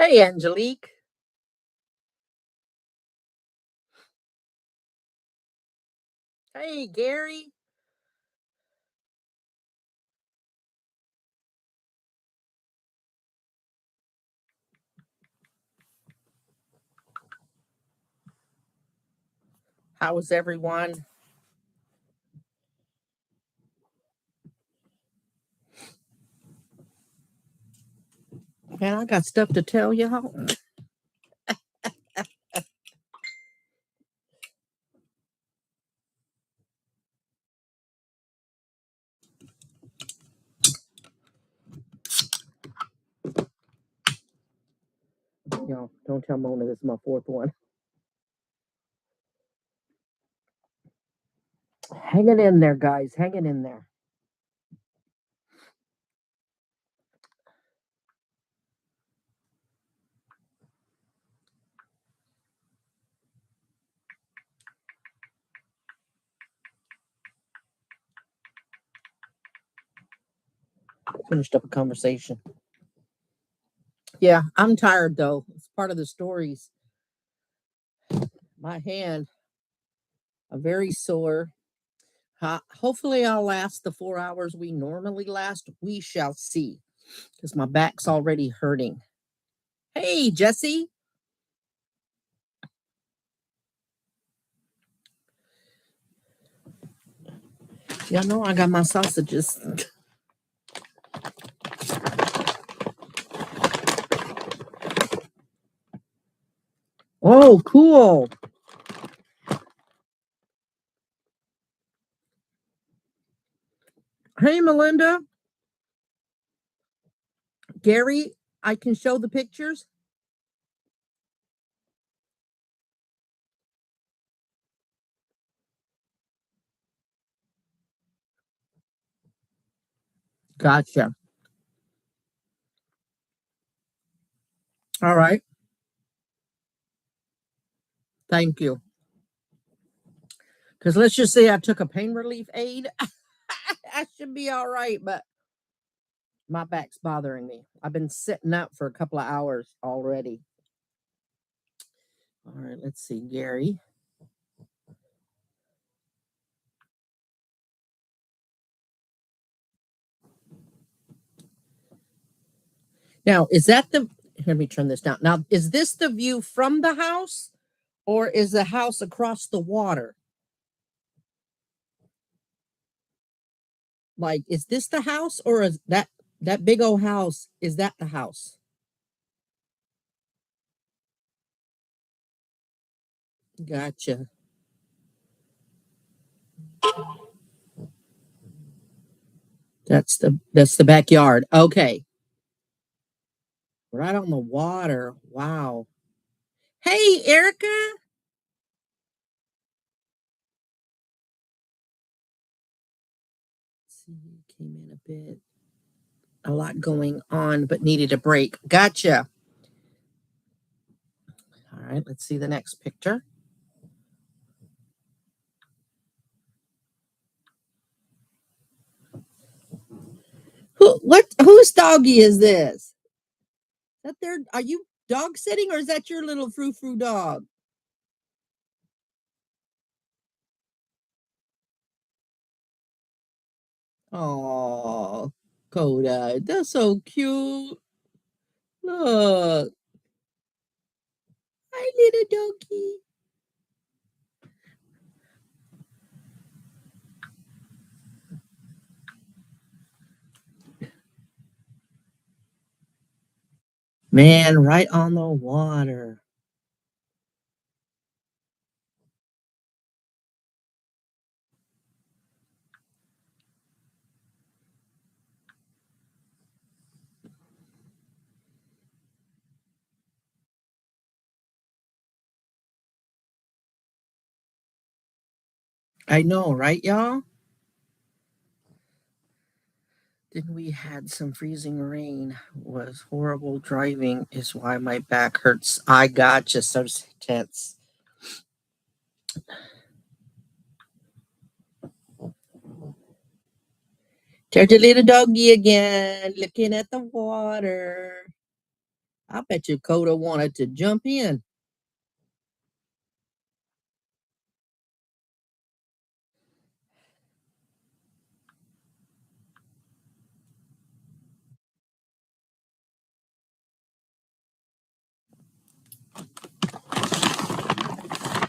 Hey, Angelique. Hey, Gary. How is everyone? Man, I got stuff to tell y'all. Y'all, don't tell Mona this is my fourth one. Hanging in there, guys. Hanging in there. Finished up a conversation. Yeah, I'm tired though. It's part of the stories. My hand, I'm very sore. Hopefully, I'll last the 4 hours we normally last. We shall see, because my back's already hurting. Hey, Jesse. Y'all know I got my sausages. Oh, cool. Hey, Melinda. Gary, I can show the pictures. Gotcha. All right. Thank you. Because let's just say I took a pain relief aid. I should be all right, but my back's bothering me. I've been sitting up for a couple of hours already. All right, let's see, Gary. Now, is that the, let me turn this down. Now, is this the view from the house or is the house across the water? Like, is this the house or is that big old house? Is that the house? Gotcha. That's the backyard. Okay. Right on the water. Wow. Hey, Erica. Let's see, came in a bit. A lot going on, but needed a break. Gotcha. All right, let's see the next picture. Whose doggy is this? Is that there? Are you dog sitting or is that your little frou-frou dog? Oh, Coda. That's so cute. Look. Hi, little doggy. Man, right on the water. I know, right, y'all? Then we had some freezing rain. Was horrible driving is why my back hurts. I gotcha. So tense. There's a little doggy again, looking at the water. I bet you Coda wanted to jump in.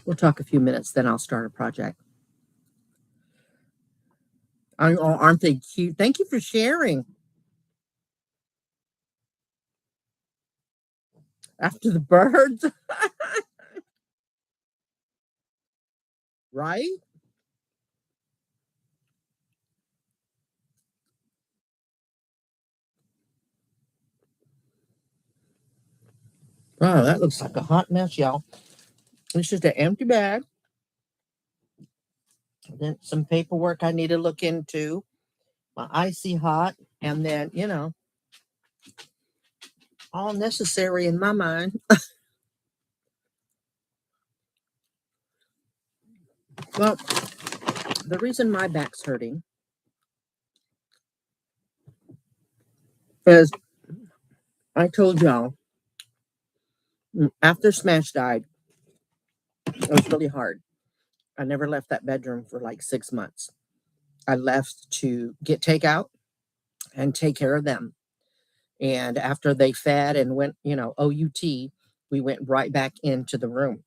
We'll talk a few minutes, then I'll start a project. Aren't they cute? Thank you for sharing. After the birds, right? Oh, that looks like a hot mess, y'all. It's just an empty bag. Then some paperwork I need to look into. My icy hot, and then all necessary in my mind. Well, the reason my back's hurting is I told y'all after Smash died, it was really hard. I never left that bedroom for like 6 months. I left to get takeout and take care of them. And after they fed and went, OUT, we went right back into the room.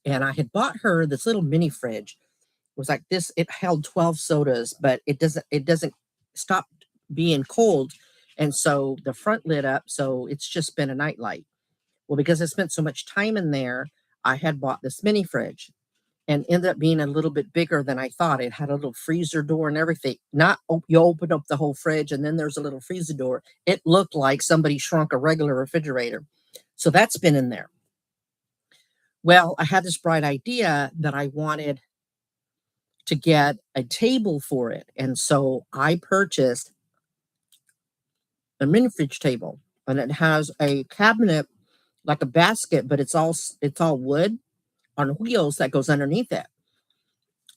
And I had bought her this little mini fridge. It was like this, it held 12 sodas, but it doesn't stop being cold. And so the front lit up, so it's just been a nightlight. Well, because I spent so much time in there, I had bought this mini fridge and ended up being a little bit bigger than I thought. It had a little freezer door and everything. Not you open up the whole fridge and then there's a little freezer door. It looked like somebody shrunk a regular refrigerator. So that's been in there. Well, I had this bright idea that I wanted to get a table for it. And so I purchased a mini fridge table, and it has a cabinet like a basket, but it's all wood on wheels that goes underneath it.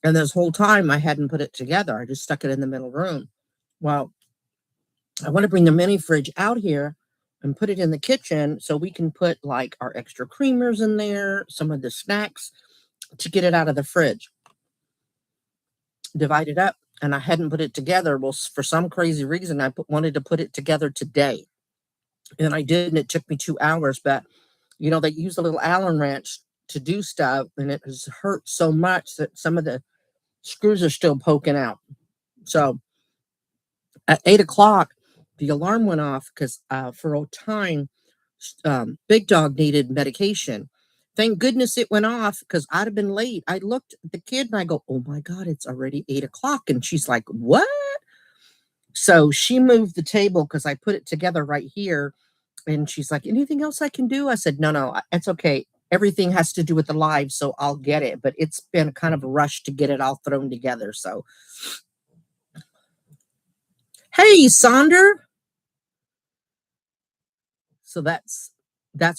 And this whole time I hadn't put it together. I just stuck it in the middle room. Well, I want to bring the mini fridge out here and put it in the kitchen so we can put like our extra creamers in there, some of the snacks to get it out of the fridge. Divide it up, and I hadn't put it together. Well, for some crazy reason, wanted to put it together today, and I did, and it took me 2 hours. But they use a little Allen wrench to do stuff, and it has hurt so much that some of the screws are still poking out. So at 8 o'clock, the alarm went off because for a time, Big Dog needed medication. Thank goodness it went off because I'd have been late. I looked at the kid and I go, "Oh my God, it's already 8 o'clock." And she's like, "What?" So she moved the table because I put it together right here. And she's like, "Anything else I can do?" I said, No, it's okay. Everything has to do with the live, so I'll get it. But it's been kind of a rush to get it all thrown together. So, hey, Sonder. So that's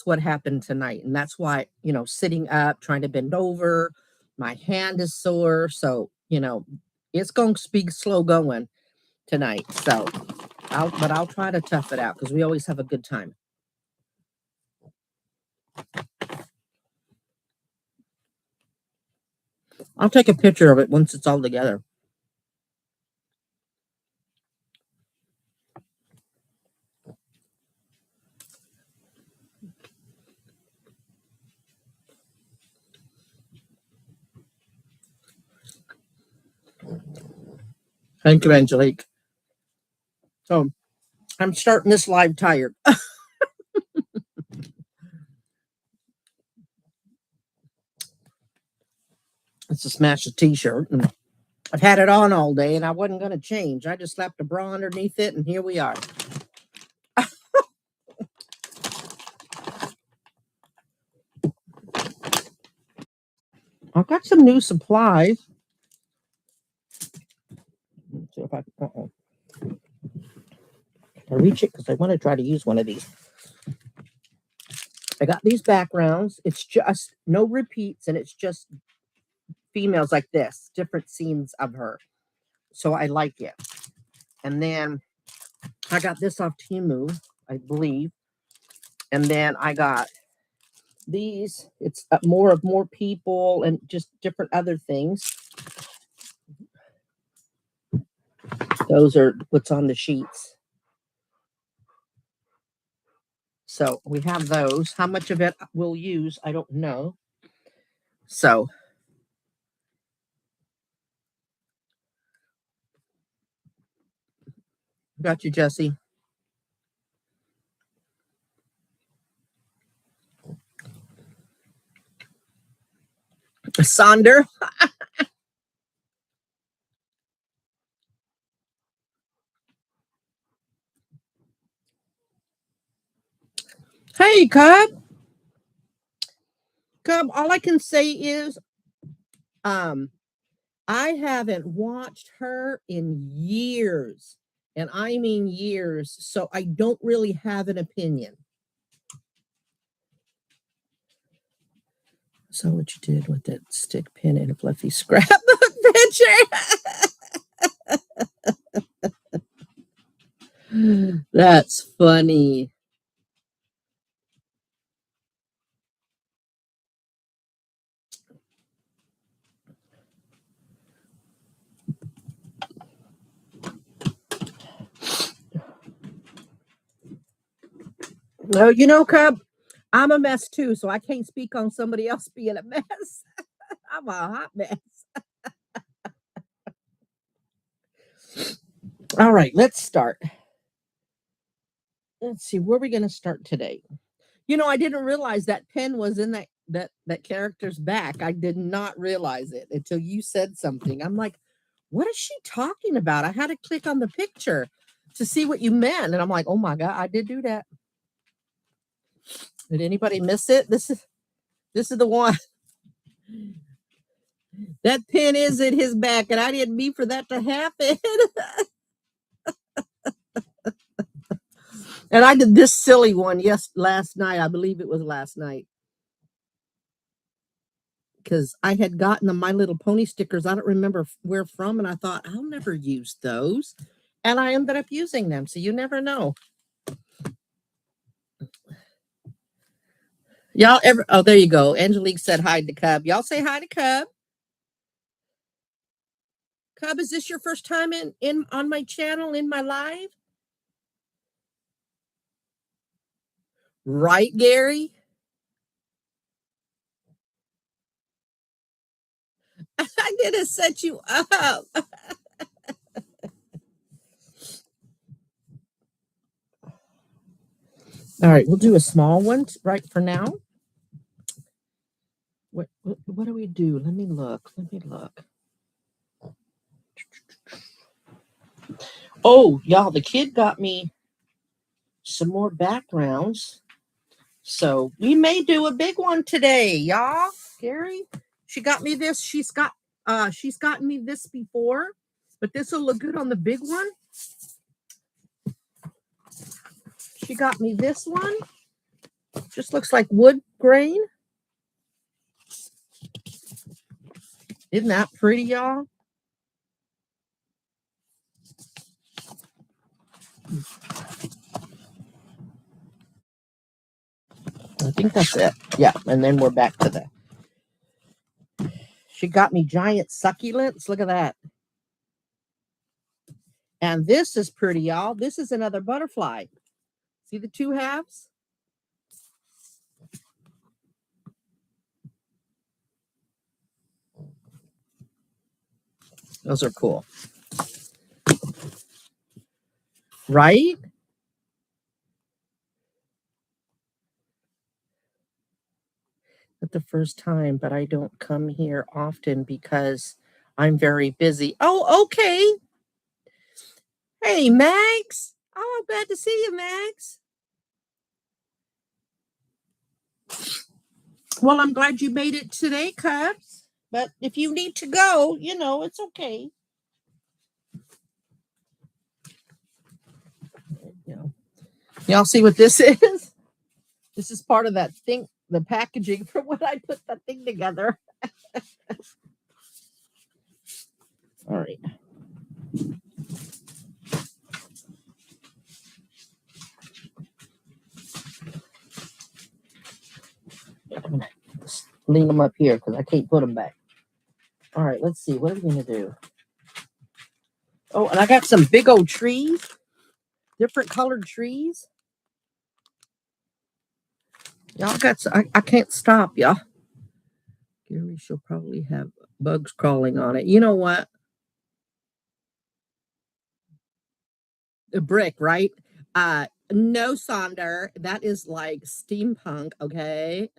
what happened tonight. And that's why, sitting up, trying to bend over, my hand is sore. So, it's going to be slow going tonight. So I'll try to tough it out because we always have a good time. I'll take a picture of it once it's all together. Thank you, Angelique. So I'm starting this live tired. It's a Smash a t-shirt. And I've had it on all day and I wasn't going to change. I just slapped a bra underneath it and here we are. I've got some new supplies. Let's see if I reach it because I want to try to use one of these. I got these backgrounds. It's just no repeats and it's just females like this, different scenes of her. So I like it. And then I got this off Temu, I believe. And then I got these. It's more people and just different other things. Those are what's on the sheets. So we have those. How much of it we'll use, I don't know. So got you, Jesse. Sonder. Hey, Cub. Cub, all I can say is I haven't watched her in years. And I mean years. So I don't really have an opinion. So what you did with that stick pin and a fluffy scrapbook picture. That's funny. No, you know, Cub, I'm a mess too, so I can't speak on somebody else being a mess. I'm a hot mess. All right, let's start. Let's see, where are we going to start today? You know, I didn't realize that pen was in that character's back. I did not realize it until you said something. I'm like, what is she talking about? I had to click on the picture to see what you meant, and I'm like, oh my god, I did do that. Did anybody miss it? This is the one. That pin is in his back, and I didn't mean for that to happen. And I did this silly one last night. I believe it was last night. Because I had gotten the My Little Pony stickers. I don't remember where from, and I thought I'll never use those, and I ended up using them. So you never know. Y'all ever? Oh, there you go. Angelique said hi to Cub. Y'all say hi to Cub. Cub, is this your first time in on my channel in my live? Right, Gary? I didn't set you up. All right, we'll do a small one right for now. What do we do? Let me look. Oh, y'all, the kid got me some more backgrounds. So we may do a big one today, y'all. Gary, she got me this. She's gotten me this before, but this will look good on the big one. She got me this one. Just looks like wood grain. Isn't that pretty, y'all? I think that's it. Yeah, and then we're back to she got me giant succulents. Look at that. And this is pretty, y'all. This is another butterfly. See the two halves? Those are cool. Right? Not the first time, but I don't come here often because I'm very busy. Oh, okay. Hey, Max. Oh, I'm glad to see you, Max. Well, I'm glad you made it today, Cubs. But if you need to go, you know, it's okay. You know, y'all see what this is? This is part of that thing, the packaging for when I put that thing together. All right. lean them up here because I can't put them back. All right, let's see. What are we going to do? Oh, and I got some big old trees, different colored trees. Y'all got, I can't stop, y'all. Gary, she'll probably have bugs crawling on it. You know what? A brick, right? No, Sonder. That is like steampunk, okay?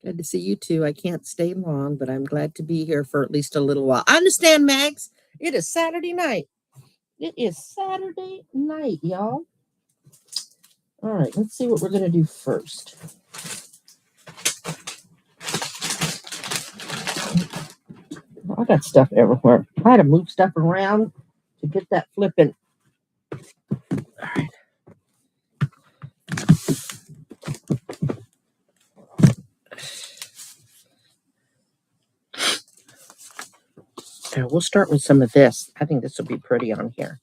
Good to see you too. I can't stay long, but I'm glad to be here for at least a little while. I understand, Max. It is Saturday night. It is Saturday night, y'all. All right, let's see what we're going to do first. I got stuff everywhere. I had to move stuff around to get that flipping. All right. We'll start with some of this. I think this will be pretty on here.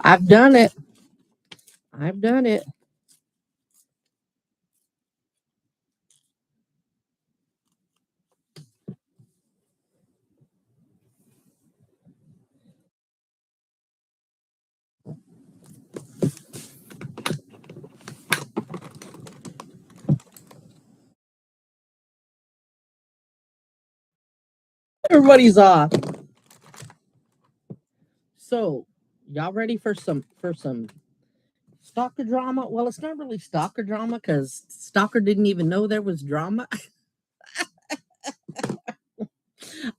I've done it. I've done it. Everybody's off. So, y'all ready for some stalker drama? Well, it's not really stalker drama because stalker didn't even know there was drama.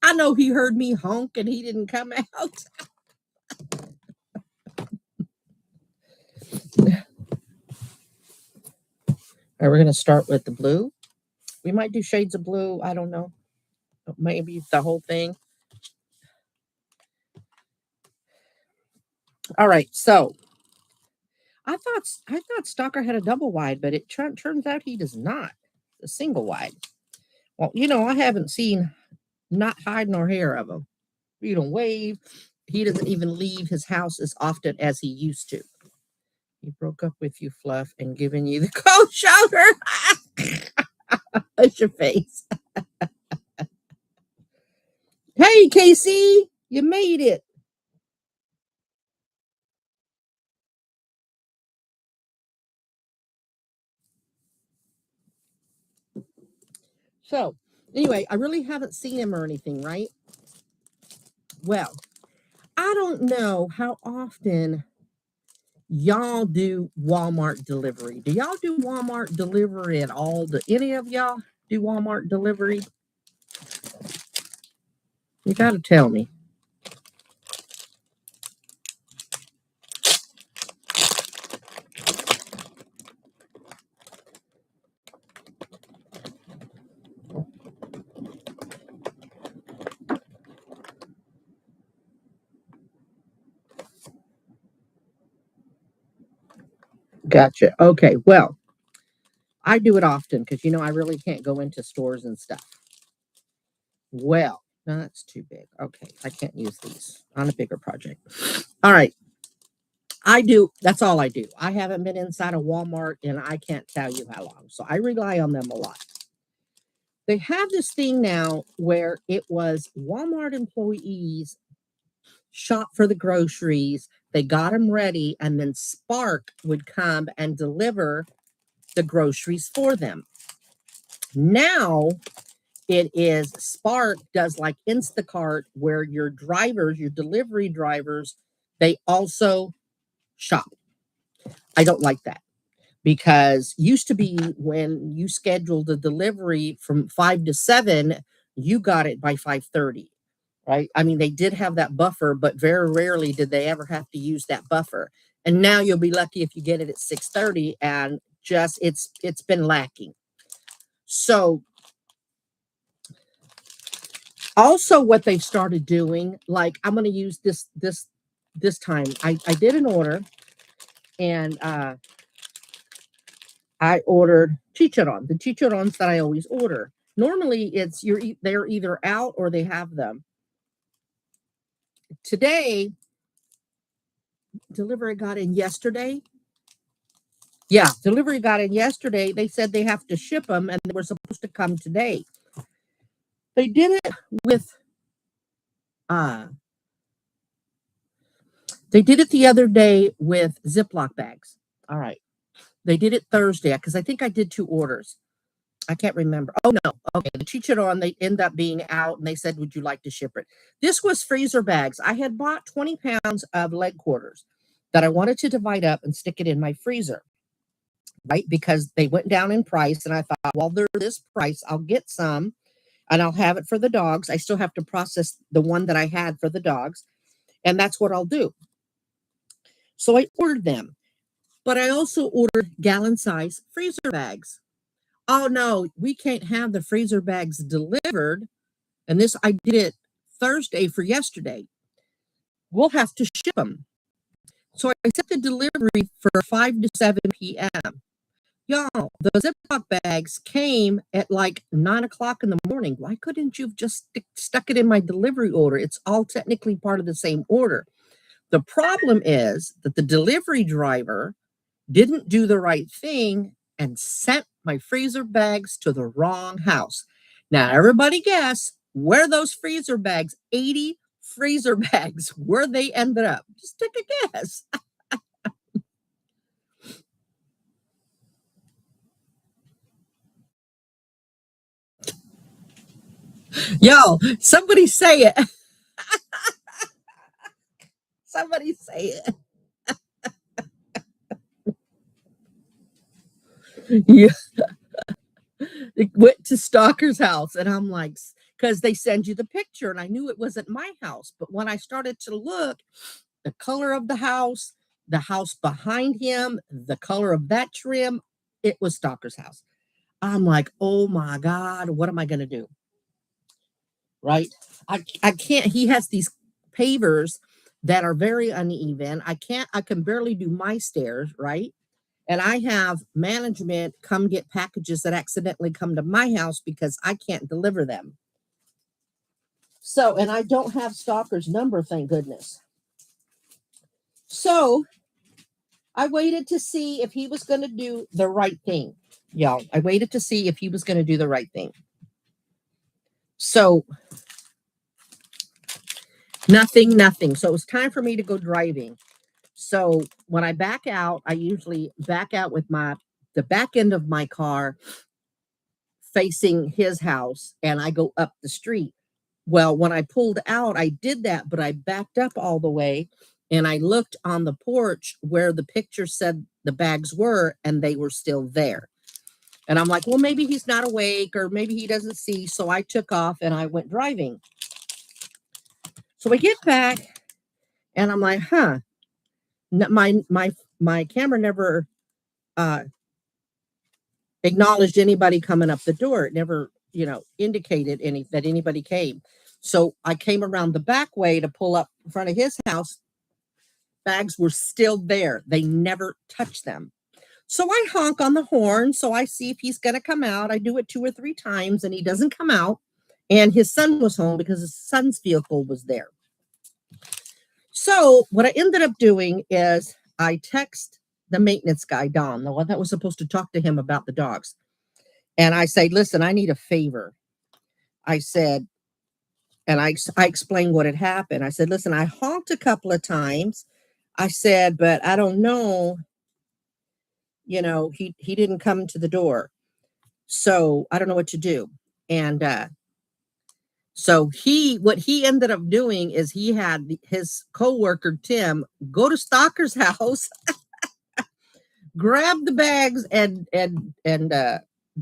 I know he heard me honk and he didn't come out. All right, we're going to start with the blue. We might do shades of blue. I don't know. Maybe the whole thing. All right. So I thought Stalker had a double wide, but it turns out he does not. A single wide. Well, I haven't seen not hide nor hair of him. He don't wave. He doesn't even leave his house as often as he used to. He broke up with you, Fluff, and giving you the cold shoulder. Push your face. Hey, Casey, you made it. So, anyway, I really haven't seen him or anything, right? Well, I don't know how often y'all do Walmart delivery. Do y'all do Walmart delivery at all? Do any of y'all do Walmart delivery? You got to tell me. Gotcha. Okay. Well, I do it often because, I really can't go into stores and stuff. Well, no, that's too big. Okay. I can't use these on a bigger project. All right. I do. That's all I do. I haven't been inside a Walmart and I can't tell you how long. So I rely on them a lot. They have this thing now where it was Walmart employees shop for the groceries. They got them ready, and then Spark would come and deliver the groceries for them. Now it is Spark does like Instacart, where your drivers, your delivery drivers, they also shop. I don't like that because used to be when you scheduled a delivery from 5 to 7, you got it by 5:30. Right? I mean, they did have that buffer, but very rarely did they ever have to use that buffer. And now you'll be lucky if you get it at 6:30, and just it's been lacking. So also what they started doing, like I'm going to use this this time I did an order, and I ordered chicharron, the chicharrons that I always order. Normally it's they're either out or they have them. Today, delivery got in yesterday. Yeah, delivery got in yesterday. They said they have to ship them and they were supposed to come today. They did it with they did it the other day with Ziploc bags. All right. They did it Thursday because I think I did 2 orders. I can't remember. Oh no. Okay. The chicharron, they end up being out and they said, would you like to ship it? This was freezer bags. I had bought 20 pounds of leg quarters that I wanted to divide up and stick it in my freezer, right? Because they went down in price. And I thought, well, they're this price, I'll get some and I'll have it for the dogs. I still have to process the one that I had for the dogs. And that's what I'll do. So I ordered them. But I also ordered gallon size freezer bags. Oh no, we can't have the freezer bags delivered. And this, I did it Thursday for yesterday. We'll have to ship them. So I set the delivery for 5 to 7 p.m. Y'all, the Ziploc bags came at like 9 o'clock in the morning. Why couldn't you have just stuck it in my delivery order? It's all technically part of the same order. The problem is that the delivery driver didn't do the right thing and sent my freezer bags to the wrong house. Now, everybody guess where those freezer bags, 80 freezer bags, where they ended up. Just take a guess. Yo, somebody say it. Somebody say it. Yeah. It went to Stalker's house, and I'm like, because they send you the picture, and I knew it wasn't my house. But when I started to look, the color of the house behind him, the color of that trim, it was Stalker's house. I'm like, oh my God, what am I going to do? Right? I can't, he has these pavers that are very uneven. I can barely do my stairs, right? And I have management come get packages that accidentally come to my house because I can't deliver them. So, and I don't have Stalker's number, thank goodness. So I waited to see if he was going to do the right thing. Y'all, I waited to see if he was going to do the right thing. So nothing. So it was time for me to go driving. So when I back out, I usually back out with the back end of my car facing his house, and I go up the street. Well, when I pulled out, I did that, but I backed up all the way and I looked on the porch where the picture said the bags were, and they were still there. And I'm like, well, maybe he's not awake or maybe he doesn't see. So I took off and I went driving. So I get back and I'm like, my camera never acknowledged anybody coming up the door. It never, indicated that anybody came. So I came around the back way to pull up in front of his house. Bags were still there. They never touched them. So I honk on the horn. So I see if he's going to come out. I do it 2 or 3 times and he doesn't come out. And his son was home because his son's vehicle was there. So what I ended up doing is I text the maintenance guy, Don, the one that was supposed to talk to him about the dogs. And I say, listen, I need a favor. I said, and I explained what had happened. I said, listen, I honked a couple of times. I said, but I don't know, he didn't come to the door. So I don't know what to do. And so what he ended up doing is he had his coworker, Tim, go to Stalker's house, grab the bags and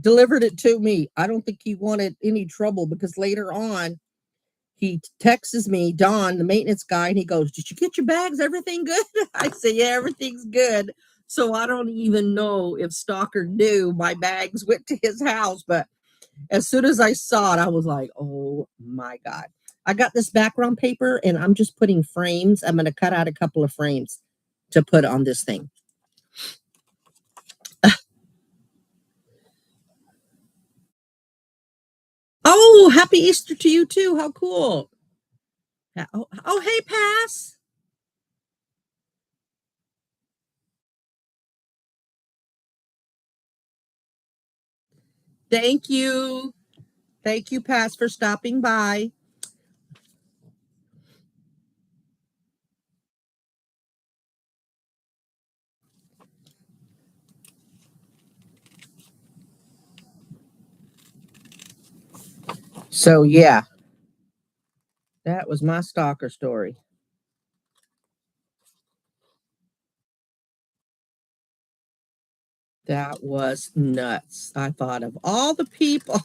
delivered it to me. I don't think he wanted any trouble because later on he texts me, Don, the maintenance guy, and he goes, did you get your bags? Everything good? I say, yeah, everything's good. So I don't even know if Stalker knew my bags went to his house. But as soon as I saw it, I was like, oh my God. I got this background paper and I'm just putting frames. I'm going to cut out a couple of frames to put on this thing. Oh, happy Easter to you too. How cool. Oh, hey, Pass. Thank you. Thank you, Pass, for stopping by. So, yeah, that was my stalker story. That was nuts. I thought of all the people.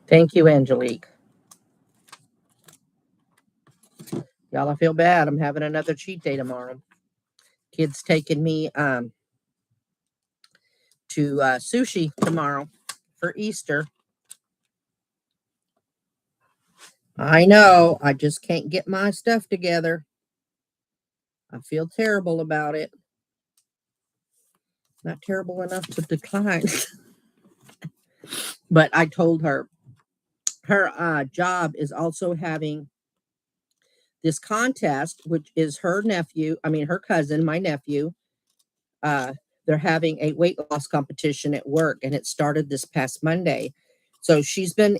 Thank you, Angelique. Y'all, I feel bad. I'm having another cheat day tomorrow. Kids taking me to sushi tomorrow for Easter. I know. I just can't get my stuff together. I feel terrible about it. Not terrible enough to decline. But I told her her job is also having this contest, which is her cousin, my nephew. Uh, they're having a weight loss competition at work, and it started this past Monday. So she's been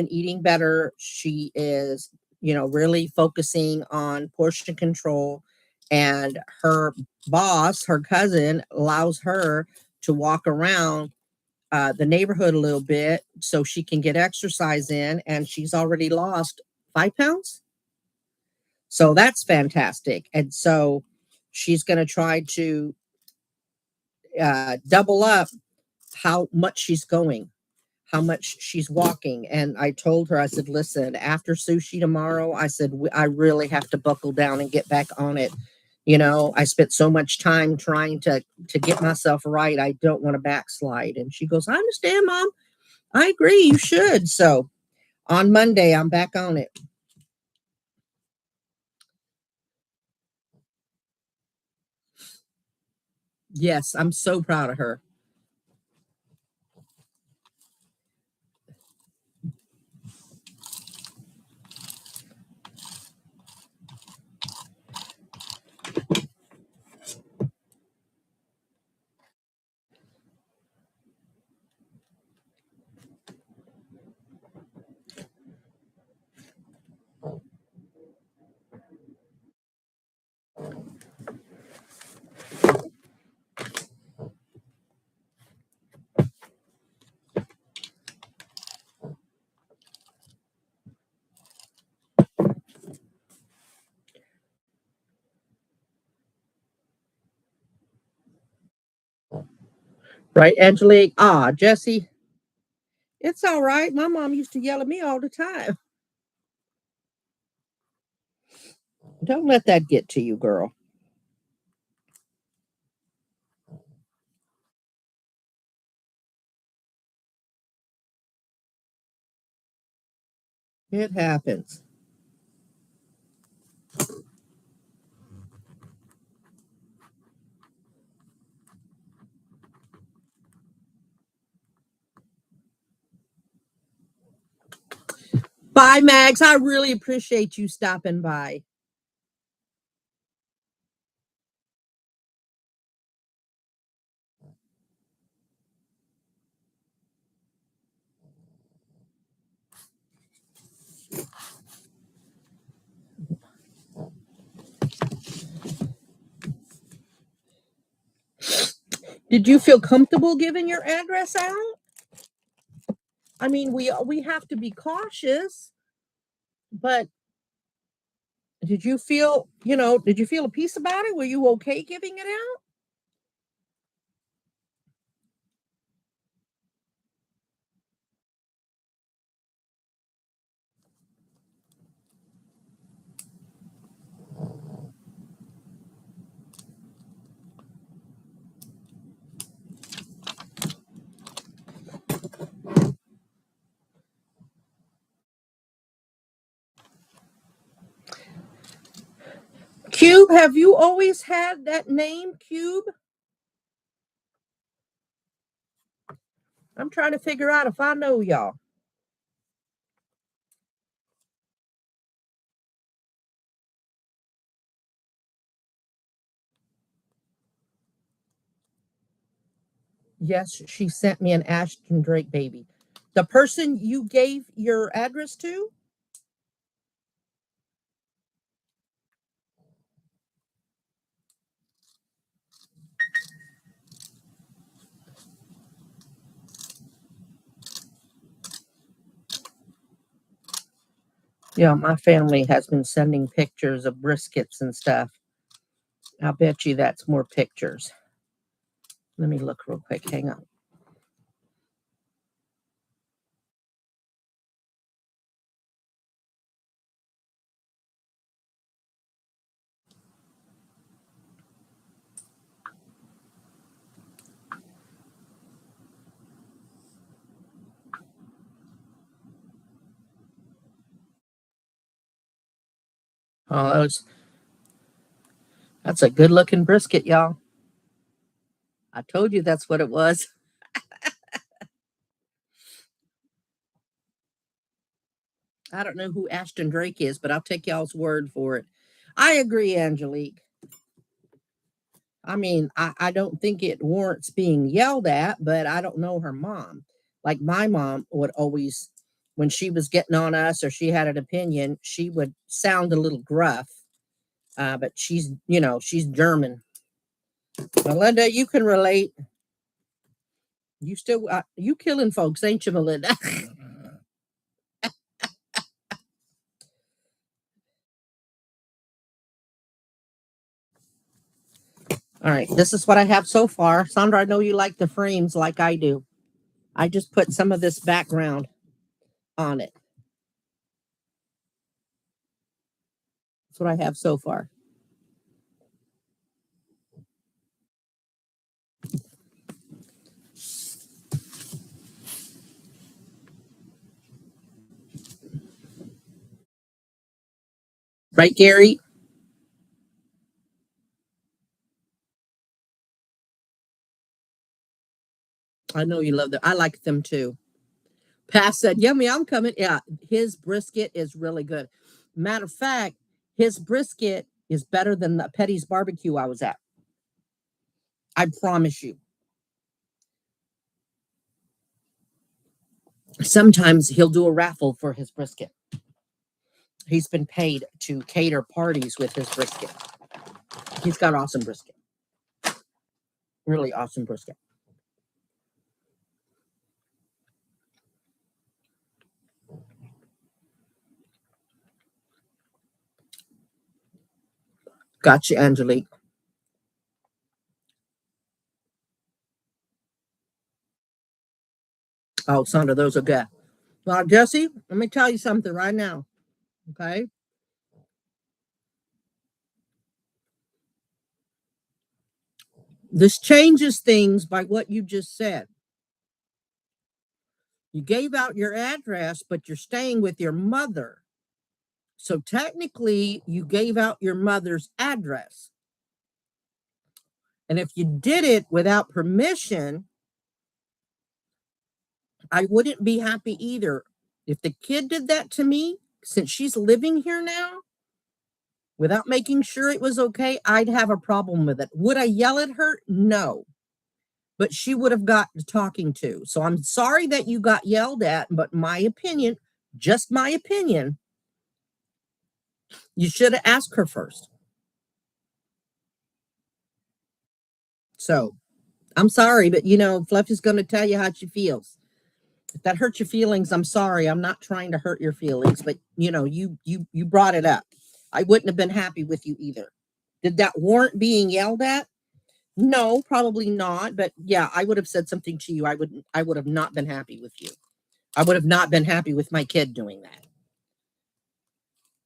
eating better. She is, really focusing on portion control, and her boss, her cousin, allows her to walk around the neighborhood a little bit so she can get exercise in, and she's already lost 5 pounds. So that's fantastic. And so she's going to try to double up how much she's going, how much she's walking. And I told her, I said, listen, after sushi tomorrow, I said, I really have to buckle down and get back on it. I spent so much time trying to get myself right. I don't want to backslide. And she goes, I understand, Mom. I agree. You should. So on Monday, I'm back on it. Yes, I'm so proud of her. Right, Angelique? Ah, Jesse, it's all right. My mom used to yell at me all the time. Don't let that get to you, girl. It happens. Bye, Mags. I really appreciate you stopping by. Did you feel comfortable giving your address out? I mean, we have to be cautious, but did you feel a peace about it? Were you okay giving it out? Cube, have you always had that name, Cube? I'm trying to figure out if I know y'all. Yes, she sent me an Ashton Drake baby. The person you gave your address to? Yeah, my family has been sending pictures of briskets and stuff. I'll bet you that's more pictures. Let me look real quick. Hang on. Oh, that's a good looking brisket, y'all. I told you that's what it was. I don't know who Ashton Drake is, but I'll take y'all's word for it. I agree, Angelique. I mean, I don't think it warrants being yelled at, but I don't know her mom. Like my mom would always, when she was getting on us or she had an opinion, she would sound a little gruff. But she's, she's German. Melinda, you can relate. You still, you killing folks, ain't you, Melinda? All right, this is what I have so far. Sandra, I know you like the frames like I do. I just put some of this background on it. That's what I have so far. Right, Gary? I know you love them. I like them too. Pat said, yummy, I'm coming. Yeah, his brisket is really good. Matter of fact, his brisket is better than the Petty's barbecue I was at. I promise you. Sometimes he'll do a raffle for his brisket. He's been paid to cater parties with his brisket. He's got awesome brisket. Really awesome brisket. Gotcha, Angelique. Oh, Sandra, those are good. Well, Jesse, let me tell you something right now. Okay. This changes things by what you just said. You gave out your address, but you're staying with your mother. So technically, you gave out your mother's address. And if you did it without permission, I wouldn't be happy either. If the kid did that to me, since she's living here now, without making sure it was okay, I'd have a problem with it. Would I yell at her? No. But she would have got talking to. So I'm sorry that you got yelled at, but my opinion, just my opinion, you should have asked her first. So I'm sorry, but Fluffy's going to tell you how she feels. If that hurts your feelings, I'm sorry. I'm not trying to hurt your feelings, but you brought it up. I wouldn't have been happy with you either. Did that warrant being yelled at? No, probably not. But yeah, I would have said something to you. I would have not been happy with you. I would have not been happy with my kid doing that.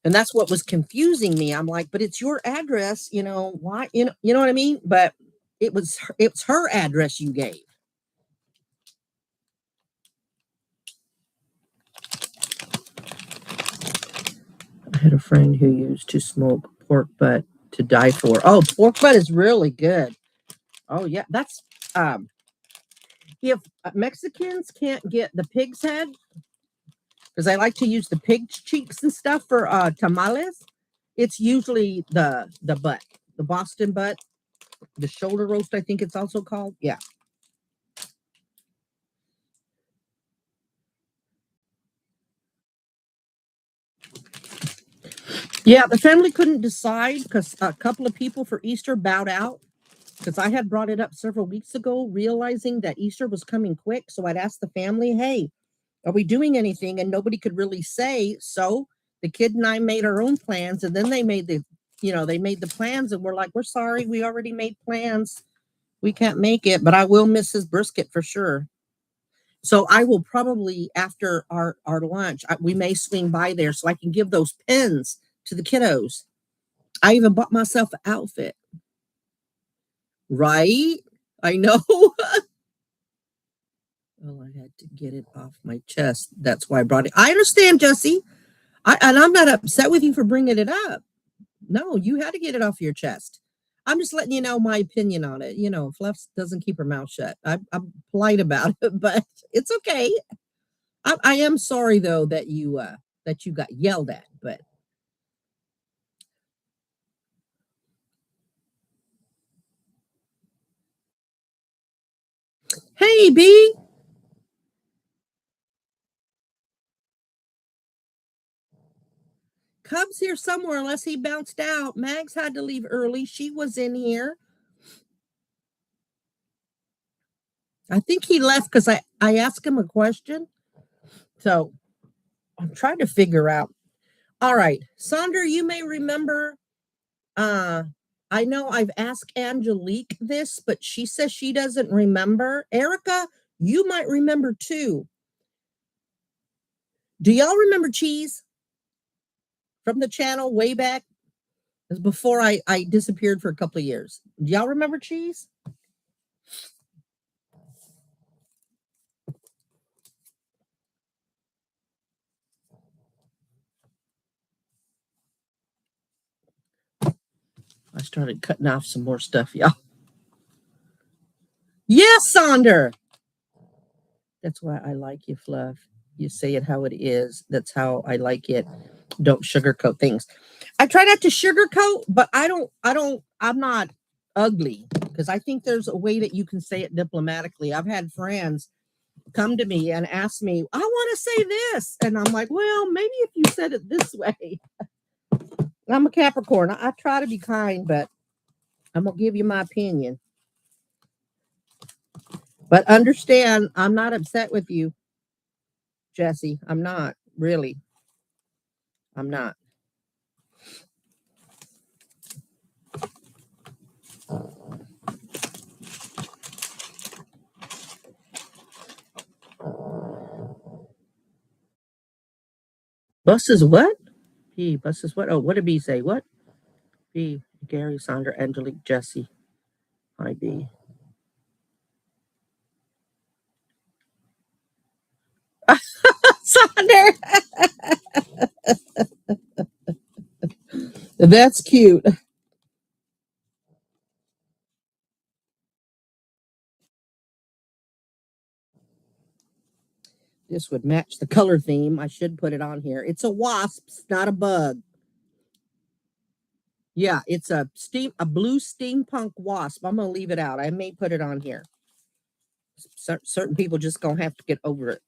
And that's what was confusing me. I'm like, but it's your address, why, you know what I mean? But it's her address you gave. I had a friend who used to smoke pork butt to die for. Oh, pork butt is really good. Oh yeah, that's if Mexicans can't get the pig's head, because I like to use the pig cheeks and stuff for tamales, it's usually the butt, the Boston butt, the shoulder roast, I think it's also called. Yeah. Yeah, the family couldn't decide because a couple of people for Easter bowed out. Because I had brought it up several weeks ago, realizing that Easter was coming quick. So I'd asked the family, hey, are we doing anything? And nobody could really say. So the kid and I made our own plans. And then they made they made the plans and we're like, we're sorry, we already made plans. We can't make it, but I will miss his brisket for sure. So I will probably, after our lunch, we may swing by there so I can give those pins to the kiddos. I even bought myself an outfit. Right? I know. Well, I had to get it off my chest. That's why I brought it. I understand, Jesse. And I'm not upset with you for bringing it up. No, you had to get it off your chest. I'm just letting you know my opinion on it. Fluff doesn't keep her mouth shut. I'm polite about it, but it's okay. I am sorry though that you got yelled at. But hey, B, Cub's here somewhere unless he bounced out. Mags had to leave early. She was in here. I think he left because I asked him a question. So I'm trying to figure out. All right, Sonder, you may remember. Uh, I know I've asked Angelique this, but she says she doesn't remember. Erica, you might remember too. Do y'all remember Cheese from the channel way back? It was before I disappeared for a couple of years. Do y'all remember Cheese? I started cutting off some more stuff, y'all. Yes, Sonder. That's why I like you, Fluff. You say it how it is. That's how I like it. Don't sugarcoat things. I try not to sugarcoat, but I'm not ugly because I think there's a way that you can say it diplomatically. I've had friends come to me and ask me, I want to say this. And I'm like, well, maybe if you said it this way. I'm a Capricorn. I try to be kind, but I'm going to give you my opinion. But understand, I'm not upset with you, Jesse. I'm not, really. I'm not. Buses what? P. Buses what? Oh, what did B say? What? B. Gary, Sandra, Angelique, Jesse. Hi, B. Sonder. That's cute. This would match the color theme. I should put it on here. It's a wasp, it's not a bug. Yeah, it's a blue steampunk wasp. I'm gonna leave it out. I may put it on here. Certain people just gonna have to get over it.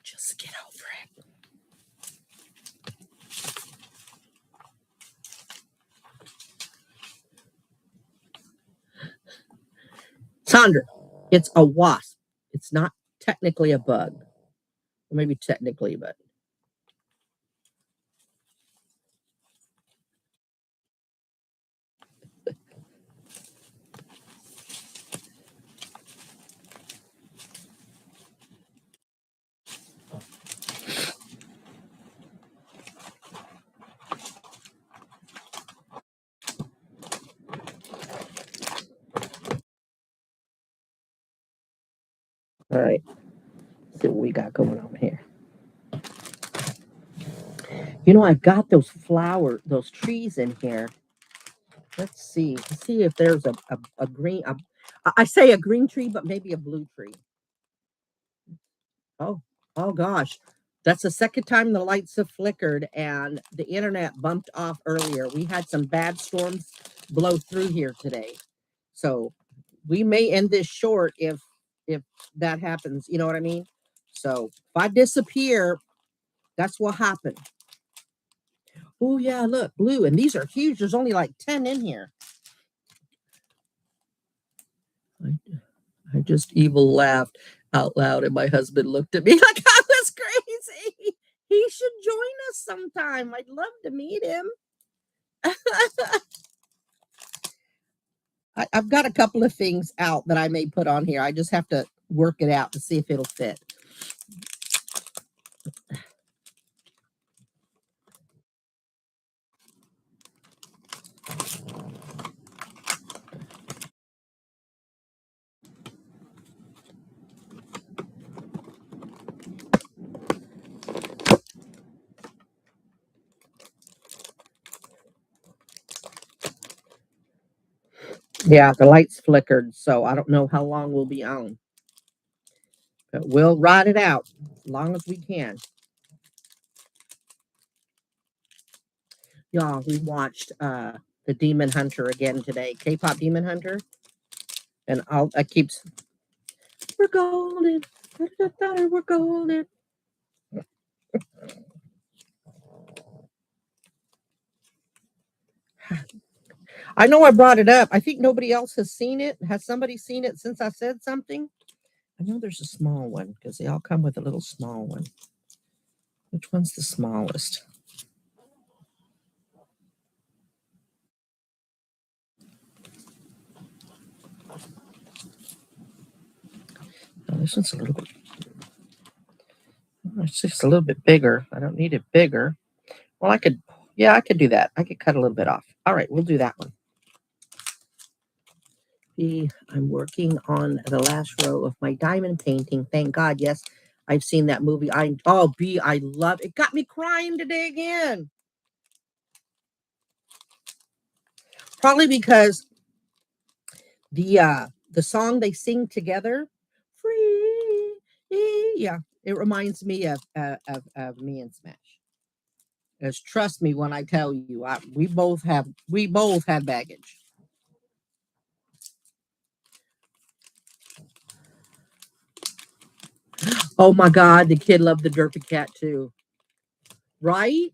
Just get over it. Sandra, it's a wasp. It's not technically a bug. Maybe technically, but all right. Let's see what we got going on here. I've got those trees in here. Let's see if there's a green, I say a green tree, but maybe a blue tree. Oh, oh gosh. That's the second time the lights have flickered and the internet bumped off earlier. We had some bad storms blow through here today. So we may end this short if that happens. You know what I mean? So if I disappear, that's what happened. Oh yeah, look, blue. And these are huge. There's only like 10 in here. I, I just evil laughed out loud, and my husband looked at me like I was crazy. He should join us sometime. I'd love to meet him. I've got a couple of things out that I may put on here. I just have to work it out to see if it'll fit. Yeah, the lights flickered, so I don't know how long we'll be on. But we'll ride it out as long as we can. Y'all, we watched the Demon Hunter again today. K-pop Demon Hunter. And I keep, we're golden. We're golden. I know I brought it up. I think nobody else has seen it. Has somebody seen it since I said something? I know there's a small one because they all come with a little small one. Which one's the smallest? Oh, this one's a little bit. It's just a little bit bigger. I don't need it bigger. Well, I could. Yeah, I could do that. I could cut a little bit off. All right, we'll do that one. I'm working on the last row of my diamond painting. Thank God. Yes, I've seen that movie. I love it. Got me crying today again. Probably because the song they sing together, free. Yeah, it reminds me of me and Smash. As trust me when I tell you, we both had baggage. Oh my God, the kid loved the derpy cat too, right?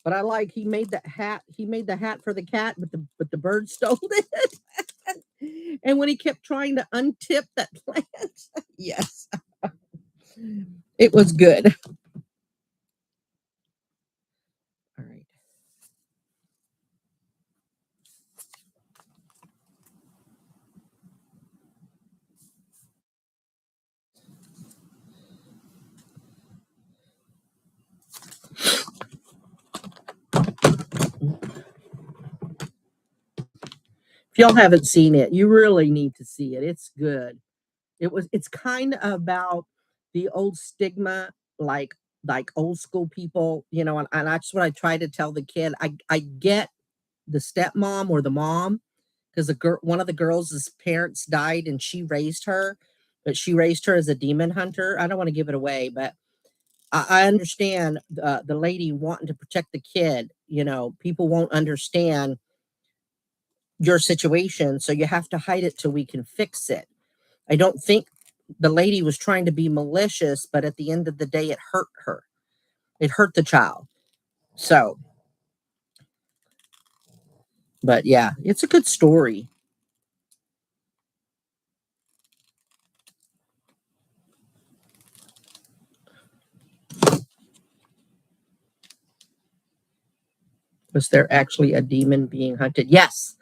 But I like he made that hat. He made the hat for the cat, but the bird stole it. And when he kept trying to untip that plant, yes, it was good. All right. If y'all haven't seen it, you really need to see it. It's good. It's kind of about the old stigma, like old school people, and that's what I try to tell the kid. I get the stepmom or the mom because one of the girls' parents died and she raised her, but she raised her as a demon hunter. I don't want to give it away, but I understand the lady wanting to protect the kid. People won't understand your situation, so you have to hide it till we can fix it. I don't think the lady was trying to be malicious, but at the end of the day, it hurt her. It hurt the child. So, but yeah, it's a good story. Was there actually a demon being hunted? Yes,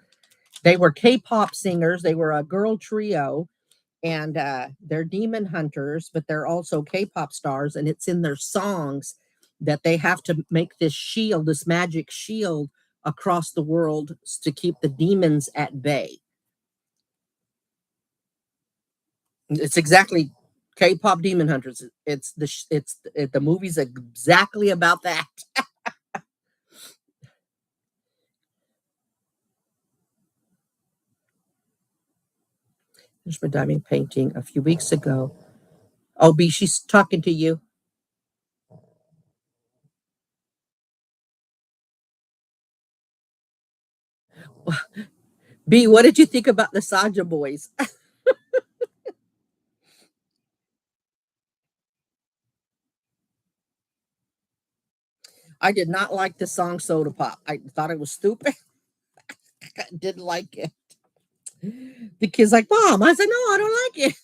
they were K-pop singers. They were a girl trio, and they're demon hunters, but they're also K-pop stars, and it's in their songs that they have to make this shield, this magic shield across the world to keep the demons at bay. It's exactly K-pop demon hunters. The movie's exactly about that. Finished my diving painting a few weeks ago. Oh, B, she's talking to you. B, what did you think about the Saja boys? I did not like the song Soda Pop. I thought it was stupid. I didn't like it. The kid's like, Mom. I said, no, I don't like it.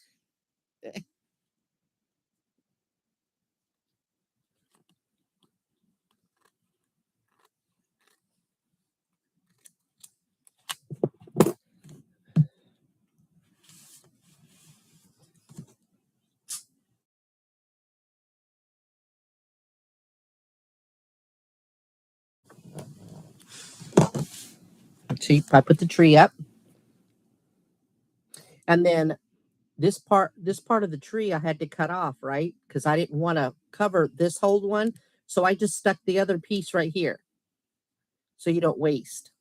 I put the tree up, and then this part of the tree I had to cut off, right? Because I didn't want to cover this whole one. So I just stuck the other piece right here so you don't waste.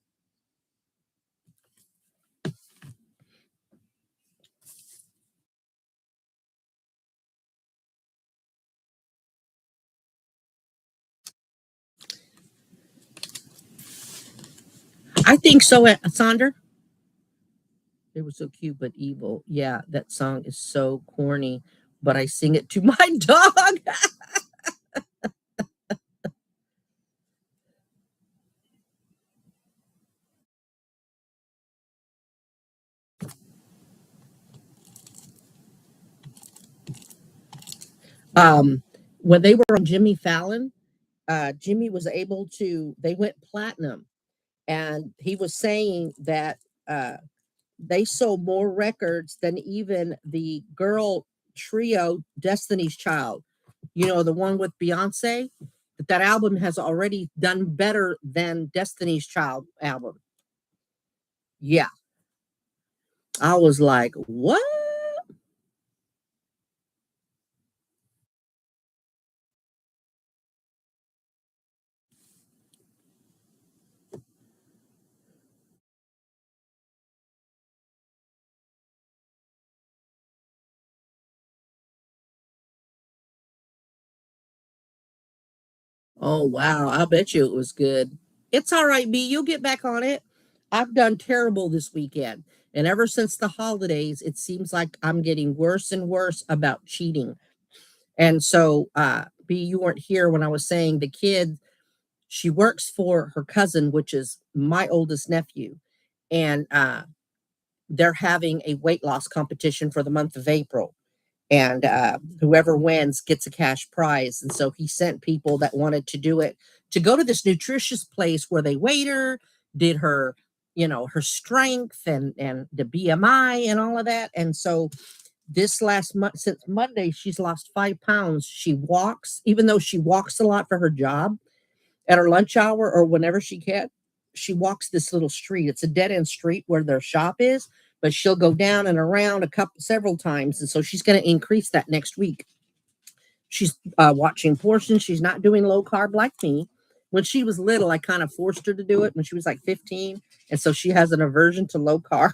I think so, Sandra. They were so cute but evil. Yeah, that song is so corny, but I sing it to my dog. um, when they were on Jimmy Fallon, Jimmy was able to, they went platinum, and he was saying that uh, they sold more records than even the girl trio Destiny's Child. You know, the one with Beyonce. That album has already done better than Destiny's Child album. Yeah, I was like, what? Oh wow, I bet you it was good. It's all right, B. You'll get back on it. I've done terrible this weekend. And ever since the holidays, it seems like I'm getting worse and worse about cheating. And so, B, you weren't here when I was saying the kid, she works for her cousin, which is my oldest nephew. And they're having a weight loss competition for the month of April. And whoever wins gets a cash prize. And so he sent people that wanted to do it to go to this nutritious place where they weighed her, did her, you know, her strength and the BMI and all of that. And so this last month, since Monday, she's lost 5 pounds. She walks, even though she walks a lot for her job at her lunch hour or whenever she can. She walks this little street. It's a dead end street where their shop is, but she'll go down and around several times. And so she's going to increase that next week. She's watching portions. She's not doing low carb like me. When she was little, I kind of forced her to do it when she was like 15. And so she has an aversion to low carb.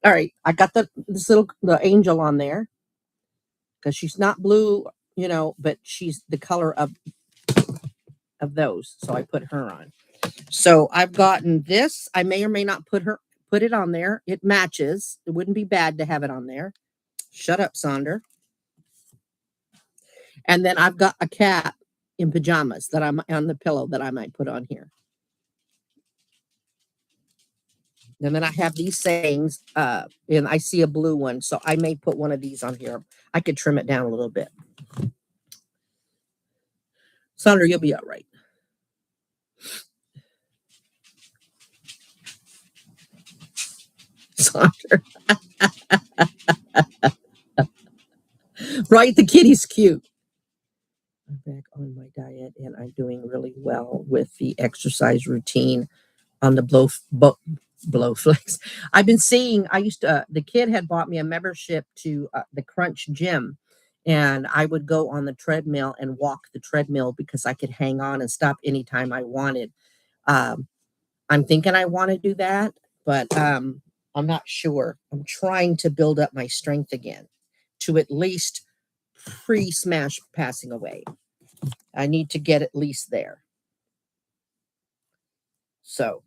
All right. I got the angel on there because she's not blue, you know, but she's the color of those. So I put her on. So I've gotten this. I may or may not put it on there. It matches. It wouldn't be bad to have it on there. Shut up, Sonder. And then I've got a cat in pajamas that I'm on the pillow that I might put on here. And then I have these sayings, and I see a blue one, so I may put one of these on here. I could trim it down a little bit. Sandra, you'll be all right. Sandra. Right? The kitty's cute. I'm back on my diet and I'm doing really well with the exercise routine on the Blowflex. I've been seeing, the kid had bought me a membership to the Crunch Gym, and I would go on the treadmill and walk the treadmill because I could hang on and stop anytime I wanted. Um, I'm thinking I want to do that, but I'm not sure. I'm trying to build up my strength again to at least pre-smash passing away. I need to get at least there. So,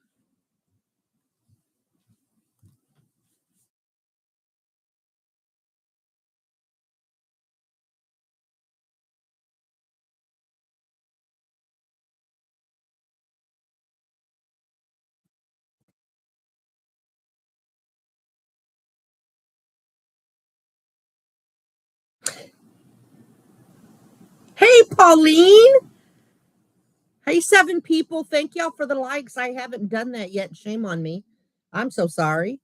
hey, Pauline. Hey, 7 people. Thank y'all for the likes. I haven't done that yet. Shame on me. I'm so sorry.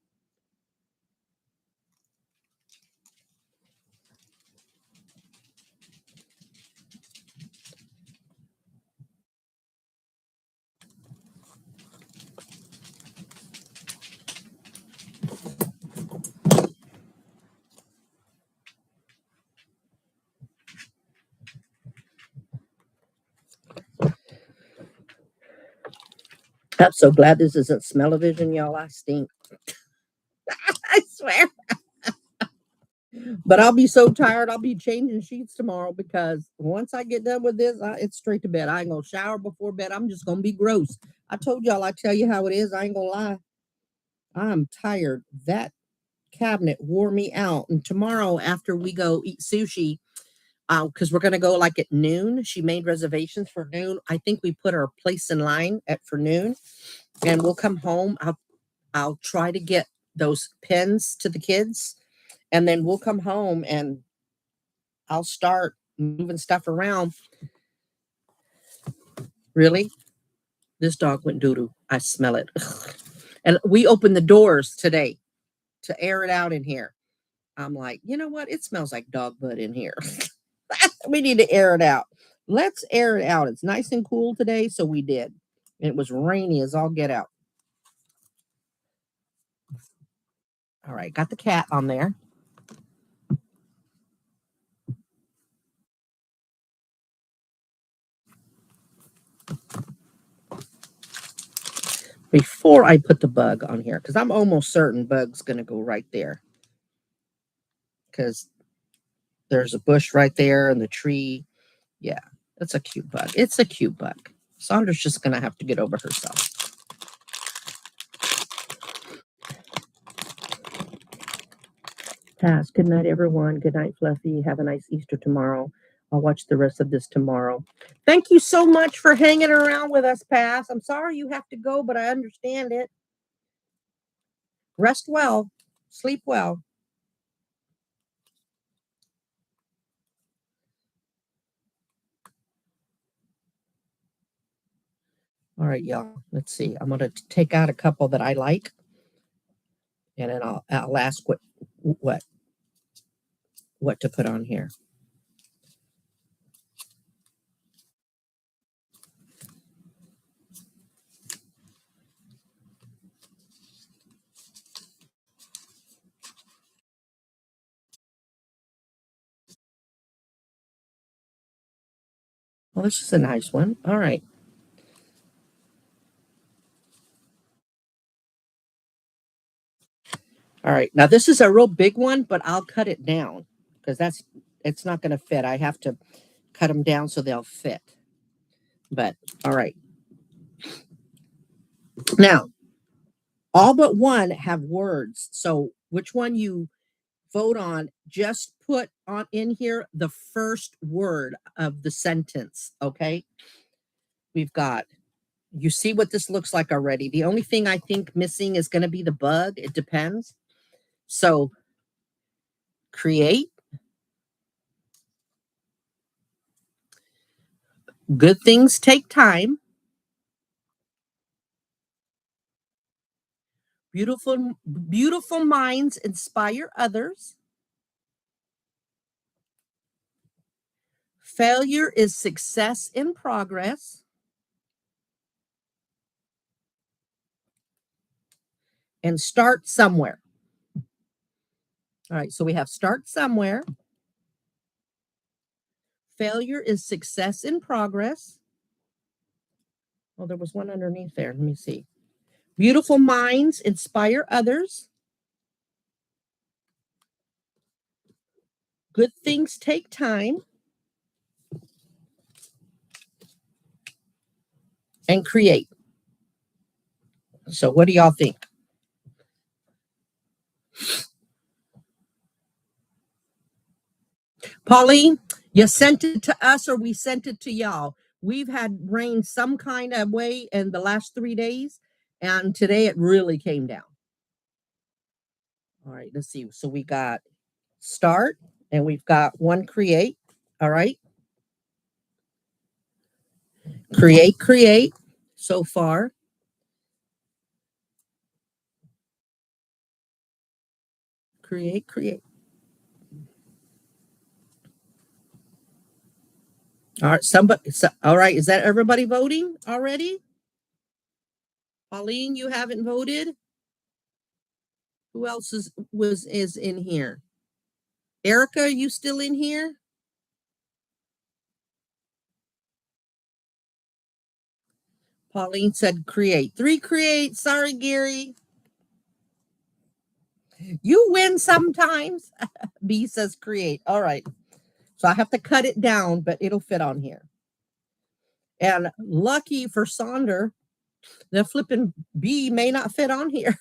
I'm so glad this isn't smell-o-vision, y'all. I stink. I swear. But I'll be so tired. I'll be changing sheets tomorrow because once I get done with this, it's straight to bed. I ain't gonna shower before bed. I'm just gonna be gross. I told y'all, I tell you how it is. I ain't gonna lie. I'm tired. That cabinet wore me out. And tomorrow, after we go eat sushi, because we're gonna go like at noon. She made reservations for noon. I think we put our place in line at for noon, and we'll come home. I'll try to get those pens to the kids, and then we'll come home and I'll start moving stuff around. Really? This dog went doo-doo. I smell it. And we opened the doors today to air it out in here. I'm like, you know what? It smells like dog butt in here. We need to air it out. Let's air it out. It's nice and cool today, so we did. It was rainy as all get out. All right, got the cat on there. Before I put the bug on here, because I'm almost certain bug's going to go right there. Because there's a bush right there and the tree. Yeah, it's a cute bug. It's a cute bug. Saunders just going to have to get over herself. Pass. Good night, everyone. Good night, Fluffy. Have a nice Easter tomorrow. I'll watch the rest of this tomorrow. Thank you so much for hanging around with us, Pass. I'm sorry you have to go, but I understand it. Rest well. Sleep well. All right, y'all. Let's see. I'm going to take out a couple that I like, and then I'll ask what to put on here. Well, this is a nice one. All right. All right. Now this is a real big one, but I'll cut it down because it's not going to fit. I have to cut them down so they'll fit. But all right. Now, all but one have words. So which one you vote on, just put on in here the first word of the sentence, okay? We've got, you see what this looks like already. The only thing I think missing is going to be the bug. It depends. So create. Good things take time. Beautiful minds inspire others. Failure is success in progress. And start somewhere. All right, so we have start somewhere. Failure is success in progress. Oh, there was one underneath there. Let me see. Beautiful minds inspire others. Good things take time. And create. So what do y'all think? Pauline, you sent it to us or we sent it to y'all. We've had rain some kind of way in the last 3 days, and today it really came down. All right, let's see. So we got start and we've got one create. All right. Create so far. Create. All right, all right, is that everybody voting already? Pauline, you haven't voted? Who else is in here? Erica, are you still in here? Pauline said create. 3 create. Sorry, Gary. You win sometimes. B says create. All right. So I have to cut it down, but it'll fit on here. And lucky for Sonder, the flipping B may not fit on here.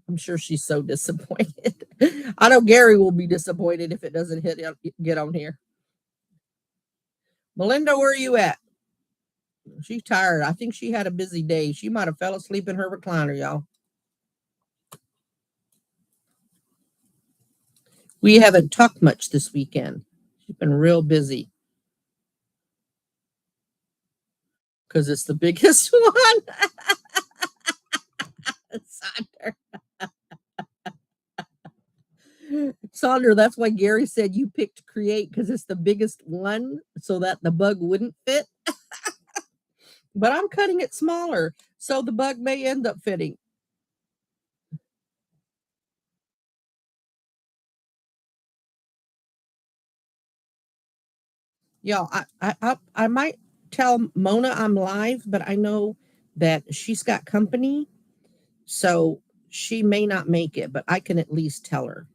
I'm sure she's so disappointed. I know Gary will be disappointed if it doesn't get on here. Melinda, where are you at? She's tired. I think she had a busy day. She might have fell asleep in her recliner, y'all. We haven't talked much this weekend. She's been real busy because it's the biggest one. Sonder. Sonder, that's why Gary said you picked create because it's the biggest one so that the bug wouldn't fit. But I'm cutting it smaller so the bug may end up fitting. Y'all, I might tell Mona I'm live, but I know that she's got company, so she may not make it, but I can at least tell her.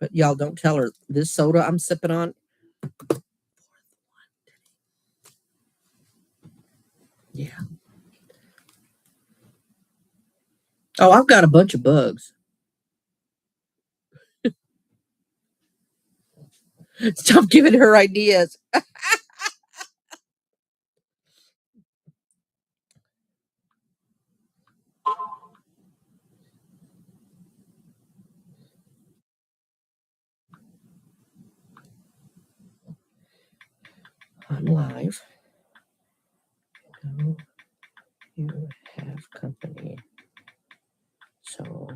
But y'all don't tell her this soda I'm sipping on. Yeah. Oh, I've got a bunch of bugs. Stop giving her ideas. I'm live. No, you have company. So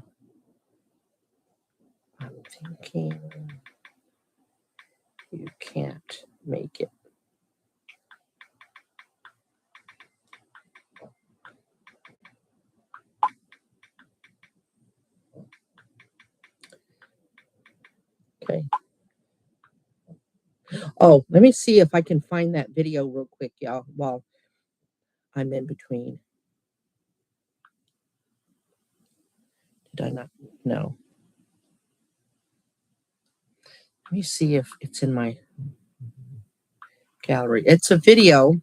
I'm thinking you can't make it. Okay. Oh, let me see if I can find that video real quick, y'all, while I'm in between. Did I not? No. Let me see if it's in my gallery. It's a video,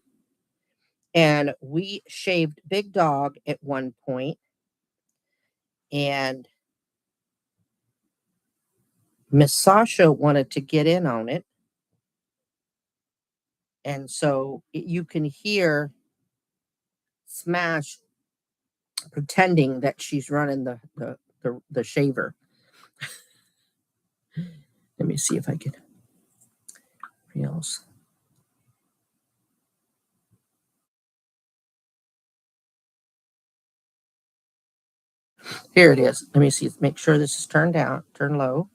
and we shaved Big Dog at one point, and Miss Sasha wanted to get in on it. And so you can hear Smash pretending that she's running the shaver. Let me see if I can reels. Here it is. Let me see. Make sure this is turned down, turn low.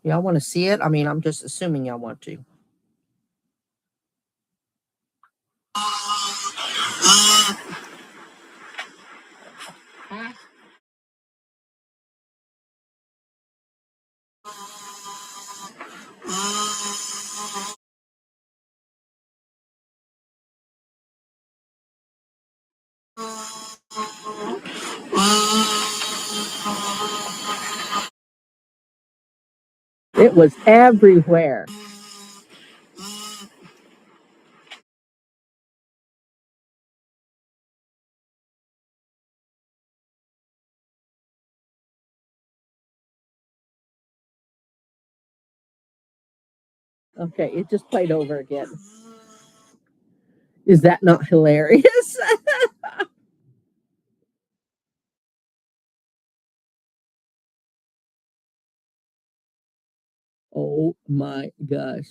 Y'all want to see it? I mean, I'm just assuming y'all want to. It was everywhere. Okay, it just played over again. Is that not hilarious? Oh my gosh.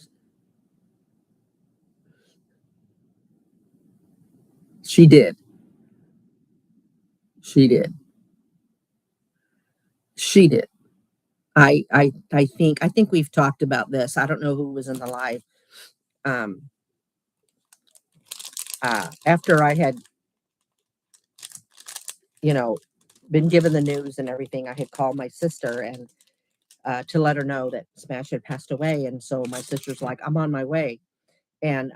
She did. She did. She did. I think we've talked about this. I don't know who was in the live. Um After I had, you know, been given the news and everything, I had called my sister and to let her know that Smash had passed away. And so my sister's like, I'm on my way. And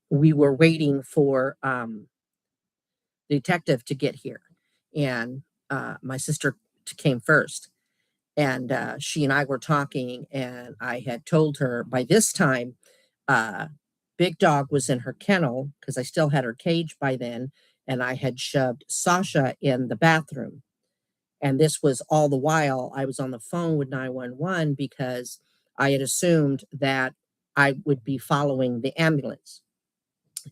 we were waiting for the detective to get here. And my sister came first. And she and I were talking, and I had told her by this time, uh, Big Dog was in her kennel because I still had her cage by then. And I had shoved Sasha in the bathroom. And this was all the while I was on the phone with 911 because I had assumed that I would be following the ambulance.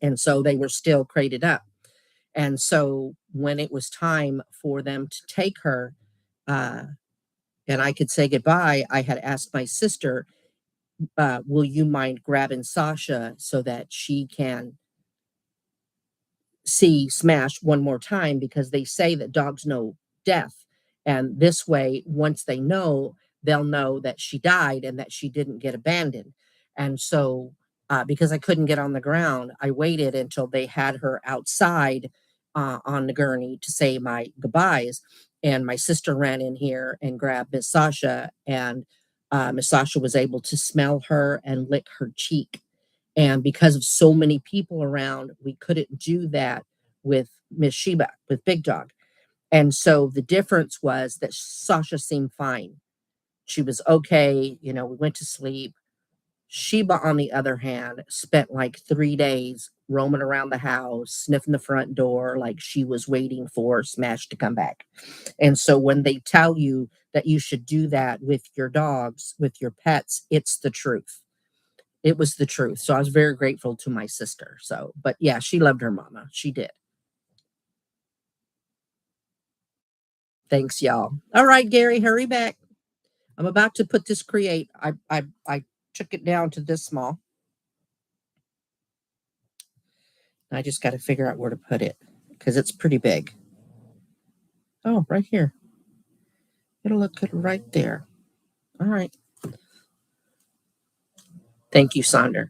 And so they were still crated up. And so when it was time for them to take her, uh, and I could say goodbye, I had asked my sister, will you mind grabbing Sasha so that she can see Smash one more time, because they say that dogs know death. And this way, once they know, they'll know that she died and that she didn't get abandoned. And so, because I couldn't get on the ground, I waited until they had her outside on the gurney to say my goodbyes. And my sister ran in here and grabbed Miss Sasha, and Miss Sasha was able to smell her and lick her cheek. And because of so many people around, we couldn't do that with Miss Sheba, with Big Dog. And so the difference was that Sasha seemed fine. She was okay. We went to sleep. Sheba, on the other hand, spent like 3 days roaming around the house, sniffing the front door, like she was waiting for Smash to come back. And so when they tell you that you should do that with your dogs, with your pets, it's the truth. It was the truth. So I was very grateful to my sister. So, but yeah, she loved her mama. She did. Thanks, y'all. All right, Gary, hurry back. I'm about to put this create. I took it down to this small. I just got to figure out where to put it because it's pretty big. Oh, right here. It'll look good right there. All right. Thank you, Sonder.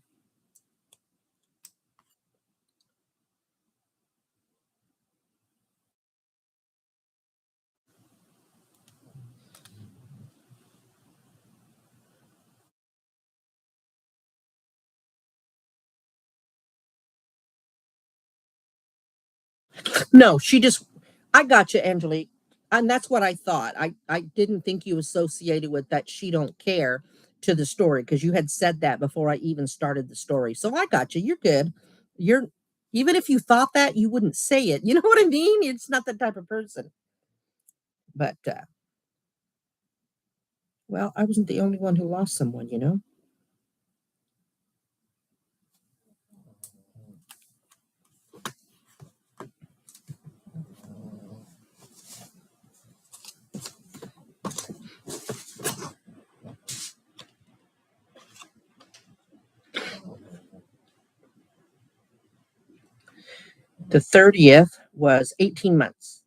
No, I got you, Angelique. And that's what I thought. I didn't think you associated with that she don't care to the story because you had said that before I even started the story. So I got you. You're good. You're Even if you thought that, you wouldn't say it. You know what I mean? It's not that type of person. But well, I wasn't the only one who lost someone. The 30th was 18 months.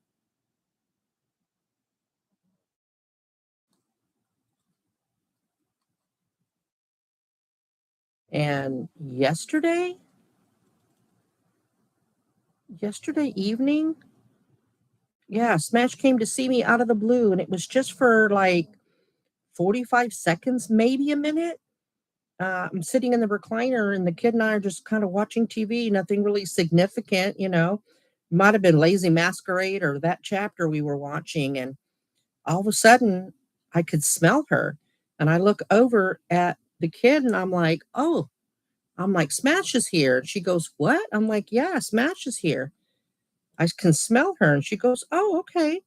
And yesterday evening, yeah, Smash came to see me out of the blue, and it was just for like 45 seconds, maybe a minute. I'm sitting in the recliner, and the kid and I are just kind of watching TV, nothing really significant. Might have been Lazy Masquerade or that chapter we were watching. And all of a sudden, I could smell her. And I look over at the kid and I'm like, oh, I'm like, Smash is here. And she goes, what? I'm like, yeah, Smash is here. I can smell her. And she goes, oh, okay.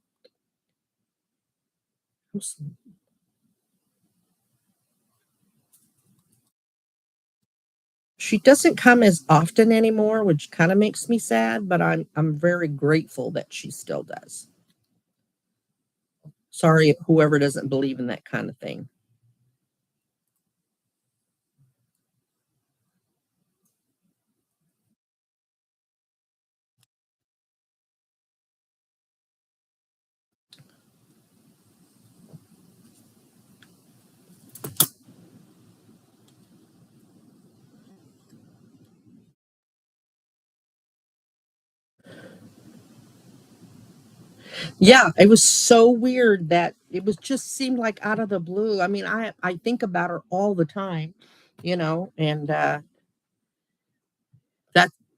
She doesn't come as often anymore, which kind of makes me sad, but I'm very grateful that she still does. Sorry, whoever doesn't believe in that kind of thing. Yeah, it was so weird that it was just seemed like out of the blue. I mean, I think about her all the time, and that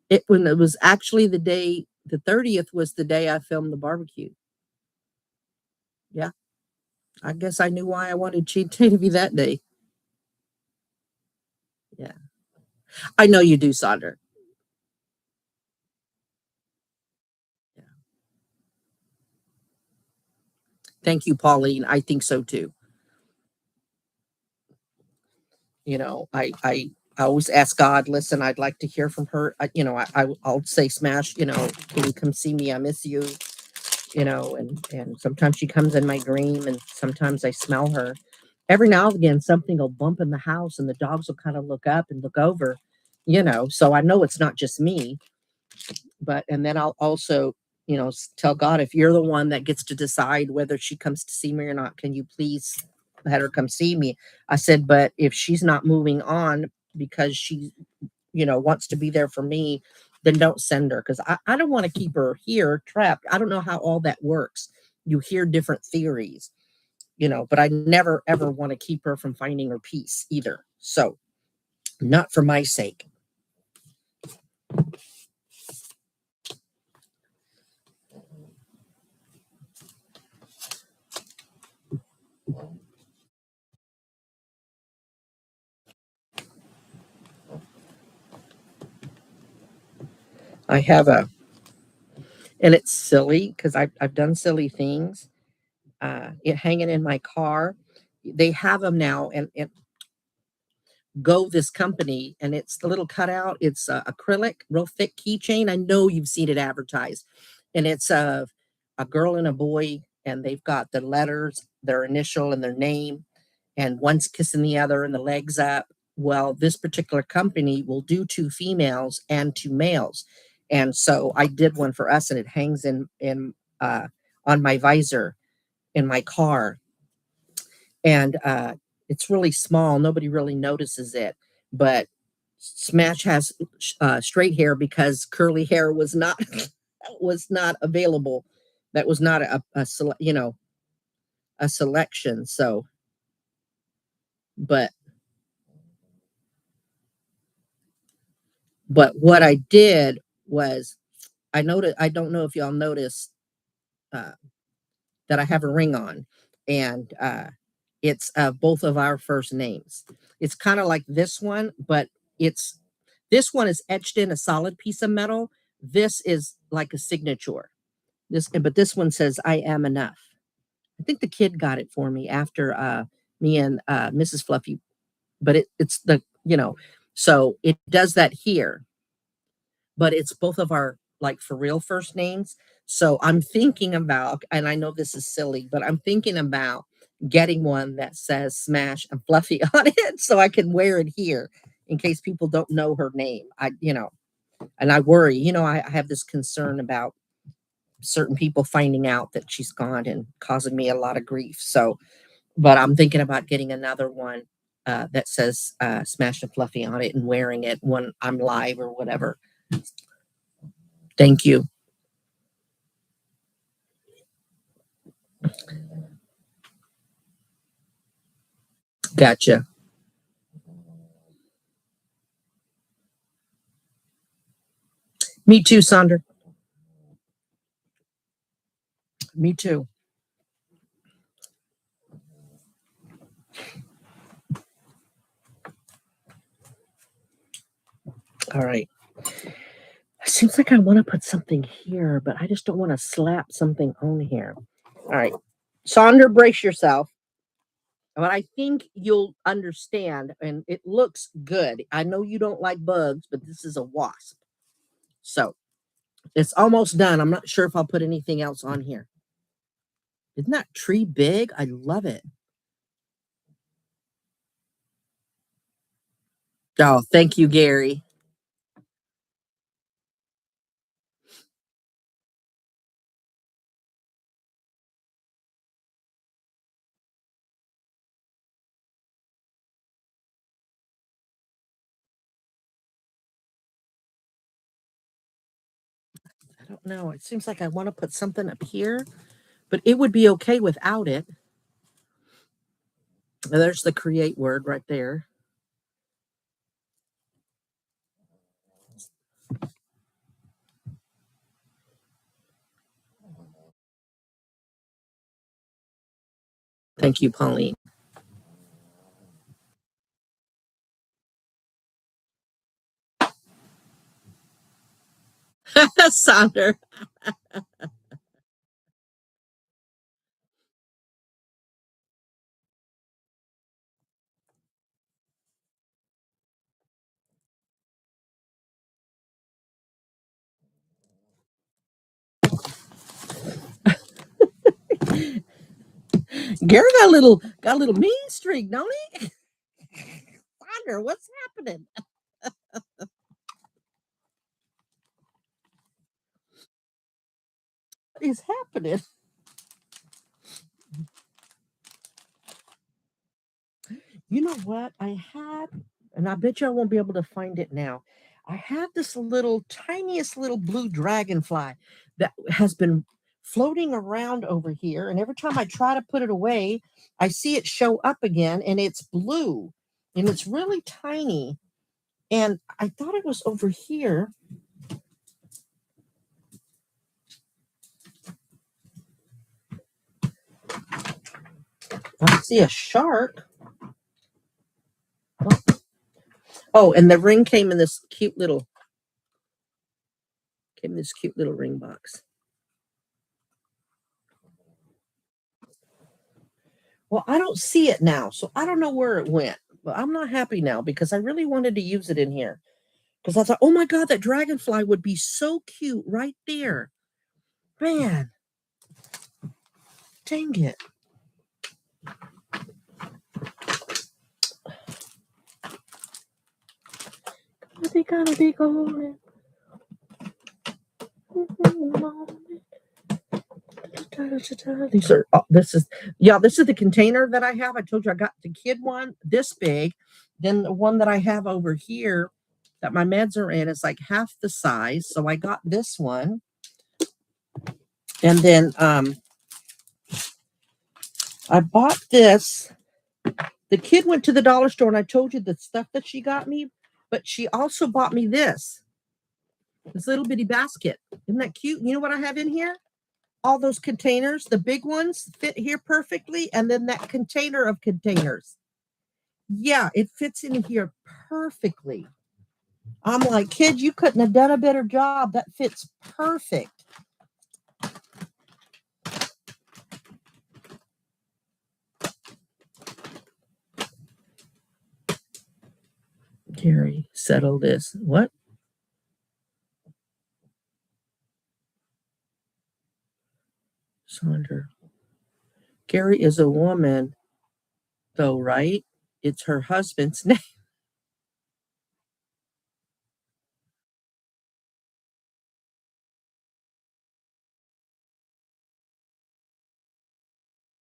it when it was actually the 30th was the day I filmed the barbecue. Yeah, I guess I knew why I wanted cheat day to be that day. Yeah, I know you do, Sonder. Yeah. Thank you, Pauline. I think so too. I always ask God, listen, I'd like to hear from her. I'll say, Smash, can you come see me? I miss you, and sometimes she comes in my dream and sometimes I smell her. Every now and again, something will bump in the house and the dogs will kind of look up and look over, so I know it's not just me. And then I'll also, tell God, if you're the one that gets to decide whether she comes to see me or not, can you please let her come see me? I said, but if she's not moving on because she, wants to be there for me, then don't send her because I don't want to keep her here trapped. I don't know how all that works. You hear different theories, but I never ever want to keep her from finding her peace either. So, not for my sake. I have and it's silly because I've done silly things. It hanging in my car. They have them now, and Go this company, and it's the little cutout. It's acrylic, real thick keychain. I know you've seen it advertised, and it's a girl and a boy, and they've got the letters, their initial, and their name, and one's kissing the other, and the legs up. Well, this particular company will do two females and two males, and so I did one for us, and it hangs in on my visor in my car, and it's really small. Nobody really notices it, but Smash has straight hair because curly hair was not was not available. That was not a selection. So, but what I did was I noticed. I don't know if y'all noticed uh, that I have a ring on, and it's both of our first names. It's kind of like this one, but it's this one is etched in a solid piece of metal. This is like a signature. But this one says "I am enough." I think the kid got it for me after me and Mrs. Fluffy, but it's so it does that here, but it's both of our like for real first names. So I'm thinking about, and I know this is silly, but I'm thinking about getting one that says Smash and Fluffy on it so I can wear it here in case people don't know her name. And I worry, I have this concern about certain people finding out that she's gone and causing me a lot of grief. So, but I'm thinking about getting another one that says Smash and Fluffy on it and wearing it when I'm live or whatever. Thank you. Gotcha. Me too, Sonder. Me too. All right. It seems like I want to put something here, but I just don't want to slap something on here. All right. Sandra, brace yourself. But I think you'll understand, and it looks good. I know you don't like bugs, but this is a wasp. So it's almost done. I'm not sure if I'll put anything else on here. Isn't that tree big? I love it. Oh, thank you, Gary. I don't know. It seems like I want to put something up here, but it would be okay without it. There's the create word right there. Thank you, Pauline. Sonder. Gary got a little mean streak, don't he? Sonder, what's happening? What is happening? You know what? I had, and I bet you I won't be able to find it now. I had this little tiniest little blue dragonfly that has been floating around over here. And every time I try to put it away, I see it show up again and it's blue and it's really tiny. And I thought it was over here. I see a shark. Oh, and the ring came in this cute little ring box. Well, I don't see it now, so I don't know where it went. But I'm not happy now because I really wanted to use it in here. Because I thought, oh my God, that dragonfly would be so cute right there. Man, dang it. They gotta be going. These are this is the container that I have. I told you I got the kid one this big. Then the one that I have over here that my meds are in is like half the size. So I got this one. And then I bought this. The kid went to the dollar store and I told you the stuff that she got me, but she also bought me this little bitty basket. Isn't that cute? You know what I have in here? All those containers, the big ones fit here perfectly. And then that container of containers. Yeah, it fits in here perfectly. I'm like, kid, you couldn't have done a better job. That fits perfect. Gary, settle this. What? Sandra. Gary is a woman, though, right? It's her husband's name.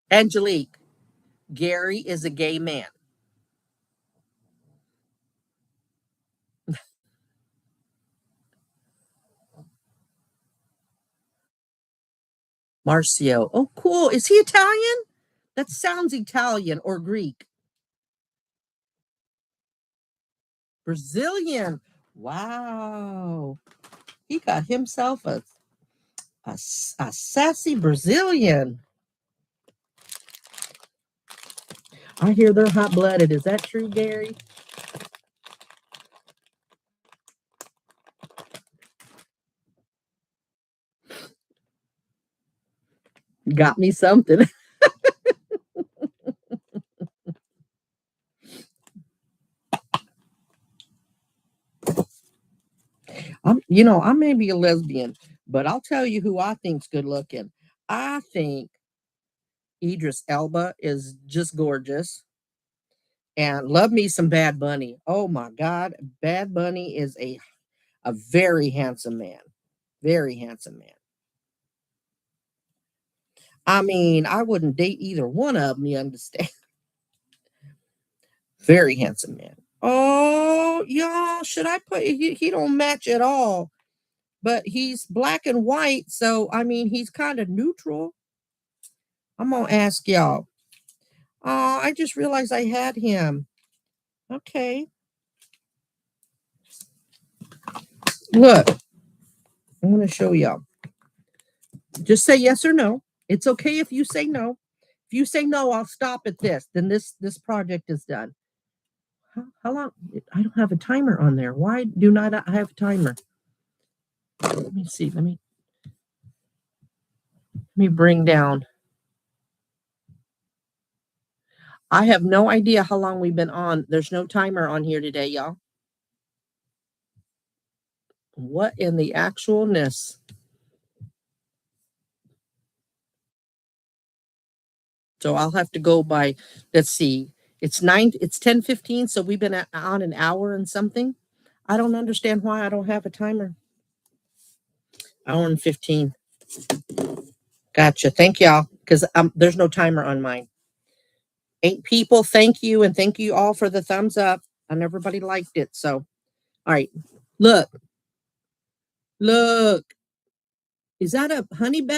Angelique. Gary is a gay man. Marcio. Oh, cool. Is he Italian? That sounds Italian or Greek. Brazilian. Wow. He got himself a sassy Brazilian. I hear they're hot blooded. Is that true, Gary? Got me something. I may be a lesbian, but I'll tell you who I think's good looking. I think Idris Elba is just gorgeous. And love me some Bad Bunny. Oh my God. Bad Bunny is a very handsome man. Very handsome man. I mean, I wouldn't date either one of them, you understand? Very handsome man. Oh, y'all, should I put he don't match at all, but he's black and white, so I mean he's kind of neutral. I'm gonna ask y'all. Oh, I just realized I had him. Okay. Look, I'm gonna show y'all. Just say yes or no. It's okay if you say no. If you say no, I'll stop at this. Then this project is done. How long? I don't have a timer on there. Why do not I have a timer? Let me see. Let me bring down. I have no idea how long we've been on. There's no timer on here today, y'all. What in the actualness? So I'll have to go by, let's see. It's 10:15, so we've been on an hour and something. I don't understand why I don't have a timer. Hour and 15. Gotcha. Thank y'all. Because there's no timer on mine. 8 people, thank you, and thank you all for the thumbs up. And everybody liked it. So, all right. Look. Look. Is that a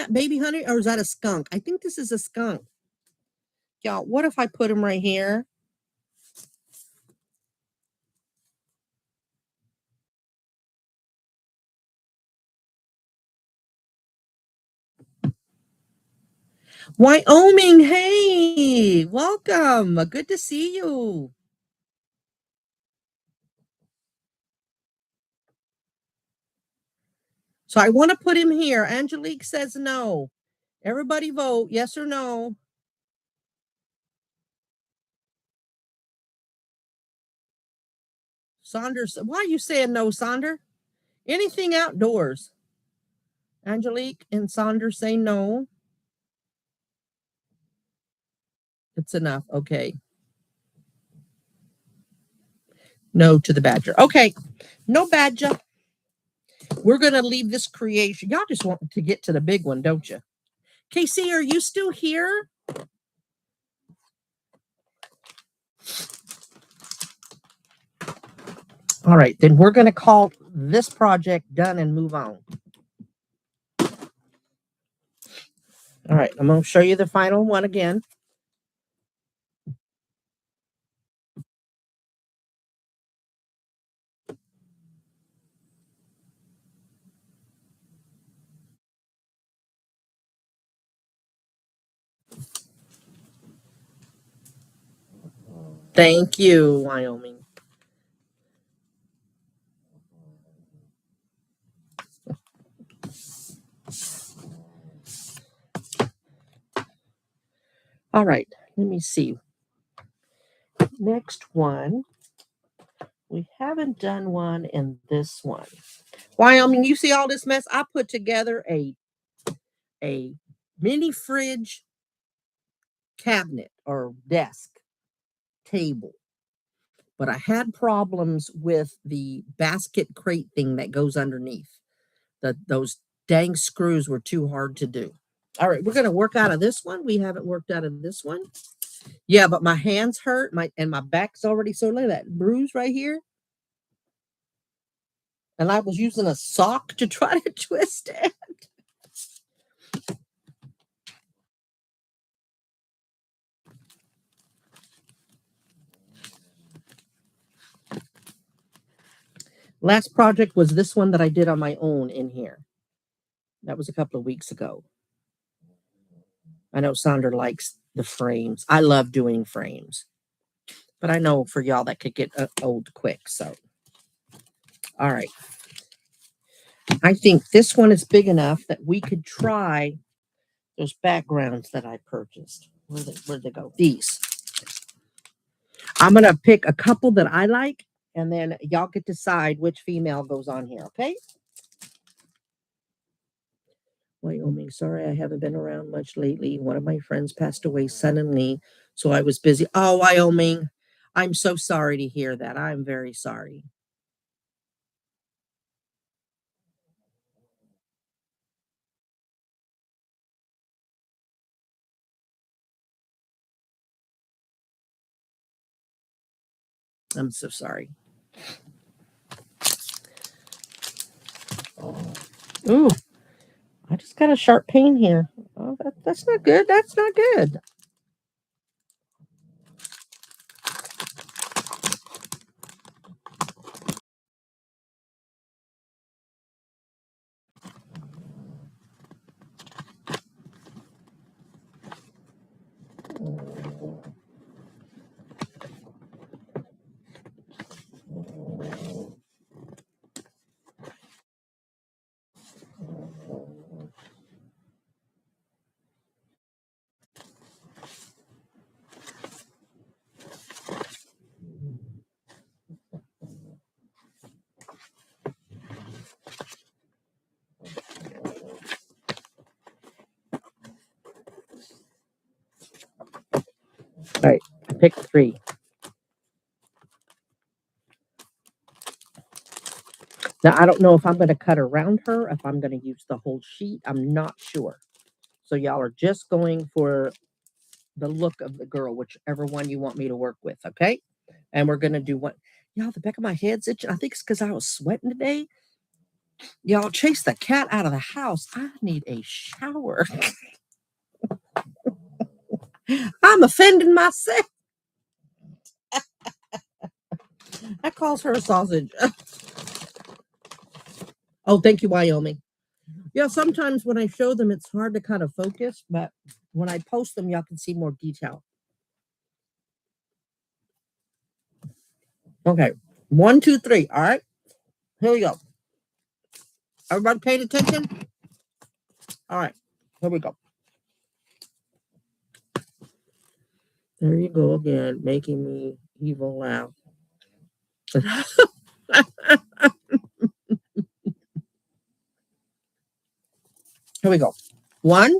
baby honey, or is that a skunk? I think this is a skunk. Y'all, what if I put him right here? Wyoming, hey, welcome. Good to see you. So I want to put him here. Angelique says no. Everybody vote yes or no. Saunders, why are you saying no, Sonder? Anything outdoors. Angelique and Saunders say no. It's enough. Okay. No to the badger. Okay. No badger. We're going to leave this creation. Y'all just want to get to the big one, don't you? Casey, are you still here? All right. Then we're going to call this project done and move on. All right. I'm going to show you the final one again. Thank you, Wyoming. All right, let me see. Next one. We haven't done one in this one. Wyoming, you see all this mess? I put together a mini fridge cabinet or desk table. But I had problems with the basket crate thing that goes underneath. Those dang screws were too hard to do. All right, we're going to work out of this one. We haven't worked out of this one. Yeah, but my hands hurt. My back's already sore. Look at that bruise right here. And I was using a sock to try to twist it. Last project was this one that I did on my own in here. That was a couple of weeks ago. I know Sandra likes the frames. I love doing frames. But I know for y'all that could get old quick. So, all right. I think this one is big enough that we could try those backgrounds that I purchased. Where'd they go? These. I'm going to pick a couple that I like, and then y'all get to decide which female goes on here, okay? Wyoming. Sorry, I haven't been around much lately. One of my friends passed away suddenly, so I was busy. Oh, Wyoming. I'm so sorry to hear that. I'm very sorry. I'm so sorry. Ooh, I just got a sharp pain here. Oh, that's not good. That's not good. All right, I picked 3. Now, I don't know if I'm going to cut around her, if I'm going to use the whole sheet. I'm not sure. So y'all are just going for the look of the girl, whichever one you want me to work with, okay? And we're going to do what? Y'all, the back of my head's itching. I think it's because I was sweating today. Y'all, chase the cat out of the house. I need a shower. I'm offending myself. That calls her a sausage. Oh, thank you, Wyoming. Yeah, sometimes when I show them, it's hard to kind of focus, but when I post them, y'all can see more detail. Okay, 1, 2, 3. All right, here we go. Everybody paying attention? All right, here we go. There you go again, making me evil laugh. Here we go. 1,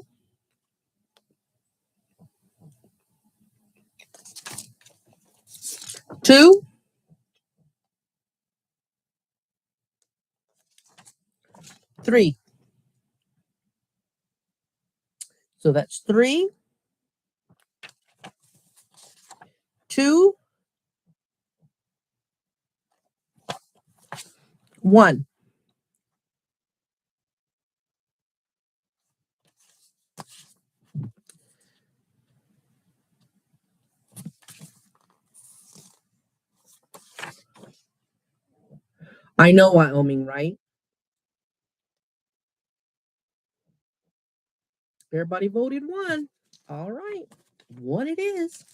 2, 3. So that's 3, 2, 1. I know Wyoming, right? Everybody voted 1. All right, 1 it is.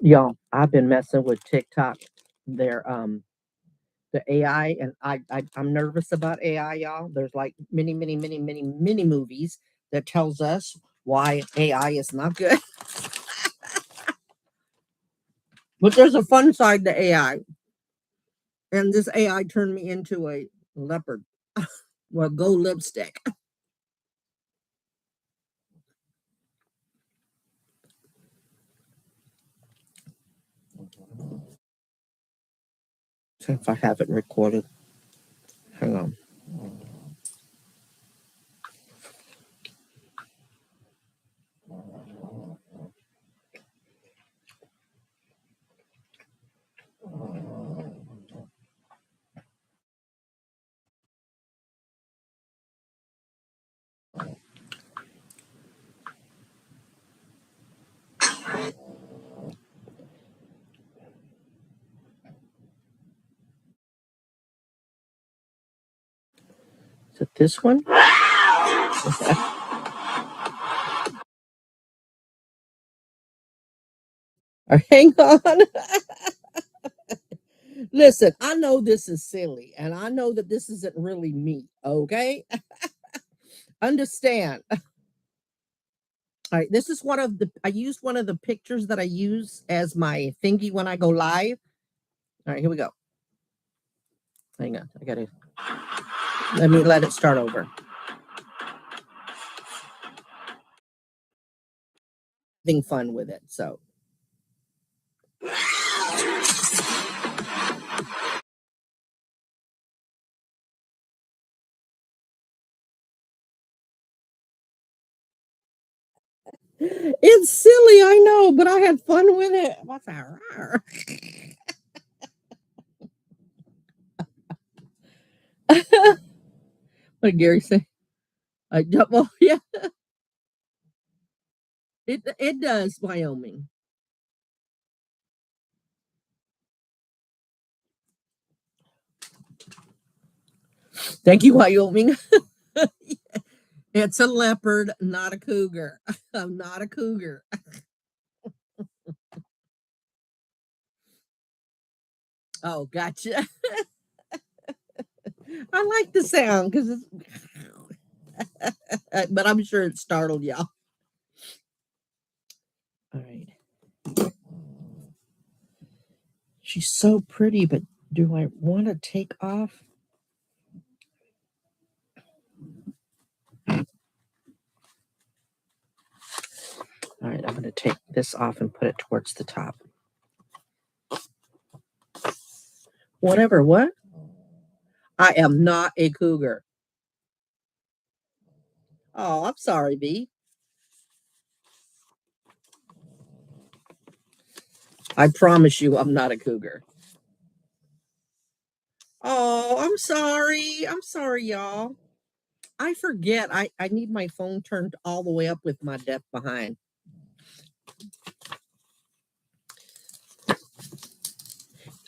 Y'all, I've been messing with TikTok. Their the AI, and I'm nervous about AI, y'all. There's like many movies that tells us why AI is not good. But there's a fun side to AI. And this AI turned me into a leopard. Well, go lipstick. If I have it recorded. Hang on. Is it this one? Hang on. Listen, I know this is silly, and I know that this isn't really me, okay? Understand. All right, this is I used one of the pictures that I use as my thingy when I go live. All right, here we go. Hang on, let me let it start over. Having fun with it, so. It's silly, I know, but I had fun with it. What's that? What did Gary say? Well, yeah, it does, Wyoming. Thank you, Wyoming. It's a leopard, not a cougar. I'm not a cougar. Oh, gotcha. I like the sound because it's, but I'm sure it startled y'all. All right. She's so pretty, but do I want to take off? All right, I'm going to take this off and put it towards the top. Whatever, what? I am not a cougar. Oh, I'm sorry, B. I promise you I'm not a cougar. Oh, I'm sorry. I'm sorry, y'all. I forget. I need my phone turned all the way up with my depth behind.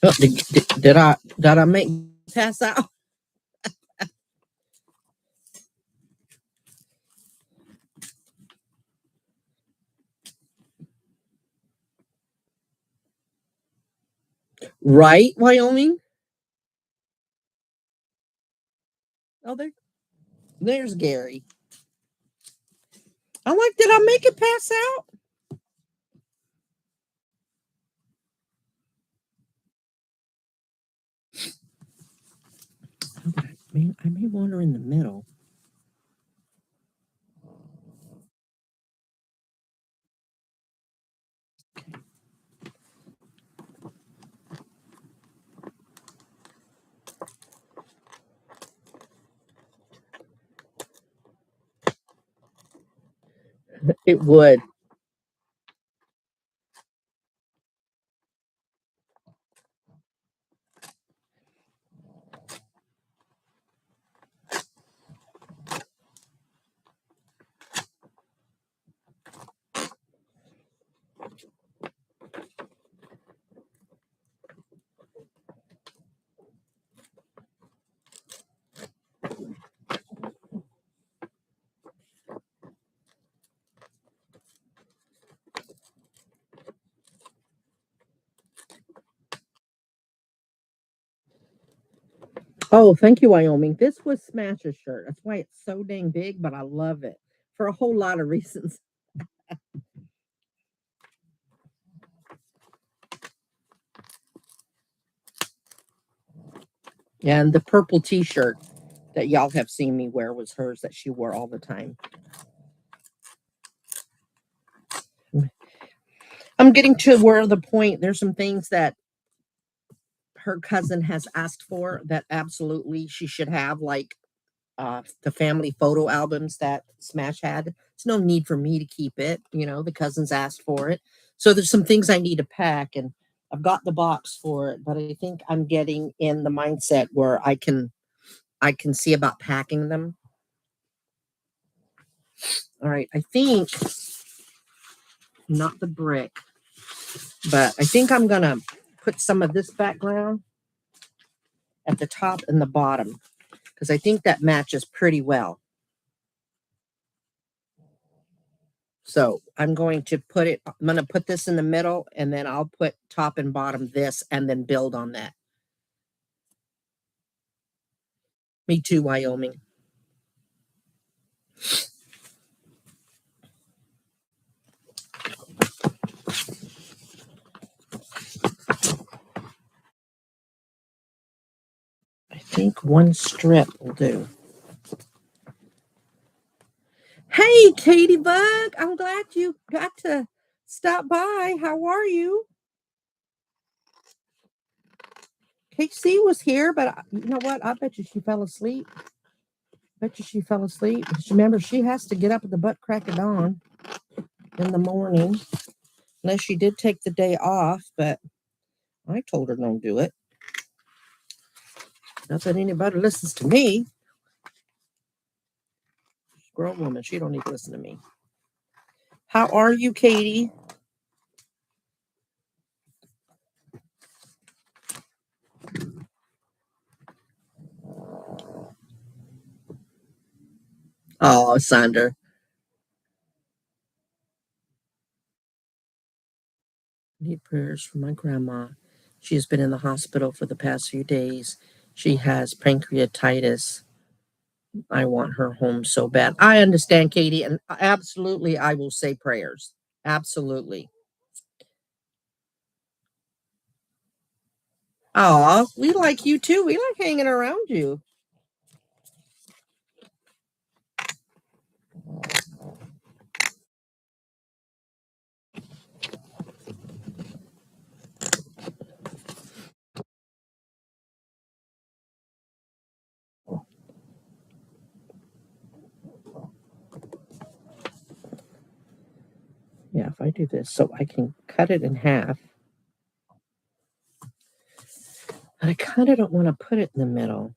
Oh, did I make pass out? Right, Wyoming? Oh, there's Gary. I'm like, did I make it pass out? I may wander in the middle. It would. Oh, thank you, Wyoming. This was Smash's shirt. That's why it's so dang big, but I love it for a whole lot of reasons. And the purple t-shirt that y'all have seen me wear was hers that she wore all the time. I'm getting to where the point, there's some things that her cousin has asked for that absolutely she should have, like the family photo albums that Smash had. It's no need for me to keep it. The cousins asked for it. So there's some things I need to pack, and I've got the box for it, but I think I'm getting in the mindset where I can see about packing them. All right, I think not the brick, but I think I'm gonna put some of this background at the top and the bottom because I think that matches pretty well. So I'm going to put this in the middle, and then I'll put top and bottom this and then build on that. Me too, Wyoming. I think one strip will do. Hey, Katie Bug, I'm glad you got to stop by. How are you? KC was here, but you know what? I bet you she fell asleep. Bet you she fell asleep. Remember, she has to get up at the butt crack of dawn in the morning, unless she did take the day off, but I told her don't do it. Not that anybody listens to me. Grown woman, she don't need to listen to me. How are you, Katie? Oh, Sandra. Need prayers for my grandma. She has been in the hospital for the past few days. She has pancreatitis. I want her home so bad. I understand, Katie, and absolutely I will say prayers. Absolutely. Oh, we like you too. We like hanging around you. Yeah, if I do this, so I can cut it in half. But I kind of don't want to put it in the middle.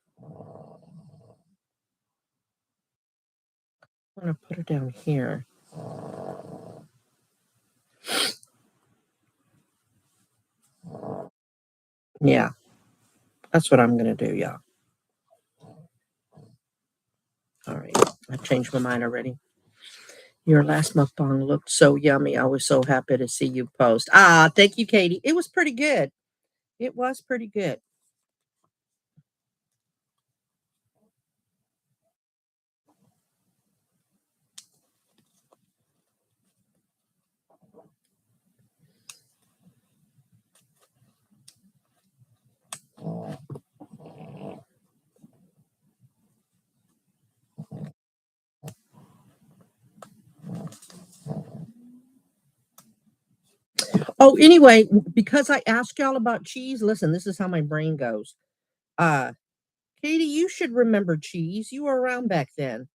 I want to put it down here. Yeah, that's what I'm going to do. Yeah. All right. I changed my mind already. Your last mukbang looked so yummy. I was so happy to see you post. Ah, thank you, Katie. It was pretty good. It was pretty good. Oh, anyway, because I asked y'all about cheese, listen, this is how my brain goes. Uh, Katie, you should remember Cheese. You were around back then.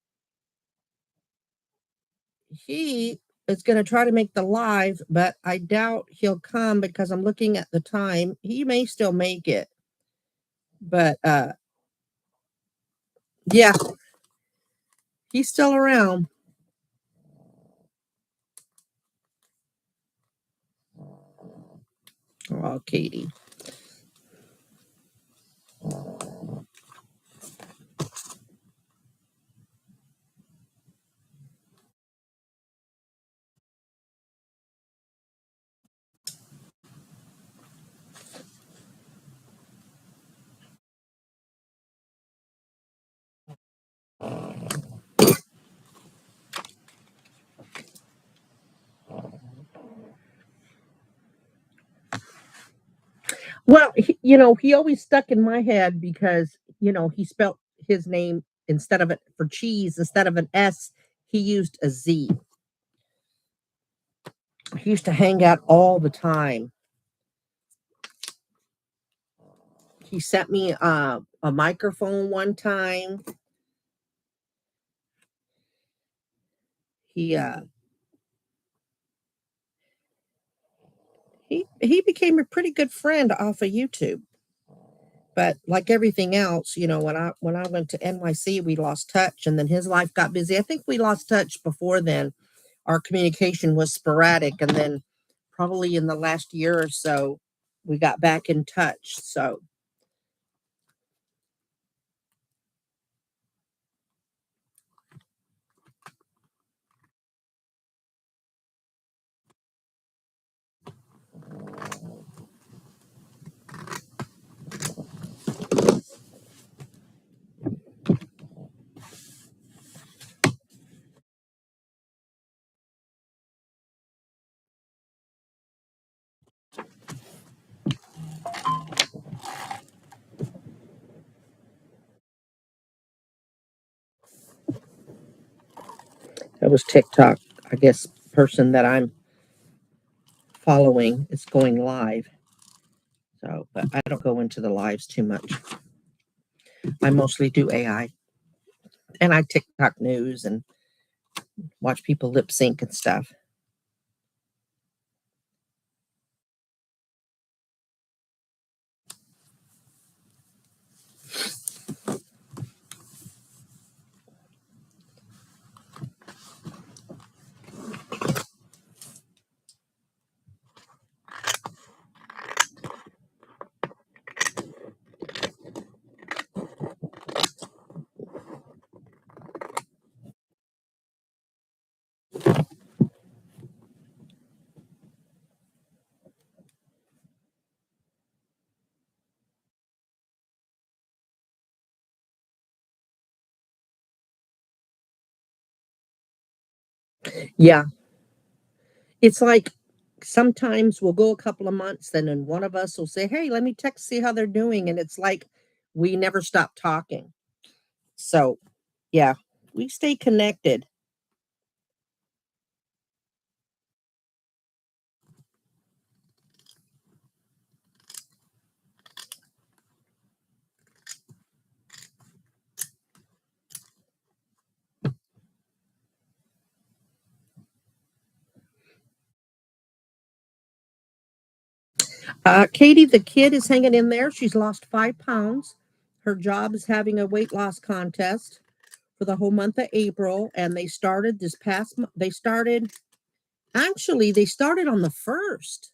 He is going to try to make the live, but I doubt he'll come because I'm looking at the time. He may still make it. But yeah, he's still around. Oh, Katie. Well, he always stuck in my head because, he spelt his name instead of it for cheese, instead of an S, he used a Z. He used to hang out all the time. He sent me a microphone one time. He he became a pretty good friend off of YouTube. But like everything else, when I went to NYC, we lost touch, and then his life got busy. I think we lost touch before then. Our communication was sporadic, and then probably in the last year or so, we got back in touch. So That was TikTok, I guess, person that I'm following is going live. So, but I don't go into the lives too much. I mostly do AI and I TikTok news and watch people lip sync and stuff. Yeah. It's like sometimes we'll go a couple of months, then one of us will say, "Hey, let me text, see how they're doing." And it's like we never stop talking. So, yeah, we stay connected. Katie, the kid, is hanging in there. She's lost 5 pounds. Her job is having a weight loss contest for the whole month of April. And they started this past month. They started on the 1st,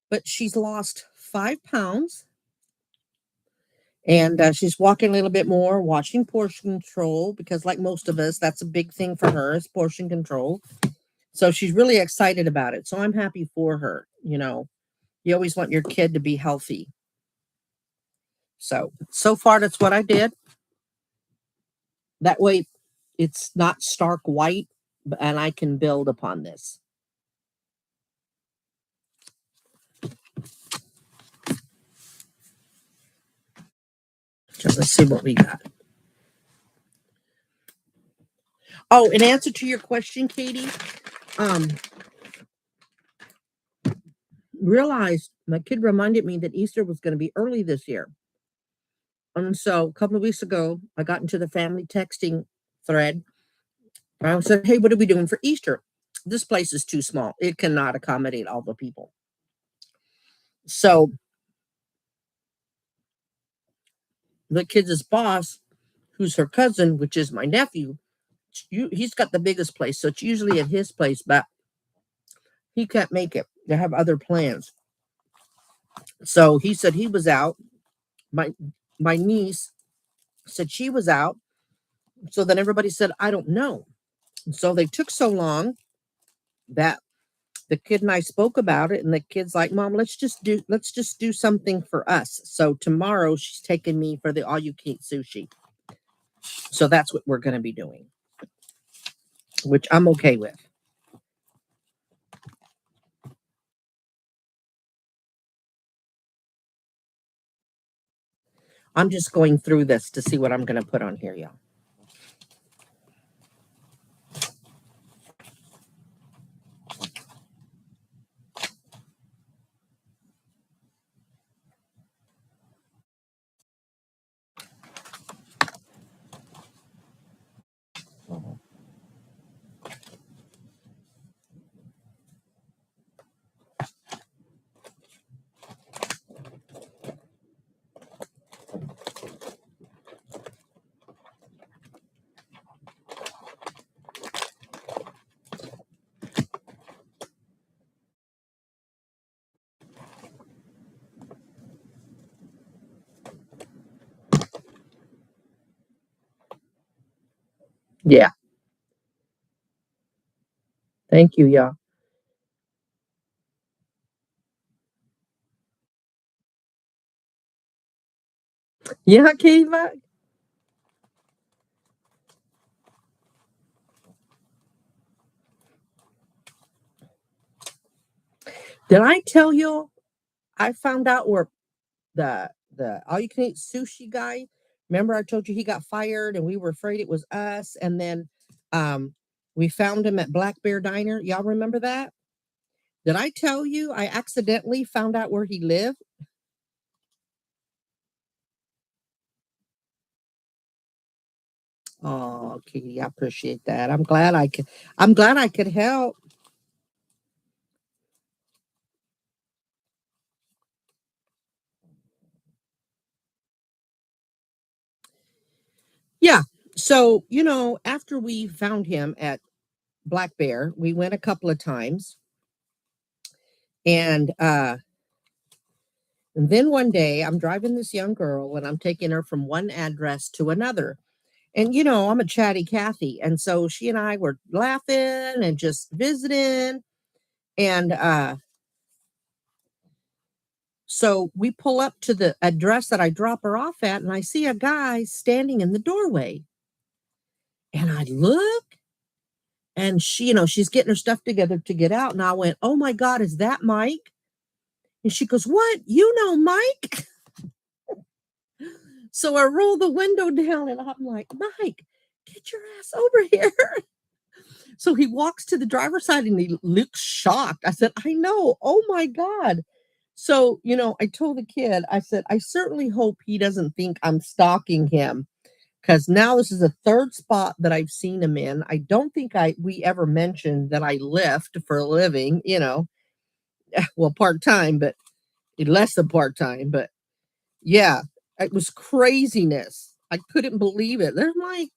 but she's lost 5 pounds. And she's walking a little bit more, watching portion control, because, like most of us, that's a big thing for her is portion control. So she's really excited about it. So I'm happy for her. You always want your kid to be healthy. So far, that's what I did. That way, it's not stark white, and I can build upon this. So let's see what we got. Oh, in answer to your question, Katie, um, realized my kid reminded me that Easter was going to be early this year. And so a couple of weeks ago, I got into the family texting thread. I said, "Hey, what are we doing for Easter? This place is too small. It cannot accommodate all the people." So the kid's boss, who's her cousin, which is my nephew, he's got the biggest place. So it's usually at his place, but he can't make it. They have other plans. So he said he was out. My niece said she was out. So then everybody said, "I don't know." And so they took so long that the kid and I spoke about it, and the kid's like, "Mom, let's just do something for us." So tomorrow she's taking me for the all you can eat sushi. So that's what we're going to be doing, which I'm okay with. I'm just going through this to see what I'm going to put on here, y'all. Yeah. Thank you, y'all. Yeah, Kiva. Did I tell you I found out where the all you can eat sushi guy Remember I told you he got fired and we were afraid it was us, and then we found him at Black Bear Diner. Y'all remember that? Did I tell you I accidentally found out where he lived? Oh, Katie, I appreciate that. I'm glad I could help. Yeah. So, after we found him at Black Bear, we went a couple of times, and then one day I'm driving this young girl and I'm taking her from one address to another. And I'm a chatty Cathy. And so she and I were laughing and just visiting. And so we pull up to the address that I drop her off at, and I see a guy standing in the doorway. And I look, and she's getting her stuff together to get out. And I went, "Oh my God, is that Mike?" And she goes, "What? You know Mike?" So I roll the window down and I'm like, "Mike, get your ass over here." So he walks to the driver's side and he looks shocked. I said, "I know. Oh my God." So, I told the kid, I said, "I certainly hope he doesn't think I'm stalking him, because now this is the third spot that I've seen him in. I don't think we ever mentioned that I lift for a living, well, part-time, but less than part-time. But yeah, it was craziness. I couldn't believe it. They're like,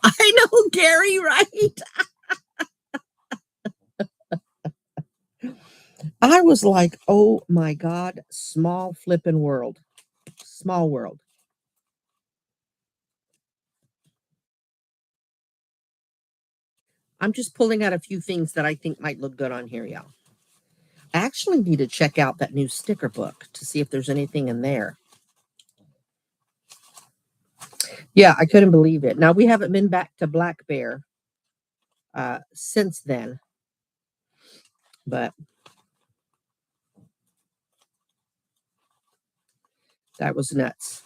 I know, Gary, right? I was like, oh my God, small flipping world. Small world. I'm just pulling out a few things that I think might look good on here, y'all. I actually need to check out that new sticker book to see if there's anything in there. Yeah, I couldn't believe it. Now, we haven't been back to Black Bear since then, but that was nuts.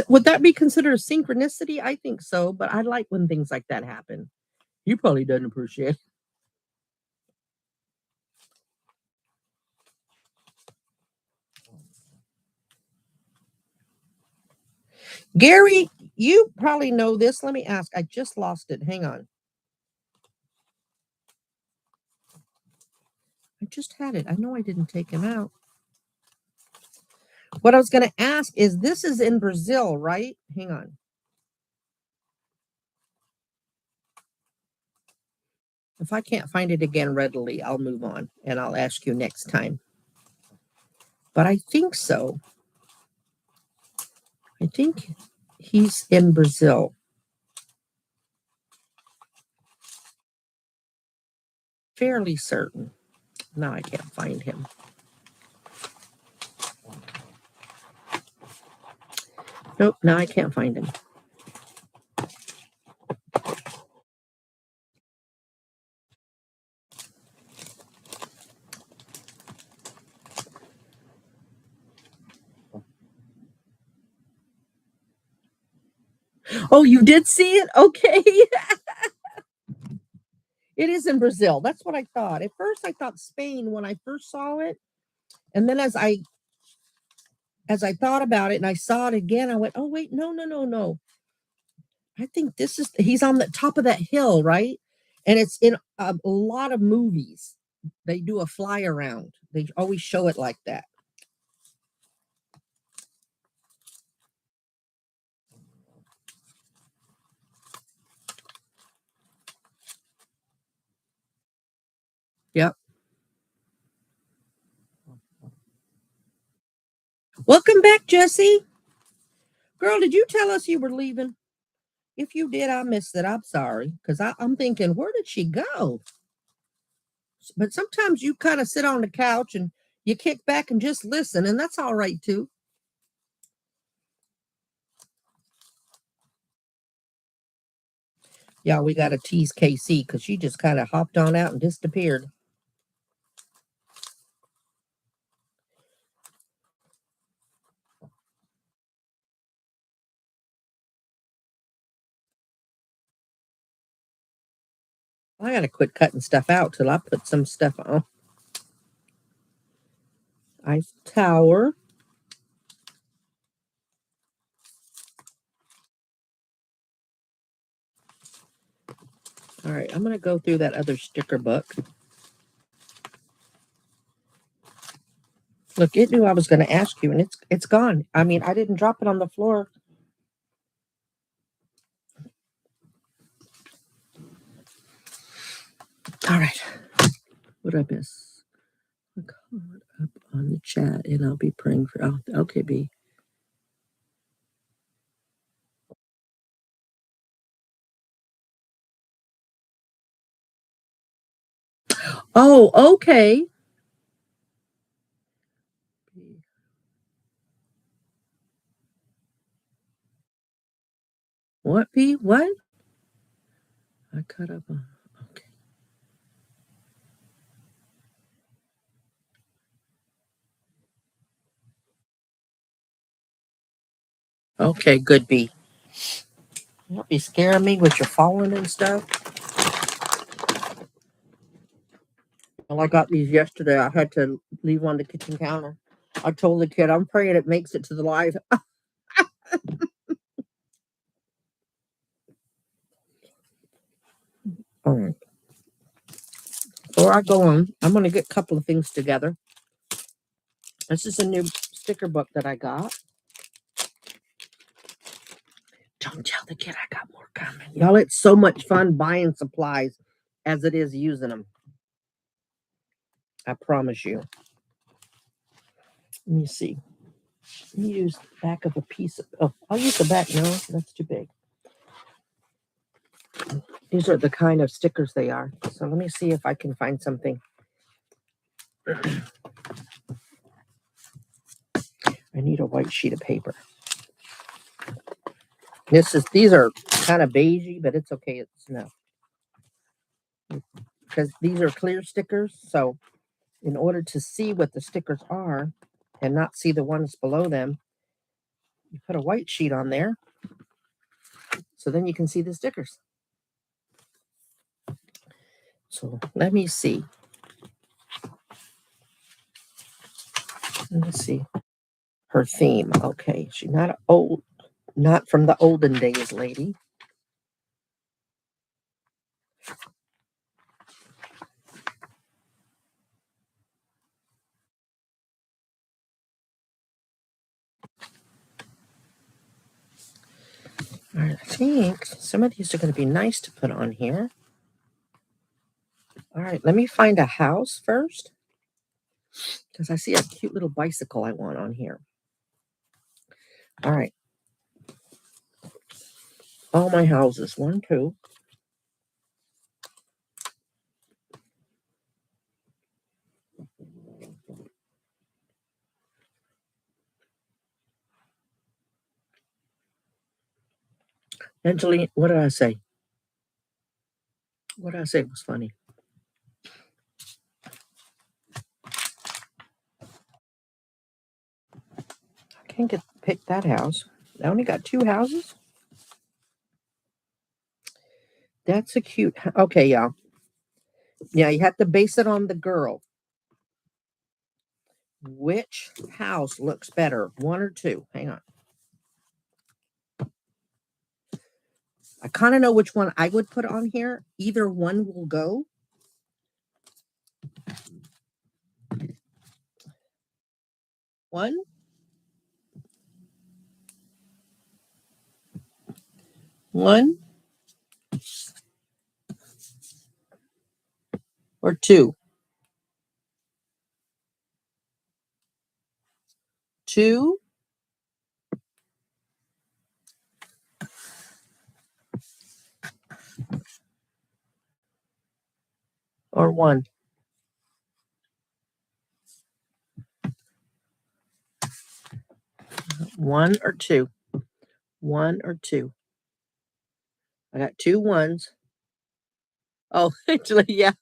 Would that be considered a synchronicity? I think so, but I like when things like that happen. You probably doesn't appreciate it. Gary, you probably know this. Let me ask. I just lost it. Hang on. I just had it. I know I didn't take him out. What I was going to ask is, this is in Brazil, right? Hang on. If I can't find it again readily, I'll move on and I'll ask you next time. But I think so. I think he's in Brazil. Fairly certain. Now I can't find him. Nope, now I can't find him. Oh, you did see it? Okay. It is in Brazil. That's what I thought. At first I thought Spain when I first saw it. And then as I thought about it and I saw it again, I went, "Oh wait, no, no, no, no. I think he's on the top of that hill, right?" And it's in a lot of movies. They do a fly around. They always show it like that. Yep. Welcome back, Jesse. Girl, did you tell us you were leaving? If you did, I missed it. I'm sorry. Because I'm thinking, where did she go? But sometimes you kind of sit on the couch and you kick back and just listen, and that's all right too. Yeah, we got to tease KC because she just kind of hopped on out and disappeared. I got to quit cutting stuff out till I put some stuff on. Eiffel Tower. All right, I'm going to go through that other sticker book. Look, it knew I was going to ask you, and it's gone. I mean, I didn't drop it on the floor. All right. What did I miss? I caught up on the chat, and I'll be praying for. Oh, okay, B. Oh, okay. What, B? What? I cut up on. Okay. Okay, good, B. Don't be scaring me with your falling and stuff. Well, I got these yesterday. I had to leave on the kitchen counter. I told the kid, I'm praying it makes it to the live. All right. Before I go on, I'm going to get a couple of things together. This is a new sticker book that I got. Don't tell the kid I got more coming. Y'all, it's so much fun buying supplies as it is using them. I promise you. Let me see. Let me use the back of a piece of, oh, I'll use the back. No, that's too big. These are the kind of stickers they are. So let me see if I can find something. I need a white sheet of paper. These are kind of beigey, but it's okay. It's enough. Because these are clear stickers. So in order to see what the stickers are and not see the ones below them, you put a white sheet on there. So then you can see the stickers. So let me see. Let me see. Her theme. Okay. She's not old, not from the olden days, lady. All right, I think some of these are going to be nice to put on here. All right, let me find a house first because I see a cute little bicycle I want on here. All right. All my houses. 1, 2. Angeline, what did I say? What did I say was funny? I can't pick that house. I only got 2 houses. That's a cute. Okay, y'all. Yeah, you have to base it on the girl. Which house looks better, 1 or 2? Hang on. I kind of know which one I would put on here. Either one will go. One. Or 2. 2. Or 1. 1 or 2. 1 or 2. I got 2 ones. Oh, actually, yeah.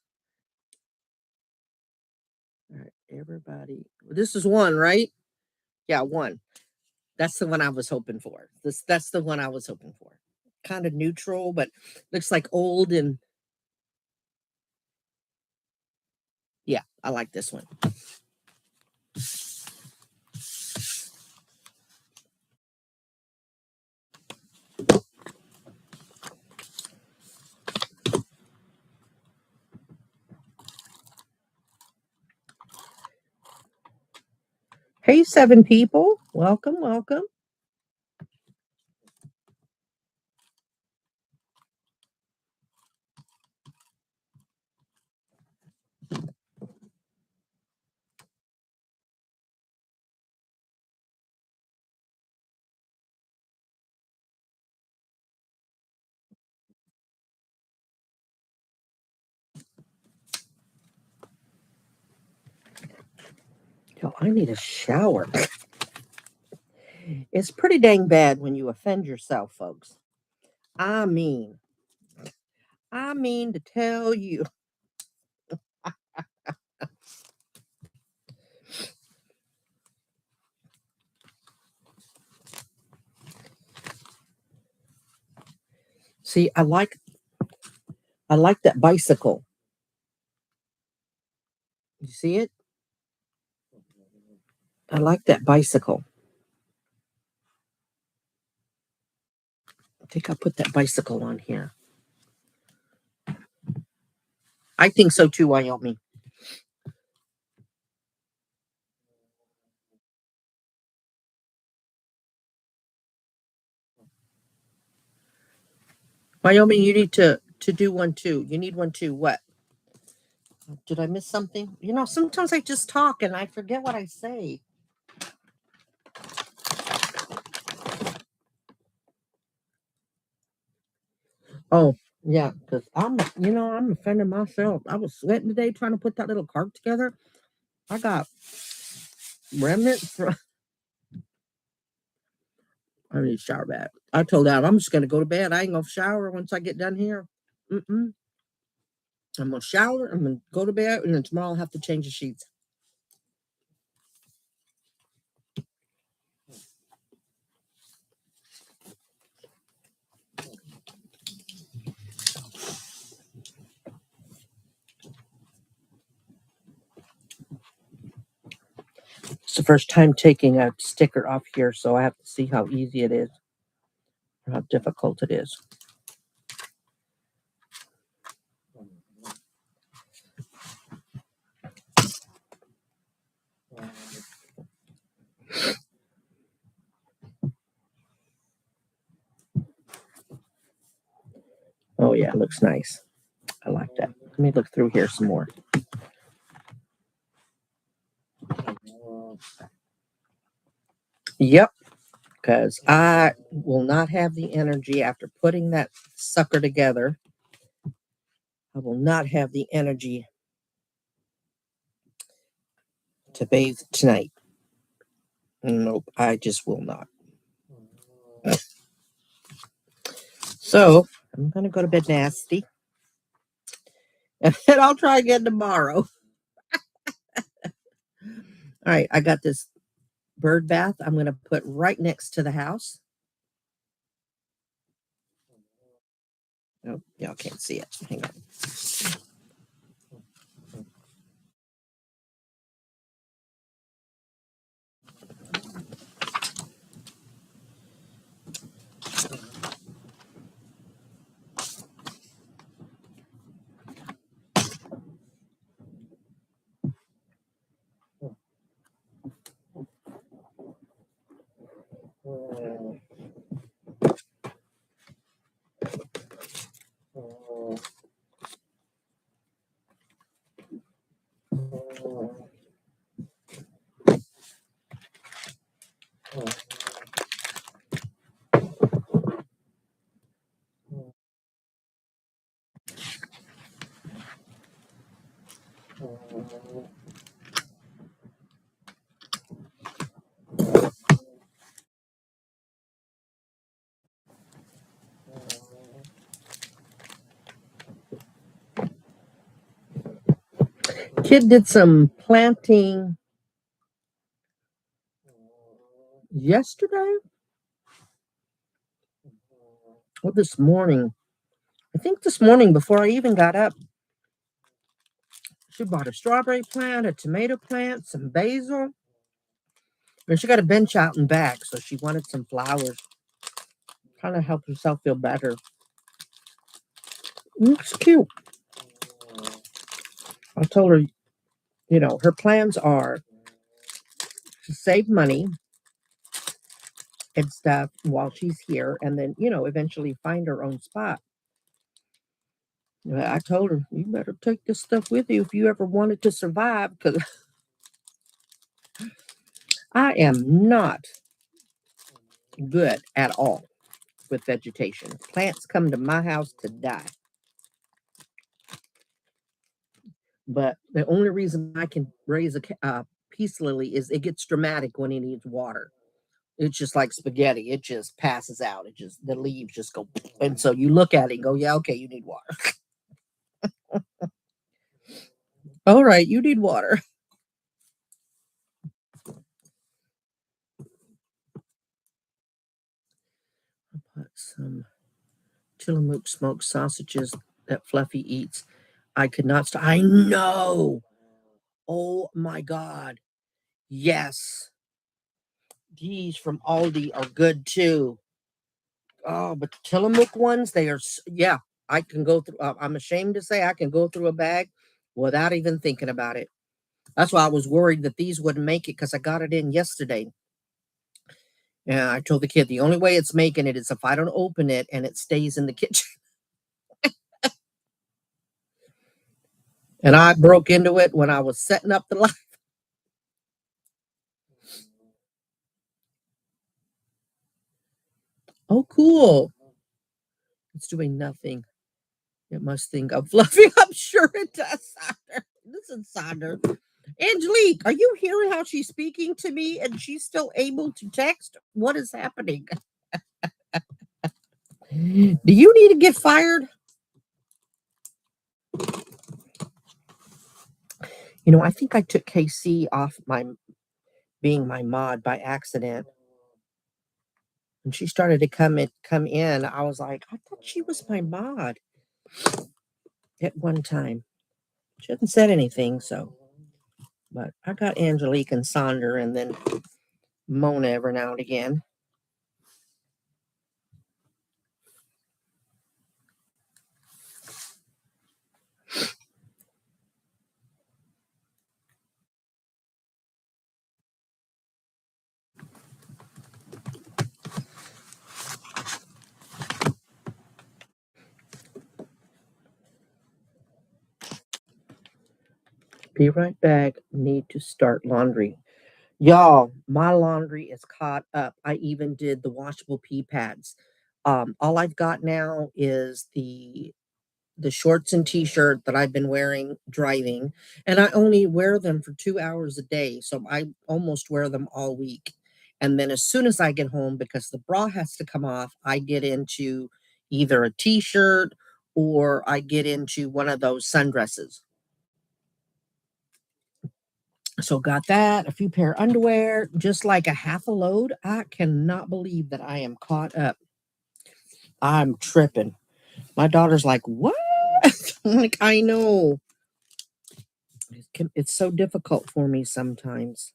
All right, everybody. This is one, right? Yeah, one. That's the one I was hoping for. That's the one I was hoping for. Kind of neutral, but looks like old and yeah, I like this one. Hey, seven people. Welcome, welcome. Yo, I need a shower. It's pretty dang bad when you offend yourself, folks. I mean, I mean to tell you. See, I like that bicycle. You see it? I like that bicycle. I think I'll put that bicycle on here. I think so too, Wyoming. Wyoming, you need to do one too. You need one too. What? Did I miss something? You know, sometimes I just talk and I forget what I say. Oh, yeah, because I'm offending myself. I was sweating today trying to put that little cart together. I got remnants from. I need to shower bad. I told Al I'm just gonna go to bed. I ain't gonna shower once I get done here. Mm-mm. I'm gonna shower. I'm gonna go to bed, and then tomorrow I'll have to change the sheets. It's the first time taking a sticker off here, so I have to see how easy it is or how difficult it is. Oh yeah, it looks nice. I like that. Let me look through here some more. Yep, because I will not have the energy after putting that sucker together. I will not have the energy to bathe tonight. Nope, I just will not. So I'm gonna go to bed nasty, and then I'll try again tomorrow. All right, I got this bird bath. I'm gonna put right next to the house. Oh, y'all can't see it. Hang on. Kid did some planting yesterday or this morning. I think this morning before I even got up, she bought a strawberry plant, a tomato plant, some basil, and she got a bench out and back, so she wanted some flowers. Trying to help herself feel better. Looks cute. I told her, her plans are to save money and stuff while she's here, and then, eventually find her own spot. I told her, you better take this stuff with you if you ever wanted to survive, because I am not good at all with vegetation. Plants come to my house to die. But the only reason I can raise a peace lily is it gets dramatic when it needs water. It's just like spaghetti. It just passes out. The leaves just go. And so you look at it and go, yeah, okay, you need water. All right, you need water. I put some Tillamook smoked sausages that Fluffy eats. I could not stop. I know. Oh my God. Yes. These from Aldi are good too. Oh, but the Tillamook ones, they are, yeah, I can go through, I'm ashamed to say I can go through a bag without even thinking about it. That's why I was worried that these wouldn't make it because I got it in yesterday. And I told the kid the only way it's making it is if I don't open it and it stays in the kitchen. And I broke into it when I was setting up the light. Oh, cool. It's doing nothing. It must think I'm fluffy. I'm sure it does, Sonder. Listen, Sonder. Angelique, are you hearing how she's speaking to me and she's still able to text? What is happening? Do you need to get fired? I think I took KC off my being my mod by accident. When she started to come in, I was like, I thought she was my mod at one time. She hasn't said anything, but I got Angelique and Sonder and then Mona every now and again. Be right back. Need to start laundry. Y'all, my laundry is caught up. I even did the washable pee pads. All I've got now is the shorts and t-shirt that I've been wearing driving, and I only wear them for 2 hours a day, so I almost wear them all week. And then as soon as I get home, because the bra has to come off, I get into either a t-shirt or I get into one of those sundresses. So got that, a few pair of underwear, just like a half a load. I cannot believe that I am caught up. I'm tripping. My daughter's like, what? I'm like, I know. It's so difficult for me sometimes.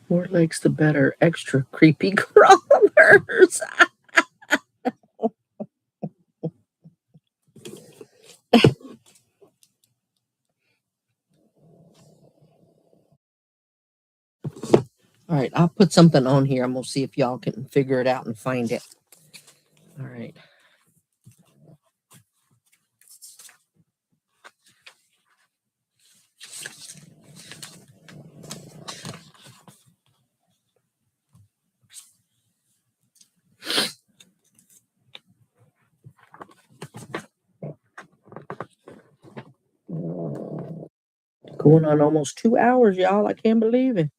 More legs, the better. Extra creepy crawlers. I'll put something on here and we'll see if y'all can figure it out and find it. All right. Going on almost 2 hours, y'all. I can't believe it.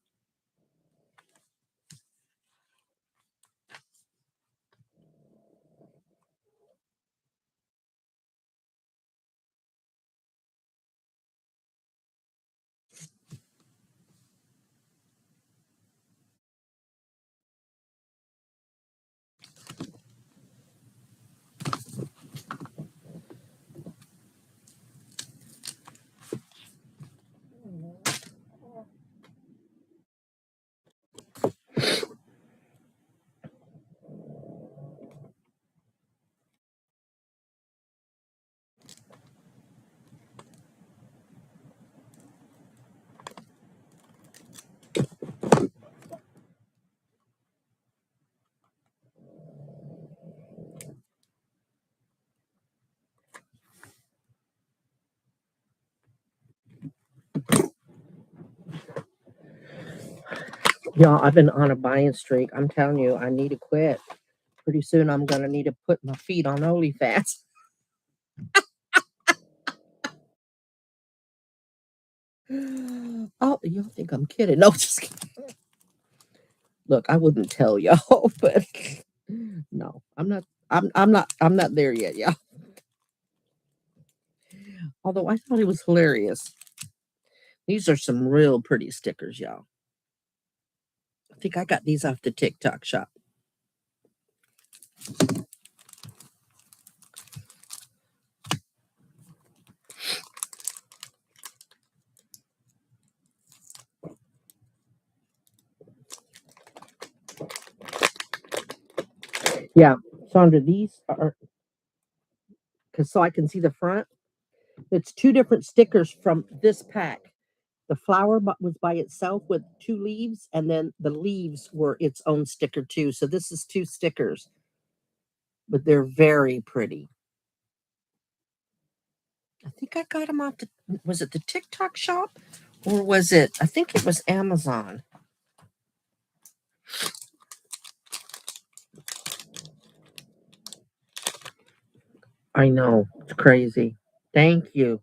Y'all, I've been on a buying streak. I'm telling you, I need to quit. Pretty soon I'm going to need to put my feet on OnlyFans. Oh, y'all think I'm kidding. No, just kidding. Look, I wouldn't tell y'all, but no, I'm not. I'm not there yet, y'all. Although I thought it was hilarious. These are some real pretty stickers, y'all. I think I got these off the TikTok shop. Yeah, Sandra, these are because so I can see the front. It's two different stickers from this pack. The flower was by itself with two leaves, and then the leaves were its own sticker too. So this is two stickers, but they're very pretty. I think I got them off the, was it the TikTok shop or was it, I think it was Amazon. I know, it's crazy. Thank you.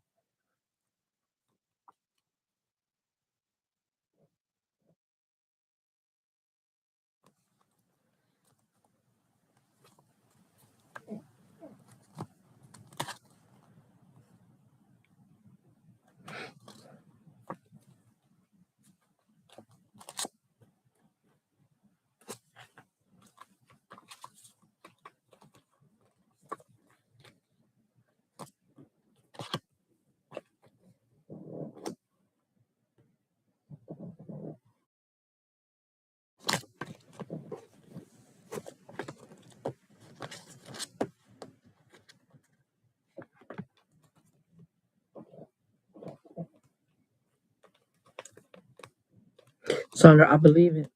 Sandra, I believe it.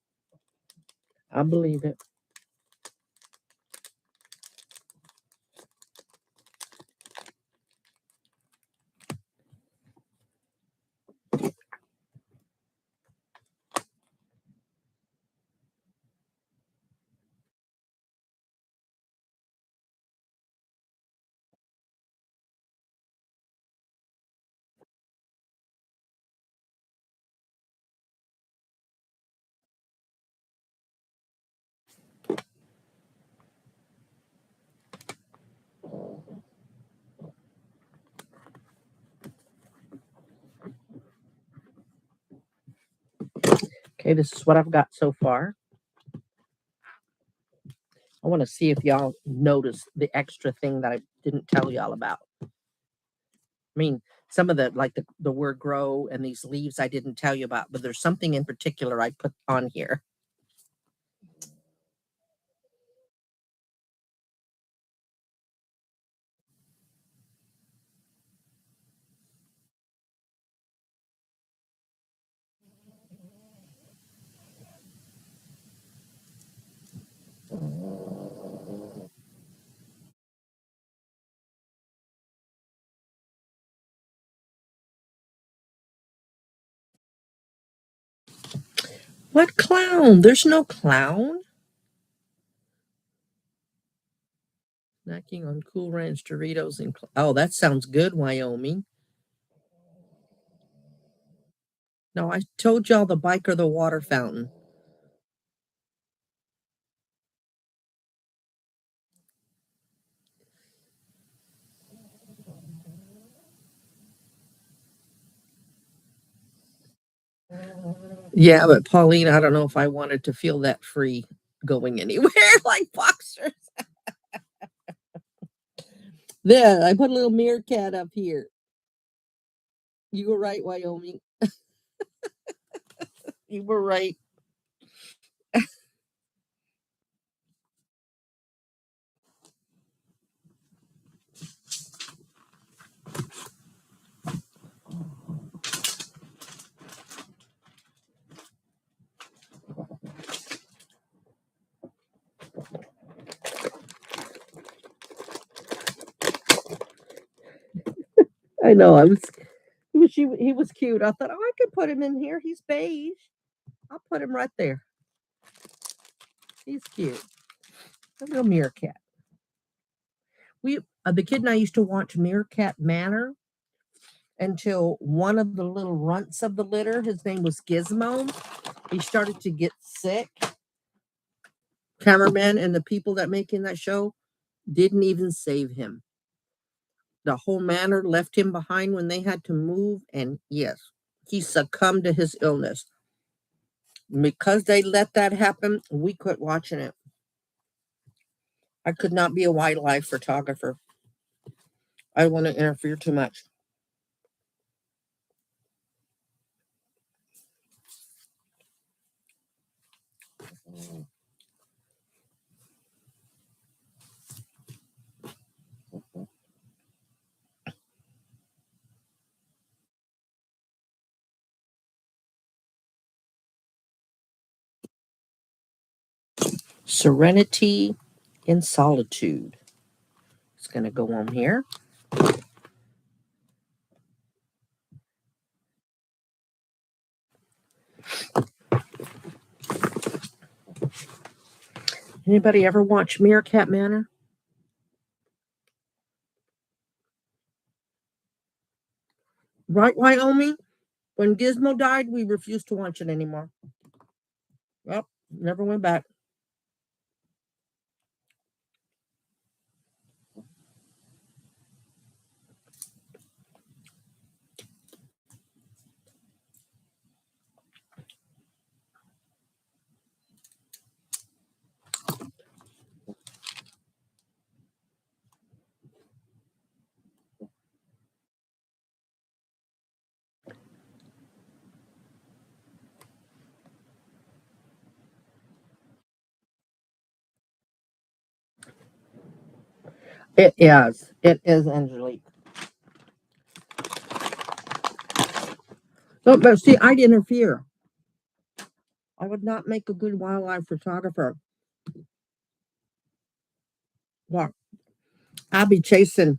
I believe it. Okay, this is what I've got so far. I want to see if y'all notice the extra thing that I didn't tell y'all about. I mean, some of the, like the word grow and these leaves I didn't tell you about, but there's something in particular I put on here. What clown? There's no clown. Snacking on Cool Ranch Doritos and oh, that sounds good, Wyoming. No, I told y'all the bike or the water fountain. Yeah, but Pauline, I don't know if I wanted to feel that free going anywhere like boxers. There, I put a little meerkat up here. You were right, Wyoming. You were right. I know. He was cute. I thought, oh, I could put him in here. He's beige. I'll put him right there. He's cute. A little meerkat. We the kid and I used to watch Meerkat Manor until one of the little runts of the litter, his name was Gizmo. He started to get sick. Cameraman and the people that making that show didn't even save him. The whole manor left him behind when they had to move, and yes, he succumbed to his illness. Because they let that happen, we quit watching it. I could not be a wildlife photographer. I don't want to interfere too much. Serenity in solitude. It's going to go on here. Anybody ever watch Meerkat Manor? Right, Wyoming? When Gizmo died, we refused to watch it anymore. Well, never went back. It is. It is, Angelique. No, but see, I'd interfere. I would not make a good wildlife photographer. Well, I'd be chasing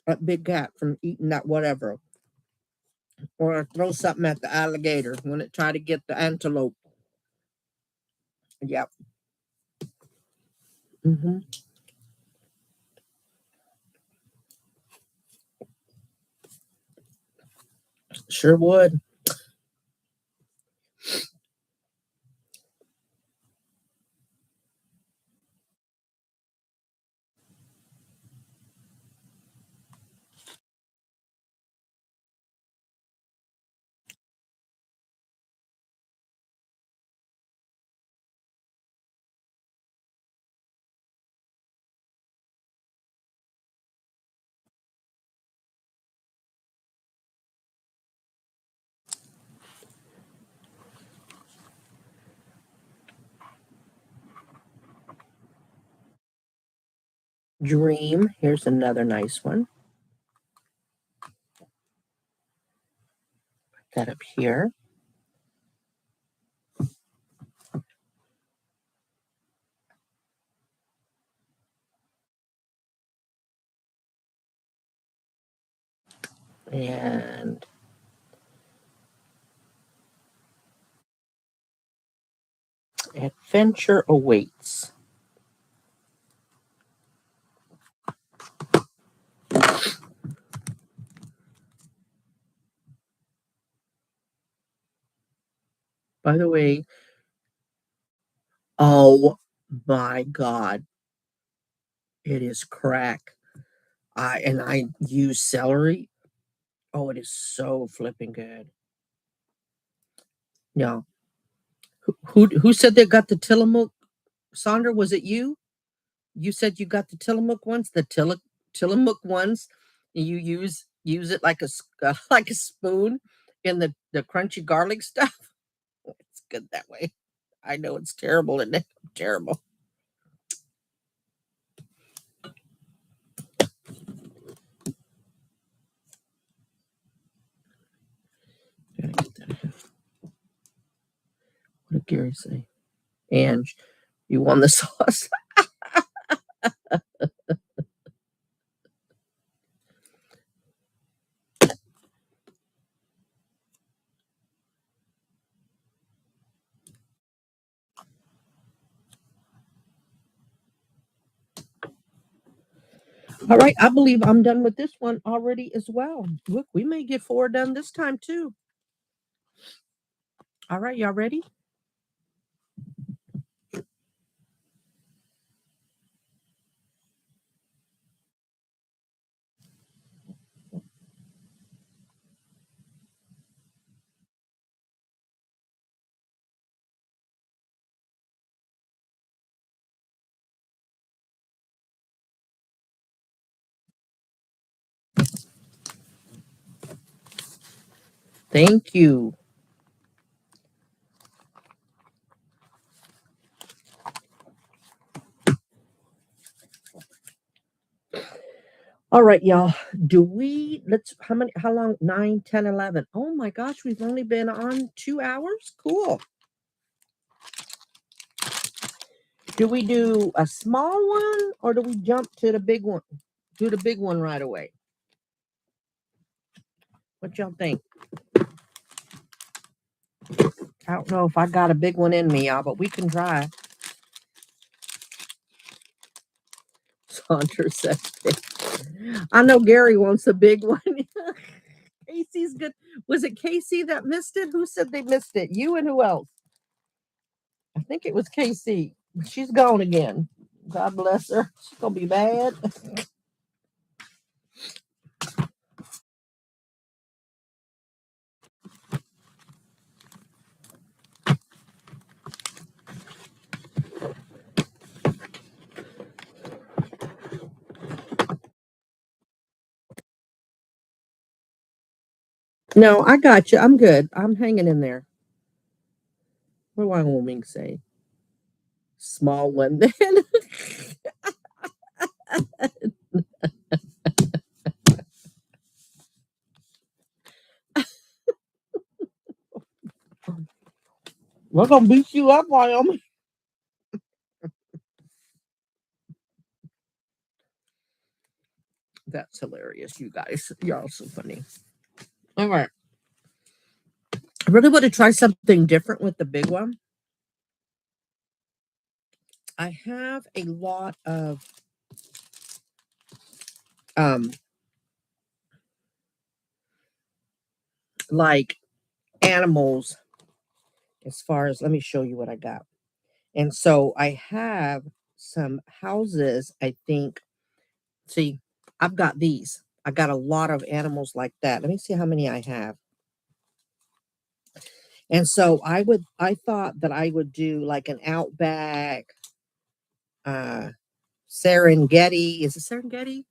that big cat from eating that whatever. Or I'd throw something at the alligator when it tried to get the antelope. Yep. Mm-hmm. Sure would. Dream. Here's another nice one. Put that up here. And adventure awaits. By the way, oh my God, it is crack. I use celery. Oh, it is so flipping good. Yeah. Who said they got the Tillamook? Sandra, was it you? You said you got the Tillamook ones, the Tillamook ones. You use it like like a spoon in the crunchy garlic stuff. It's good that way. I know it's terrible, isn't it? Terrible. What did Gary say? And you won the sauce. All right, I believe I'm done with this one already as well. Look, we may get 4 done this time too. All right, y'all ready? Thank you. All right, y'all. How long? 9, 10, 11. Oh my gosh, we've only been on 2 hours? Cool. Do we do a small one or do we jump to the big one? Do the big one right away. What y'all think? I don't know if I got a big one in me, y'all, but we can try. Saunders said, I know Gary wants a big one. Casey's good. Was it Casey that missed it? Who said they missed it? You and who else? I think it was Casey. She's gone again. God bless her. She's gonna be mad. No, I got you. I'm good. I'm hanging in there. What do I want me to say? Small one then. We're gonna beat you up, Wyoming. That's hilarious, you guys. You're all so funny. All right. I really want to try something different with the big one. I have a lot of um like animals as far as let me show you what I got. And so I have some houses, I think. See, I've got these. I got a lot of animals like that. Let me see how many I have. And so I thought that I would do like an outback uh Serengeti. Is it Serengeti?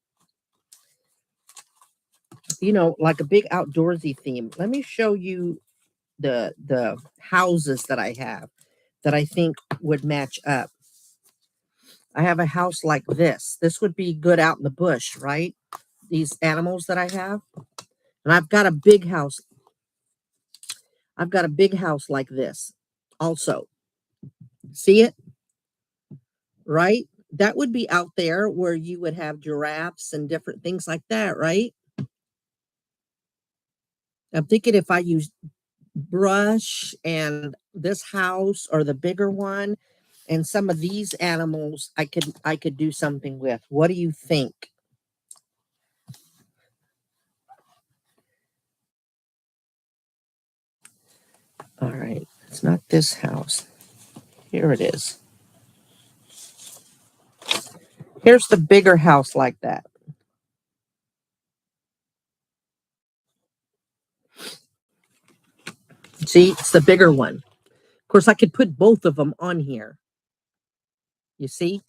You know, like a big outdoorsy theme. Let me show you the houses that I have that I think would match up. I have a house like this. This would be good out in the bush, right? These animals that I have. And I've got a big house. I've got a big house like this also. See it? Right? That would be out there where you would have giraffes and different things like that, right? I'm thinking if I use brush and this house or the bigger one and some of these animals I could do something with. What do you think? All right. It's not this house. Here it is. Here's the bigger house like that. See, it's the bigger one. Of course, I could put both of them on here. You see?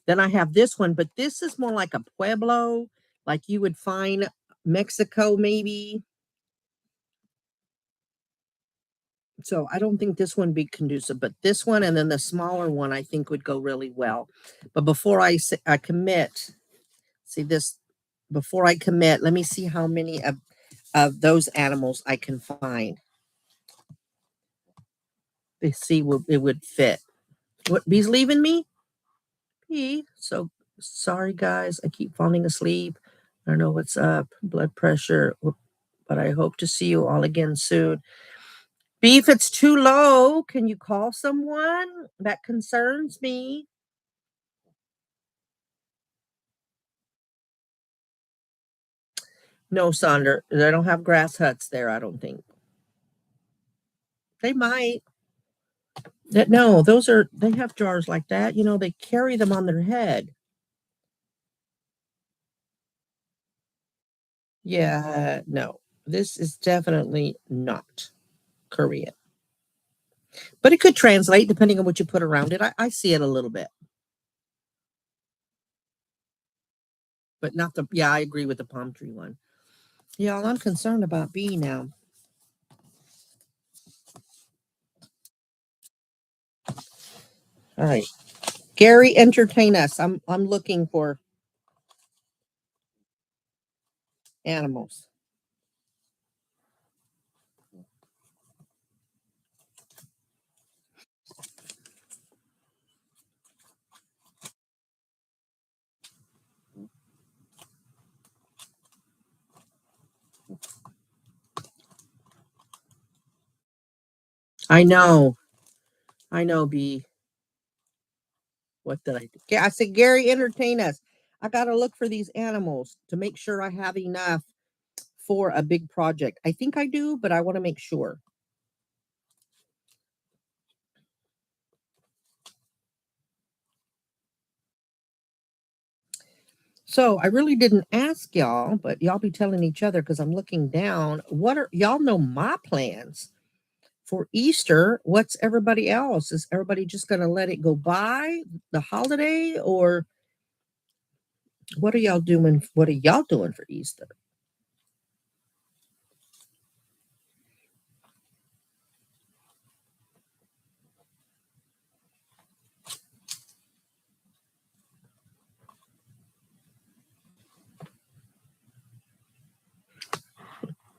Then I have this one, but this is more like a pueblo, like you would find Mexico, maybe. So I don't think this one be conducive, but this one and then the smaller one I think would go really well. But before I commit, see this, before I commit, let me see how many of those animals I can find. To see what it would fit. What, bee's leaving me? Bee. So sorry guys, I keep falling asleep. I don't know what's up. Blood pressure. But I hope to see you all again soon. Bee, if it's too low, can you call someone? That concerns me. No, Sonder, they don't have grass huts there, I don't think. They might. That no, those are they have jars like that. You know, they carry them on their head. Yeah, no. This is definitely not Korean. But it could translate depending on what you put around it. I see it a little bit. But not the yeah, I agree with the palm tree one. Yeah, I'm concerned about B now. All right. Gary, entertain us. I'm looking for animals. I know. I know, B. What did I do? I said, Gary, entertain us. I got to look for these animals to make sure I have enough for a big project. I think I do, but I want to make sure. So I really didn't ask y'all, but y'all be telling each other because I'm looking down. What are y'all know my plans for Easter? What's everybody else? Is everybody just going to let it go by the holiday, or what are y'all doing? What are y'all doing for Easter?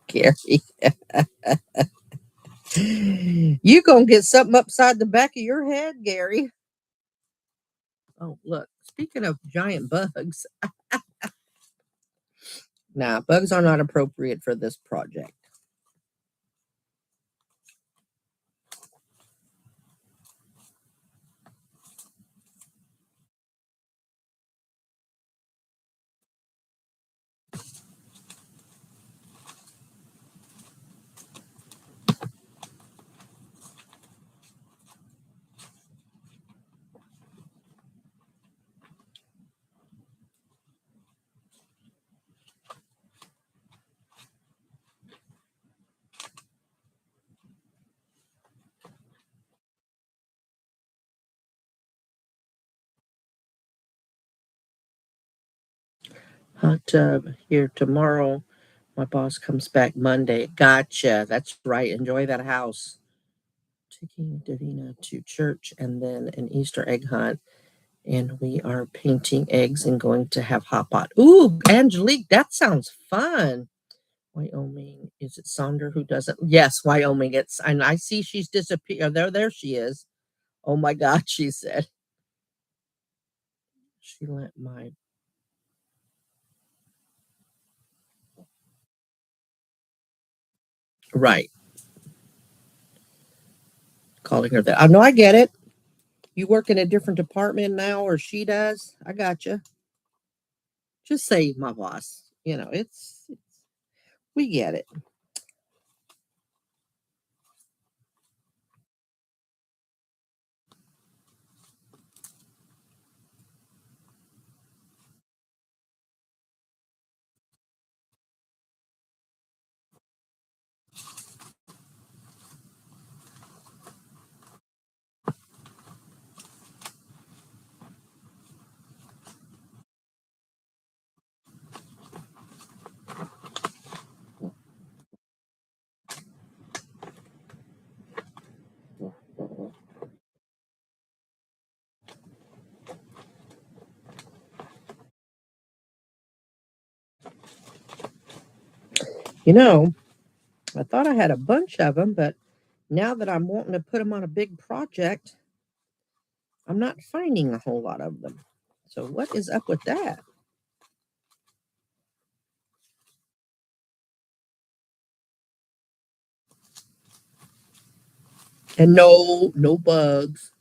Gary, you gonna get something upside the back of your head, Gary. Oh, look. Speaking of giant bugs, nah, bugs are not appropriate for this project. Hot tub here tomorrow. My boss comes back Monday. Gotcha. That's right. Enjoy that house. Taking Davina to church and then an Easter egg hunt. And we are painting eggs and going to have hot pot. Ooh, Angelique, that sounds fun. Wyoming. Is it Sonder who does it? Yes, Wyoming. It's and I see she's disappeared. There she is. Oh my God, she said. She let my Right. Calling her that. I know I get it. You work in a different department now, or she does. I got you. Just say my boss. It's we get it. You know, I thought I had a bunch of them, but now that I'm wanting to put them on a big project, I'm not finding a whole lot of them. So what is up with that? And no bugs.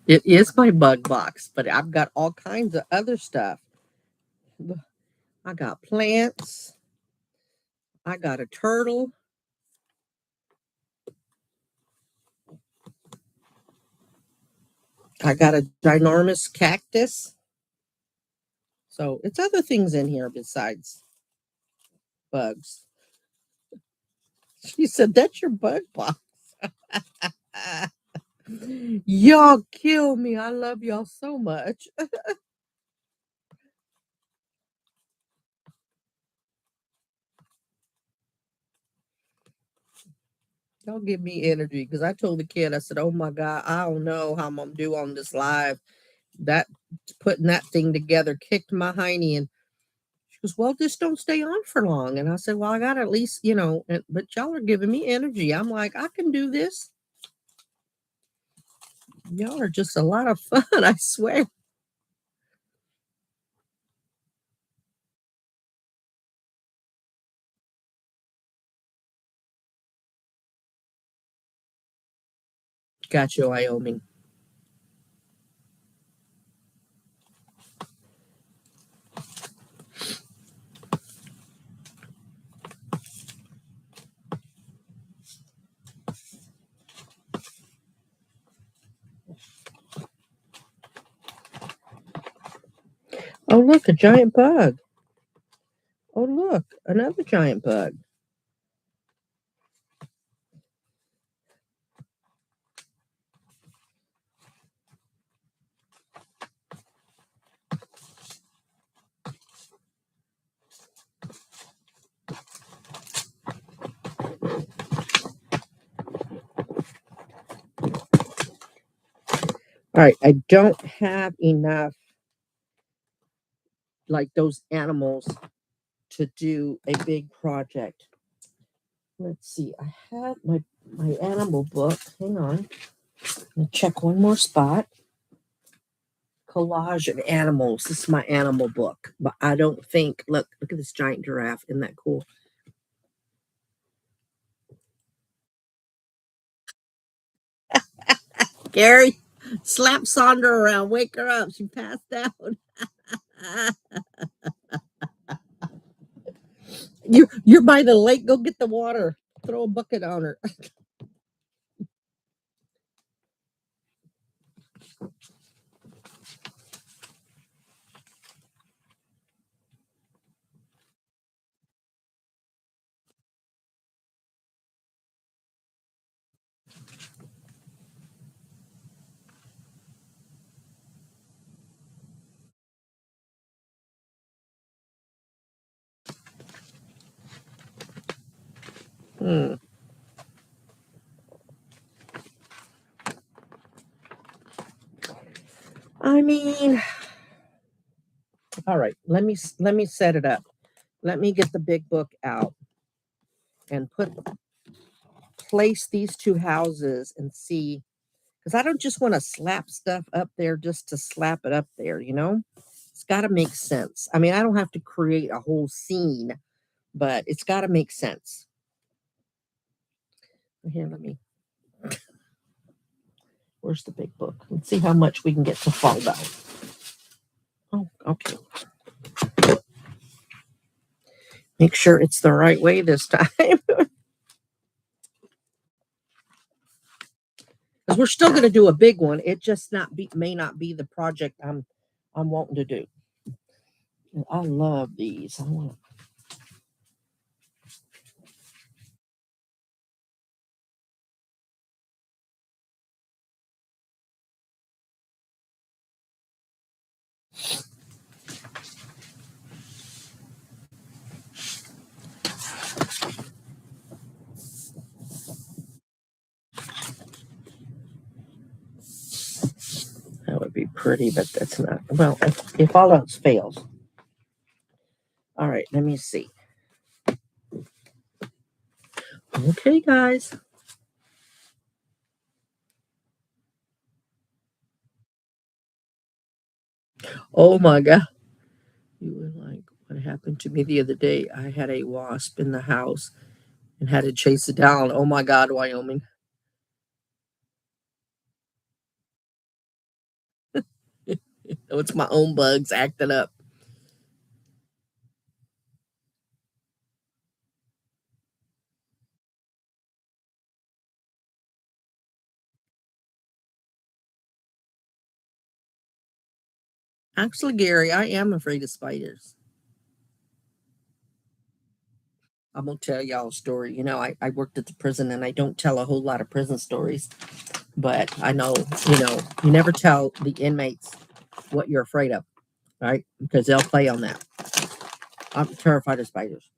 It is my bug box, but I've got all kinds of other stuff. I got plants. I got a turtle. I got a ginormous cactus. So it's other things in here besides bugs. She said, "That's your bug box." Y'all kill me. I love y'all so much. Y'all give me energy because I told the kid, I said, "Oh my God, I don't know how I'm going to do on this live. That putting that thing together kicked my hiney." And she goes, "Well, just don't stay on for long." And I said, "Well, I got to at least, but y'all are giving me energy." I'm like, I can do this. Y'all are just a lot of fun, I swear. Gotcha, Wyoming. Oh, look, a giant bug. Oh, look, another giant bug. All right, I don't have enough like those animals to do a big project. Let's see. I had my animal book. Hang on. Let me check one more spot. Collage of animals. This is my animal book, but I don't think. Look at this giant giraffe. Isn't that cool? Gary, slap Sandra around. Wake her up. She passed out. You're by the lake. Go get the water. Throw a bucket on her. Hmm. I mean, all right, let me set it up. Let me get the big book out and place these two houses and see, because I don't just want to slap stuff up there just to slap it up there, you know? It's got to make sense. I mean, I don't have to create a whole scene, but it's got to make sense. Here, where's the big book? Let's see how much we can get to fall down. Oh, okay. Make sure it's the right way this time. Because we're still going to do a big one. It just may not be the project I'm wanting to do. I love these. That would be pretty, but that's not. Well, if all else fails. All right, let me see. Okay, guys. Oh my God. You were like, what happened to me the other day? I had a wasp in the house and had to chase it down. Oh my God, Wyoming. Oh, it's my own bugs acting up. Actually, Gary, I am afraid of spiders. I'm gonna tell y'all a story. You know, I worked at the prison and I don't tell a whole lot of prison stories, but I know, you never tell the inmates what you're afraid of, right? Because they'll play on that. I'm terrified of spiders.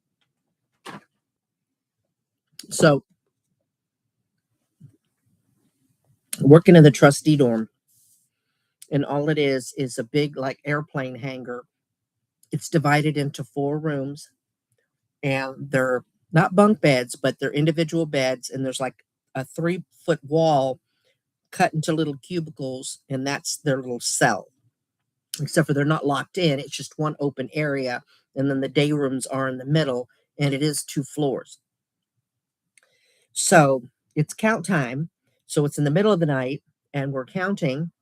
So, working in the trustee dorm, and all it is a big, like, airplane hangar. It's divided into 4 rooms, and they're not bunk beds, but they're individual beds, and there's like a 3-foot wall cut into little cubicles, and that's their little cell. Except for they're not locked in, it's just one open area, and then the day rooms are in the middle, and it is 2 floors. So it's count time. So it's in the middle of the night, and we're counting.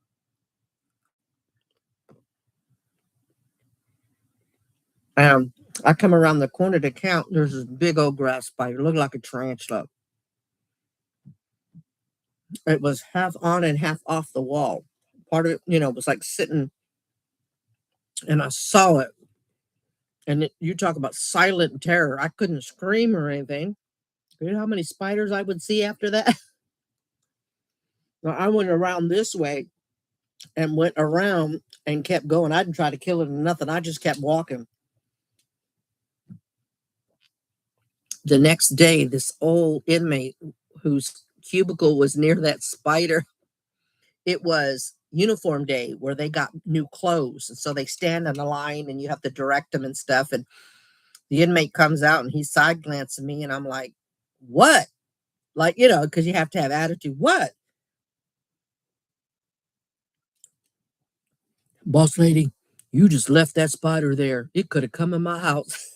Um, I come around the corner to count. There's this big old grass spider, looked like a tarantula. It was half on and half off the wall. Part of it, was like sitting, and I saw it. And you talk about silent terror. I couldn't scream or anything. You know how many spiders I would see after that? Well, I went around this way and went around and kept going. I didn't try to kill it or nothing. I just kept walking. The next day, this old inmate whose cubicle was near that spider, it was uniform day where they got new clothes. And so they stand in a line and you have to direct them and stuff. And the inmate comes out and he's side glancing me, and I'm like, what? Like, because you have to have attitude. What? Boss lady, you just left that spider there. It could have come in my house.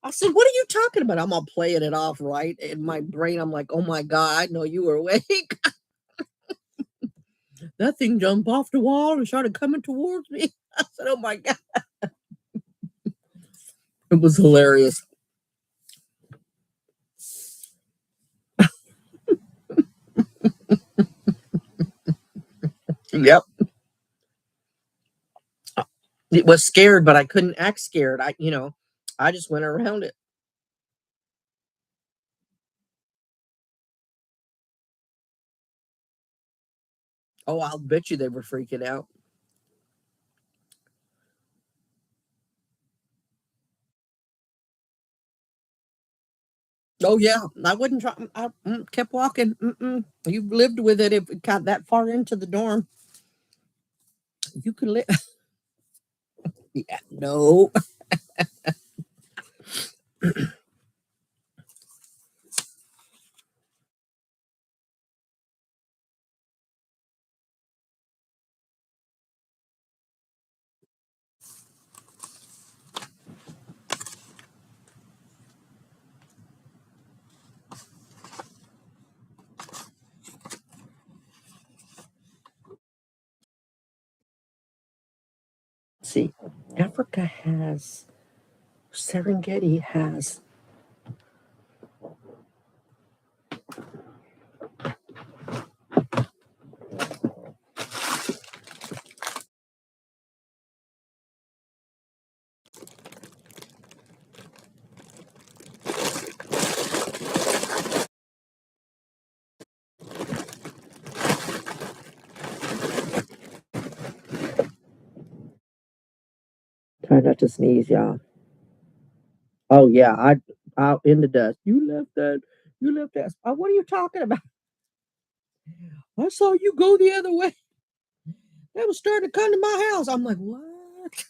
I said, what are you talking about? I'm all playing it off, right? In my brain, I'm like, oh my God, I know you were awake. That thing jumped off the wall and started coming towards me. I said, oh my God. It was hilarious. Yep. It was scared, but I couldn't act scared. I just went around it. Oh, I'll bet you they were freaking out. Oh yeah, I wouldn't try. I kept walking. You lived with it if it got that far into the dorm. You could live. Yeah, no. See, Africa has Serengeti has. Try not to sneeze, y'all. Oh yeah, I out in the dust. You left that. You left that. What are you talking about? I saw you go the other way. They was starting to come to my house. I'm like, what?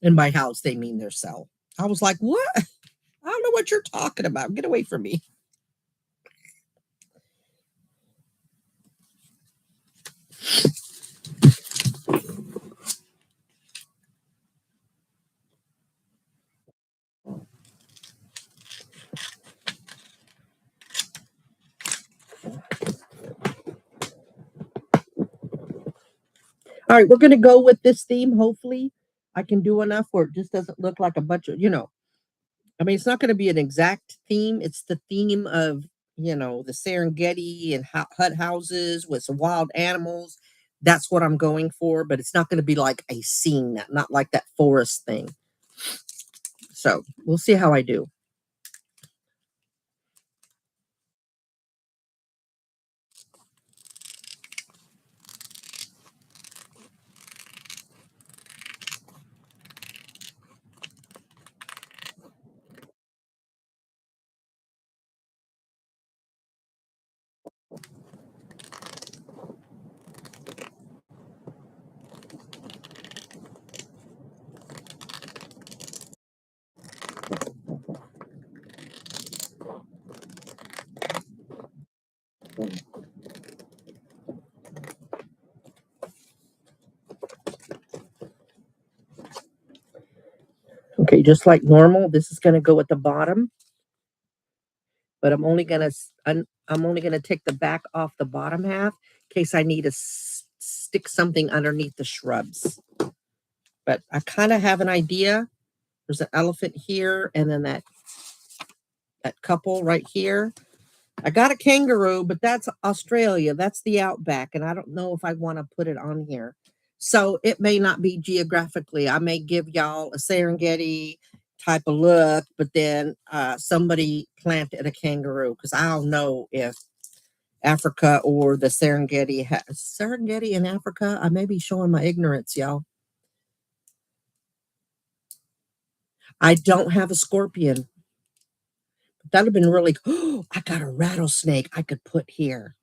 In my house, they mean their cell. I was like, what? I don't know what you're talking about. Get away from me. All right, we're going to go with this theme. Hopefully, I can do enough where it just doesn't look like a bunch of, I mean, it's not going to be an exact theme. It's the theme of, the Serengeti and hut houses with some wild animals. That's what I'm going for, but it's not going to be like a scene, not like that forest thing. So we'll see how I do. Okay, just like normal, this is going to go at the bottom, but I'm only gonna take the back off the bottom half in case I need to stick something underneath the shrubs. But I kind of have an idea. There's an elephant here, and then that couple right here. I got a kangaroo, but that's Australia. That's the outback, and I don't know if I want to put it on here. So it may not be geographically. I may give y'all a Serengeti type of look, but then somebody planted a kangaroo because I don't know if Africa or the Serengeti Serengeti in Africa. I may be showing my ignorance, y'all. I don't have a scorpion. That'd have been really. Oh, I got a rattlesnake I could put here.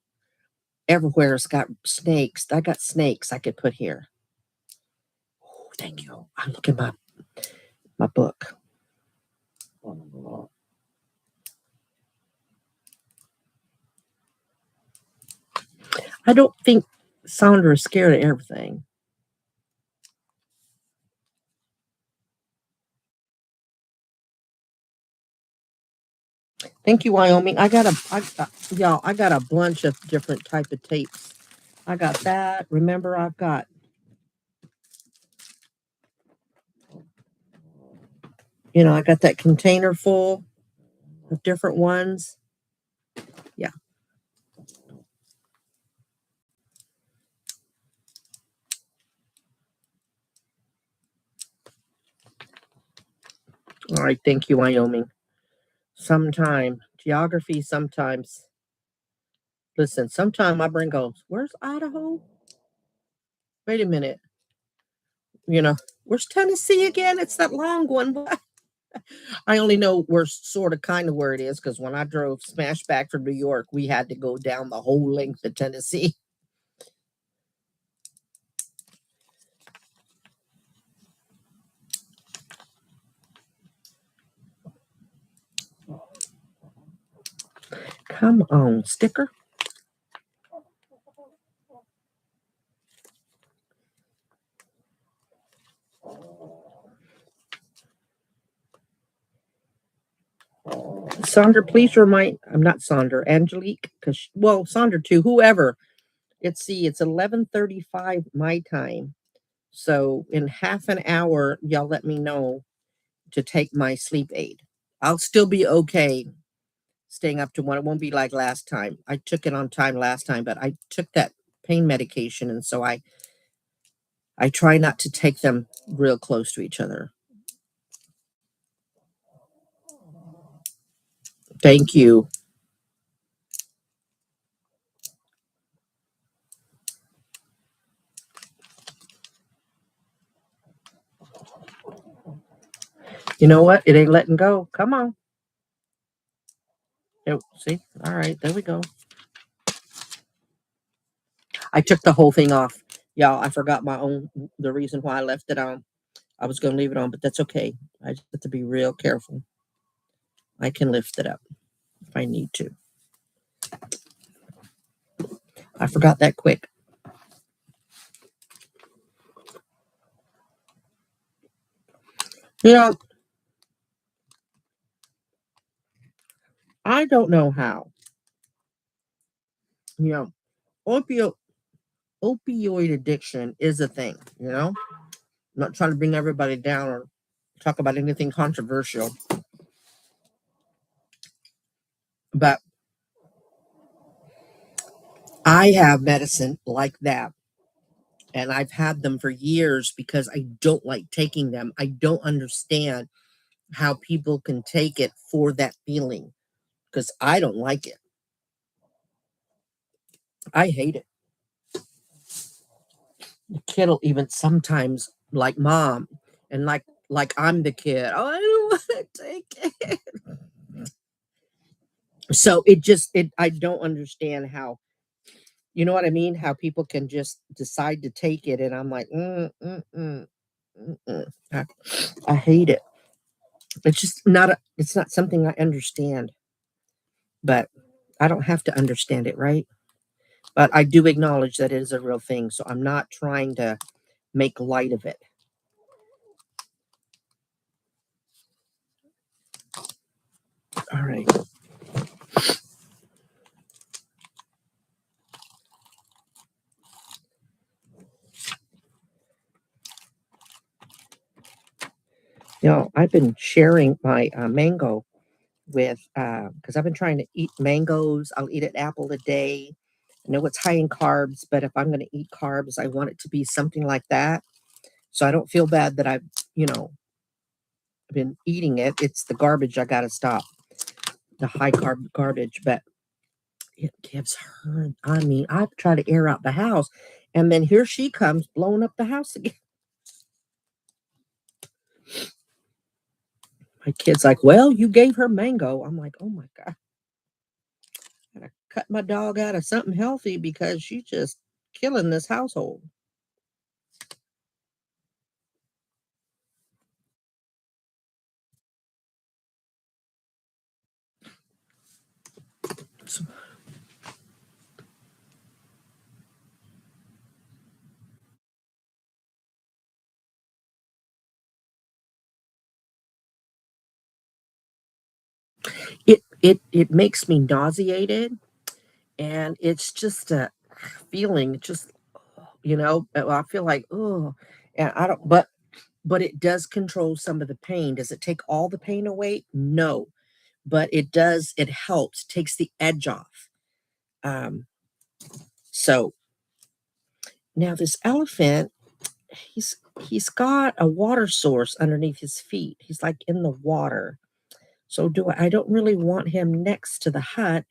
Everywhere's got snakes. I got snakes I could put here. Oh, thank you. I'm looking at my book. I don't think Sandra is scared of everything. Thank you, Wyoming. Y'all, I got a bunch of different type of tapes. I got that. Remember, I got that container full of different ones. Yeah. All right. Thank you, Wyoming. Sometime geography. Sometimes, listen. Sometime my brain goes, "Where's Idaho? Wait a minute. You know, where's Tennessee again? It's that long one. What? I only know where sort of kind of where it is because when I drove smash back from New York, we had to go down the whole length of Tennessee. Come on, sticker. Sandra, please remind, I'm not Sandra, Angelique, because, well, Sandra too, whoever. It's 11:35 my time. So in half an hour, y'all let me know to take my sleep aid. I'll still be okay staying up to one. It won't be like last time. I took it on time last time, but I took that pain medication, and so I try not to take them real close to each other. Thank you. You know what? It ain't letting go. Come on. Oh, see? All right, there we go. I took the whole thing off. Y'all, I forgot the reason why I left it on. I was going to leave it on, but that's okay. I just have to be real careful. I can lift it up if I need to. I forgot that quick. You know, I don't know how. You know, opio- opioid addiction is a thing, you know? I'm not trying to bring everybody down or talk about anything controversial, but I have medicine like that, and I've had them for years because I don't like taking them. I don't understand how people can take it for that feeling because I don't like it. I hate it. The kid will even sometimes like mom and like I'm the kid. Oh, I don't want to take it. So it I don't understand how, you know what I mean? How people can just decide to take it, and I'm like, I, I hate it. It's not something I understand, but I don't have to understand it, right? But I do acknowledge that it is a real thing, so I'm not trying to make light of it. All right. I've been sharing my mango with because I've been trying to eat mangoes. I'll eat an apple a day. I know it's high in carbs, but if I'm going to eat carbs, I want it to be something like that. So I don't feel bad that I've, you know, been eating it. It's the garbage I got to stop, the high carb garbage. But it gives her, I mean, I've tried to air out the house, and then here she comes blowing up the house again. My kid's like, well, you gave her mango. I'm like, oh my God. I gotta cut my dog out of something healthy because she's just killing this household. So it makes me nauseated, and it's just a feeling, just I feel like, oh, and I don't, but it does control some of the pain. Does it take all the pain away? No, but it does. It helps, takes the edge off. Um, so now this elephant, he's he's got a water source underneath his feet. He's like in the water. So I don't really want him next to the hut.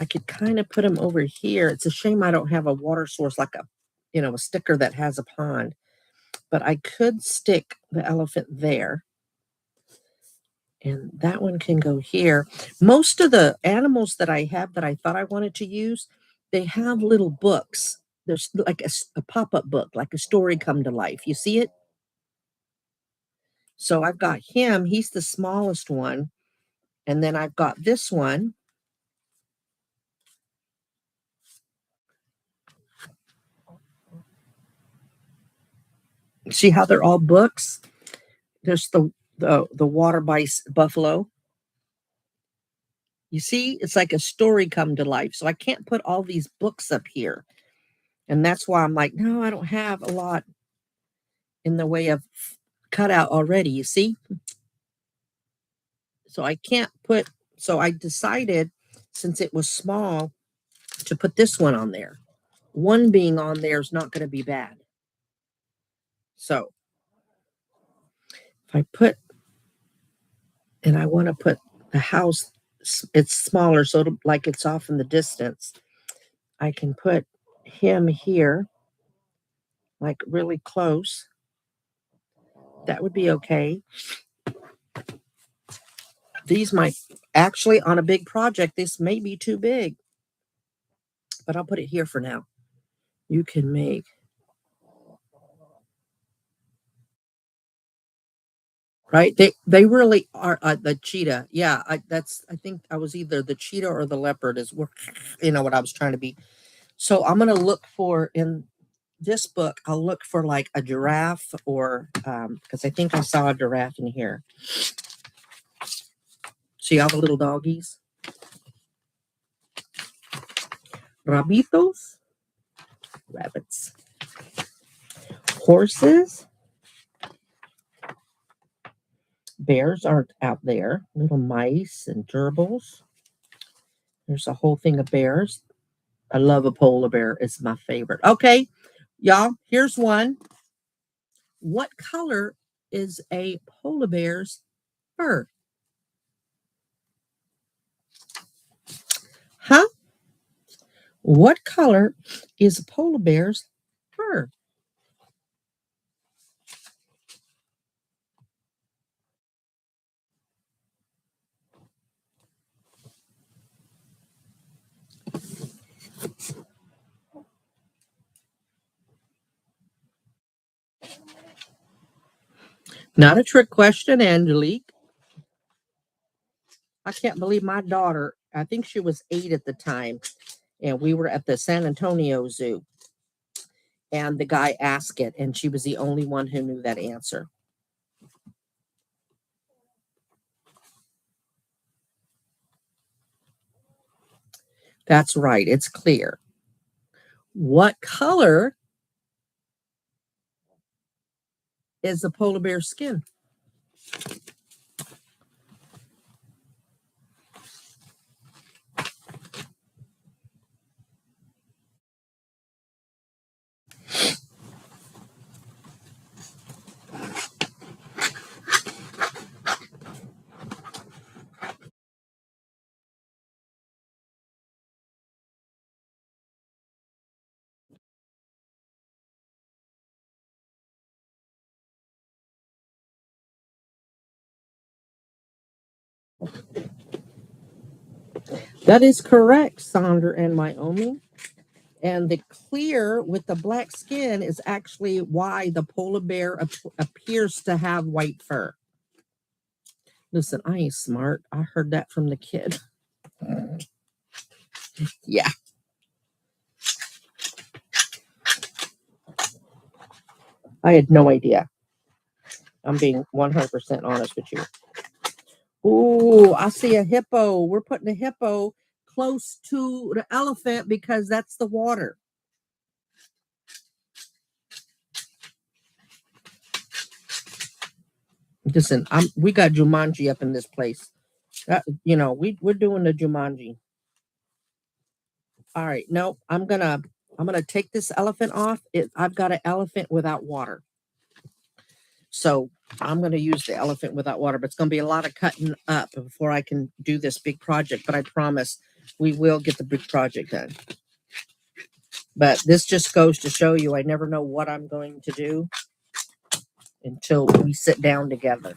I could kind of put him over here. It's a shame I don't have a water source like a sticker that has a pond, but I could stick the elephant there. And that one can go here. Most of the animals that I have that I thought I wanted to use, they have little books. There's like a pop-up book, like a story come to life. You see it? So I've got him. He's the smallest one. And then I've got this one. See how they're all books? There's the water buffalo. You see, it's like a story come to life. So I can't put all these books up here. And that's why I'm like, no, I don't have a lot in the way of cutout already. You see? So I can't put, so I decided since it was small to put this one on there. One being on there is not going to be bad. So if I put, and I want to put the house, it's smaller, so like it's off in the distance. I can put him here, like really close. That would be okay. These might actually, on a big project, this may be too big, but I'll put it here for now. You can make, right? They really are the cheetah. Yeah, I think I was either the cheetah or the leopard is what what I was trying to be. So I'm gonna look for in this book. I'll look for like a giraffe or because I think I saw a giraffe in here. See all the little doggies, rabitos, rabbits, horses. Bears aren't out there. Little mice and gerbils. There's a whole thing of bears. I love a polar bear. It's my favorite. Okay, y'all, here's one. What color is a polar bear's fur? Huh? What color is a polar bear's fur? Not a trick question, Angelique. I can't believe my daughter, I think she was 8 at the time, and we were at the San Antonio Zoo. And the guy asked it, and she was the only one who knew that answer. That's right. It's clear. What color is the polar bear's skin? That is correct, Sandra and Wyoming. And the clear with the black skin is actually why the polar bear appears to have white fur. Listen, I ain't smart. I heard that from the kid. Yeah. I had no idea. I'm being 100% honest with you. Ooh, I see a hippo. We're putting a hippo close to the elephant because that's the water. Listen, we got Jumanji up in this place. We're doing the Jumanji. All right, no, I'm gonna take this elephant off. I've got an elephant without water, so I'm gonna use the elephant without water. But it's gonna be a lot of cutting up before I can do this big project. But I promise we will get the big project done. But this just goes to show you, I never know what I'm going to do until we sit down together.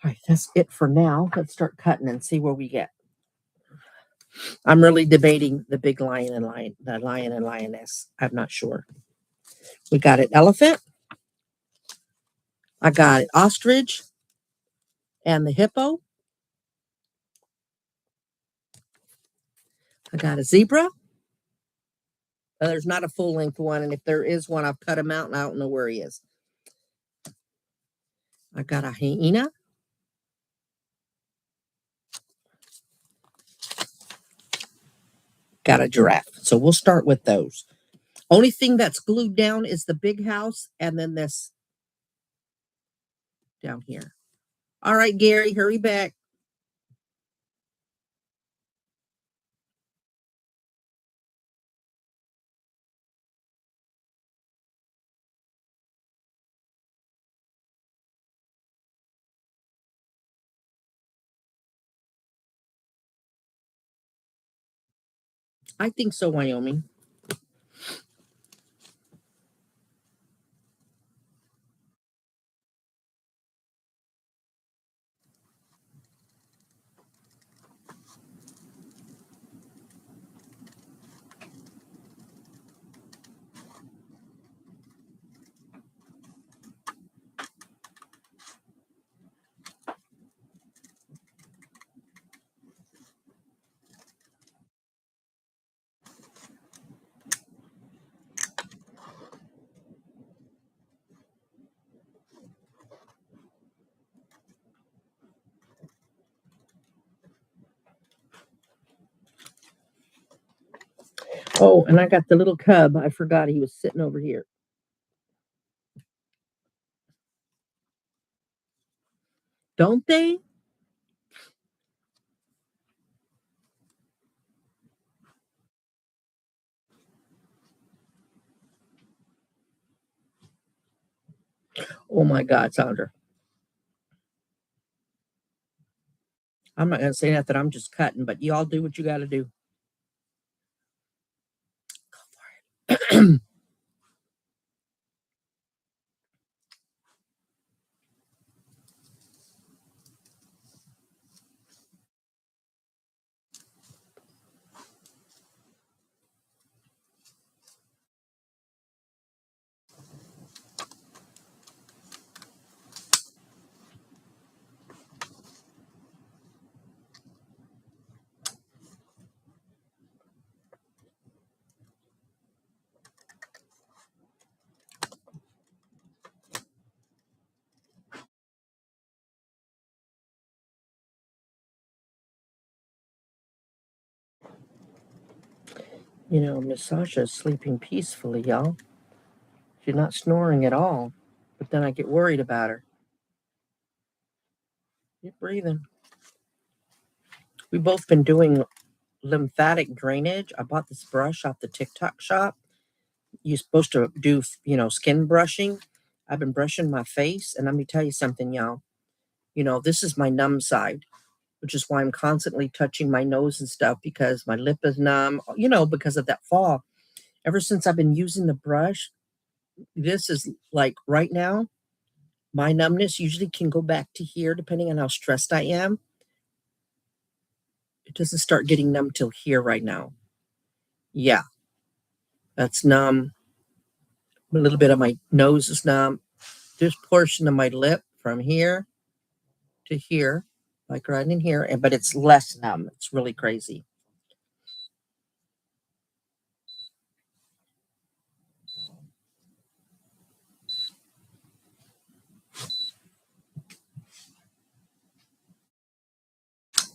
All right, that's it for now. Let's start cutting and see where we get. I'm really debating the big the lion and lioness. I'm not sure. We got an elephant. I got an ostrich and the hippo. I got a zebra. There's not a full length one, and if there is one, I've cut him out and I don't know where he is. I got a hyena. Got a giraffe. So we'll start with those. Only thing that's glued down is the big house and then this down here. All right, Gary, hurry back. I think so, Wyoming. Oh, and I got the little cub. I forgot he was sitting over here. Don't they? Oh my God, Sandra. I'm not going to say that I'm just cutting, but y'all do what you got to do. You know, Miss Sasha's sleeping peacefully, y'all. She's not snoring at all. But then I get worried about her. Keep breathing. We've both been doing lymphatic drainage. I bought this brush off the TikTok shop. You're supposed to do, skin brushing. I've been brushing my face, and let me tell you something, y'all. This is my numb side, which is why I'm constantly touching my nose and stuff because my lip is numb, because of that fall. Ever since I've been using the brush, this is like right now, my numbness usually can go back to here depending on how stressed I am. It doesn't start getting numb till here right now. Yeah, that's numb. A little bit of my nose is numb. This portion of my lip from here to here, like right in here, but it's less numb. It's really crazy.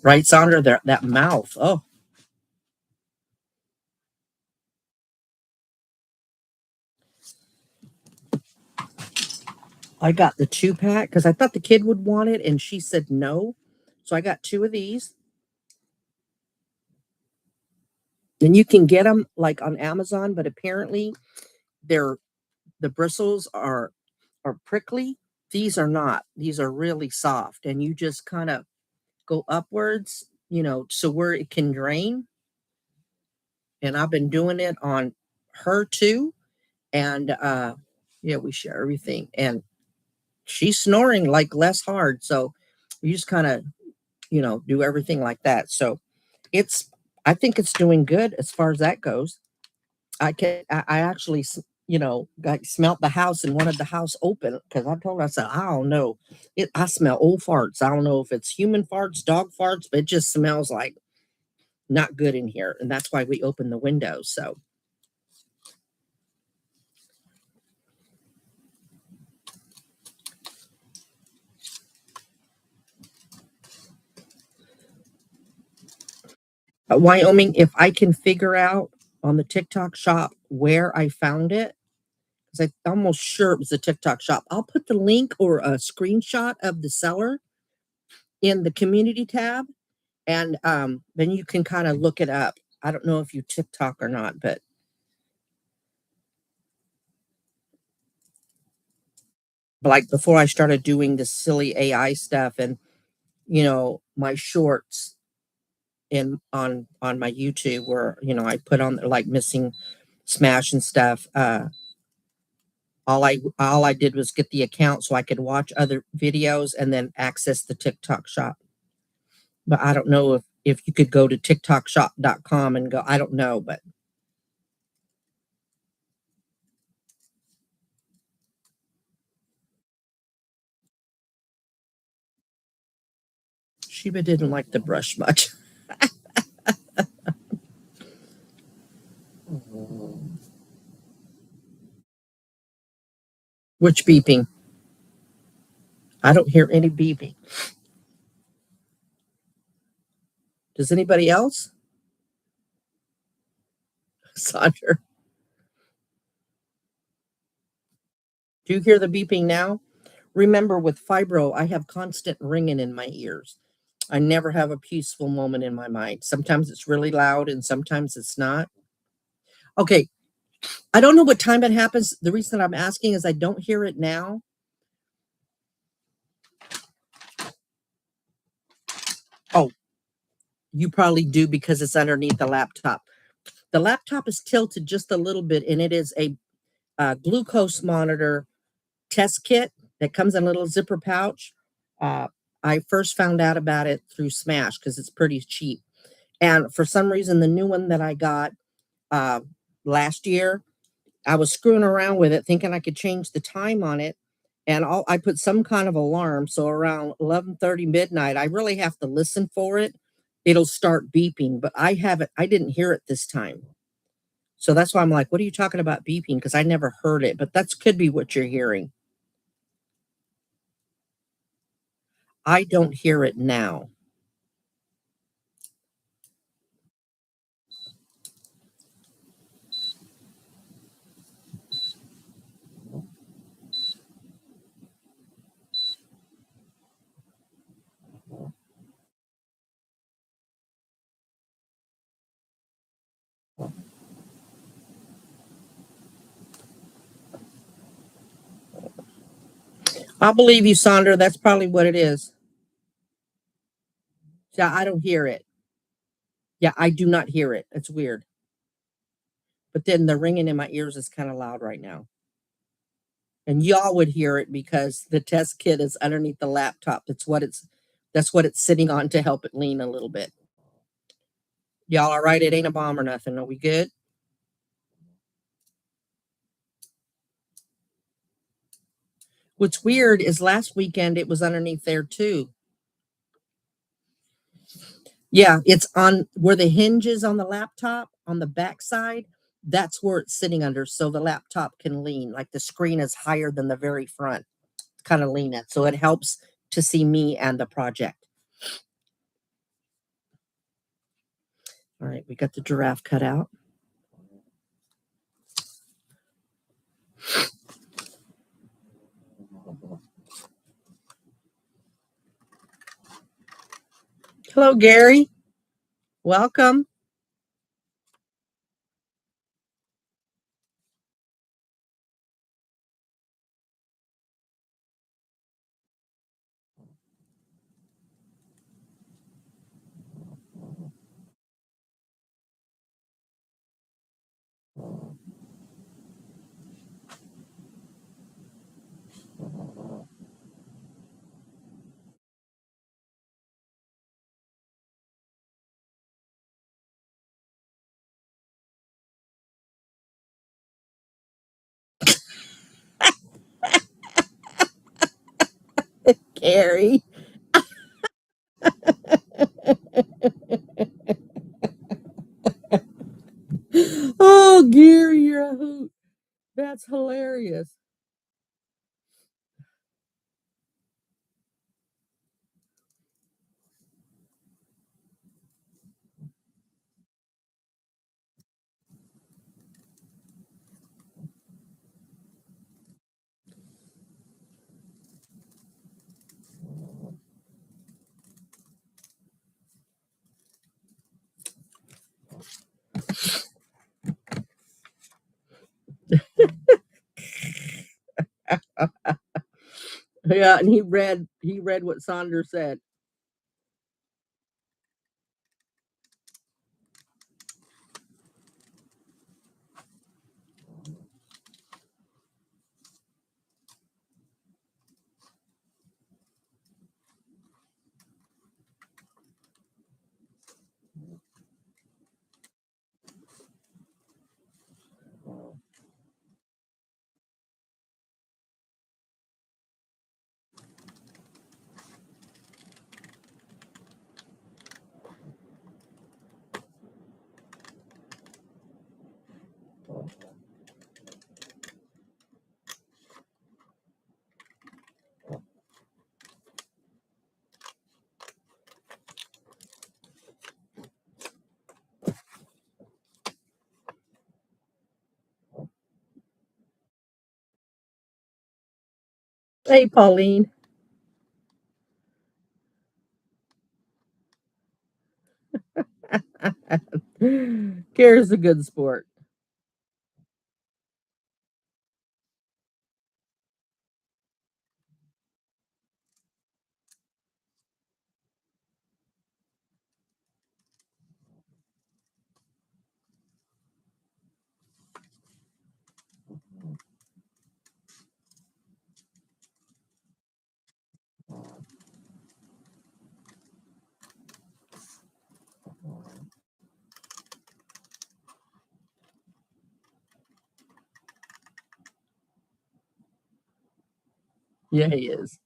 Right, Sandra? That mouth. Oh, I got the 2-pack because I thought the kid would want it, and she said no. So I got 2 of these. And you can get them like on Amazon, but apparently they're the bristles are prickly. These are not. These are really soft, and you just kind of go upwards, so where it can drain. And I've been doing it on her too. And yeah, we share everything. And she's snoring like less hard. So You just kind of, do everything like that. So it's, I think it's doing good as far as that goes. I actually, got smelt the house and wanted the house open because I told her, I said, I don't know. I smell old farts. I don't know if it's human farts, dog farts, but it just smells like not good in here. And that's why we opened the windows. So Wyoming, if I can figure out on the TikTok shop where I found it, because I'm almost sure it was a TikTok shop, I'll put the link or a screenshot of the seller in the community tab, and then you can kind of look it up. I don't know if you TikTok or not, but like before I started doing this silly AI stuff and my shorts in on my YouTube where I put on like missing smash and stuff. All I did was get the account so I could watch other videos and then access the TikTok shop. But I don't know if you could go to TikTokshop.com and go. I don't know, but Sheba didn't like the brush much. Which beeping? I don't hear any beeping. Does anybody else? Sandra, do you hear the beeping now? Remember, with fibro, I have constant ringing in my ears. I never have a peaceful moment in my mind. Sometimes it's really loud and sometimes it's not. Okay, I don't know what time it happens. The reason that I'm asking is I don't hear it now. Oh, you probably do because it's underneath the laptop. The laptop is tilted just a little bit, and it is a glucose monitor test kit that comes in a little zipper pouch. Uh, I first found out about it through Smash because it's pretty cheap. And for some reason, the new one that I got uh, last year, I was screwing around with it, thinking I could change the time on it. And I put some kind of alarm. So around 11:30 midnight, I really have to listen for it. It'll start beeping, but I didn't hear it this time. So that's why I'm like, what are you talking about beeping? Because I never heard it, but that could be what you're hearing. I don't hear it now. I'll believe you, Sandra. That's probably what it is. Yeah, I don't hear it. Yeah, I do not hear it. It's weird. But then the ringing in my ears is kind of loud right now. And y'all would hear it because the test kit is underneath the laptop. That's what it's sitting on to help it lean a little bit. Y'all all right? It ain't a bomb or nothing. Are we good? What's weird is last weekend it was underneath there too. Yeah, it's on where the hinge is on the laptop on the back side. That's where it's sitting under, so the laptop can lean. Like the screen is higher than the very front, kind of lean it, so it helps to see me and the project. All right, we got the giraffe cut out. Hello, Gary. Welcome. Carrie. Oh, Gary, you're a hoot. That's hilarious. Yeah, and he read what Saunders said. Hey, Pauline. Gary's a good sport. Yeah, he is.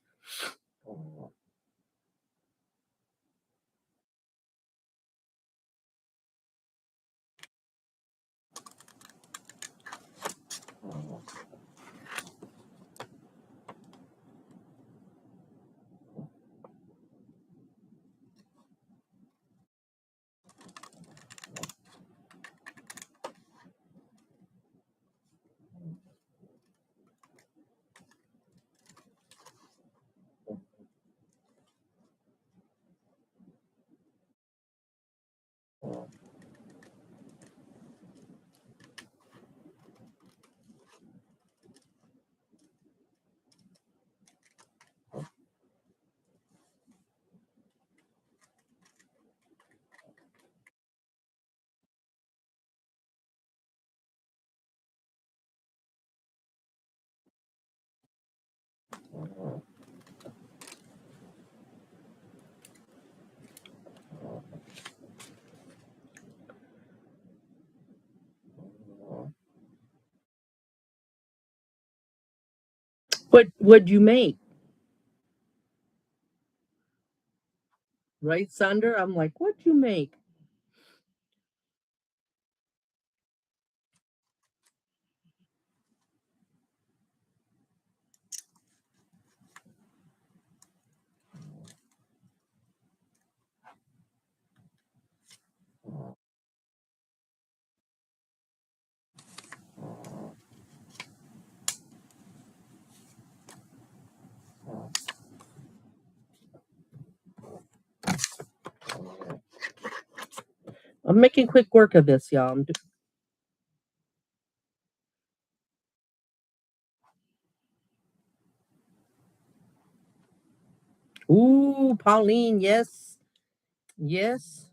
What would you make? Right, Sunder? I'm like, what'd you make? I'm making quick work of this, y'all. Ooh, Pauline, yes. Yes.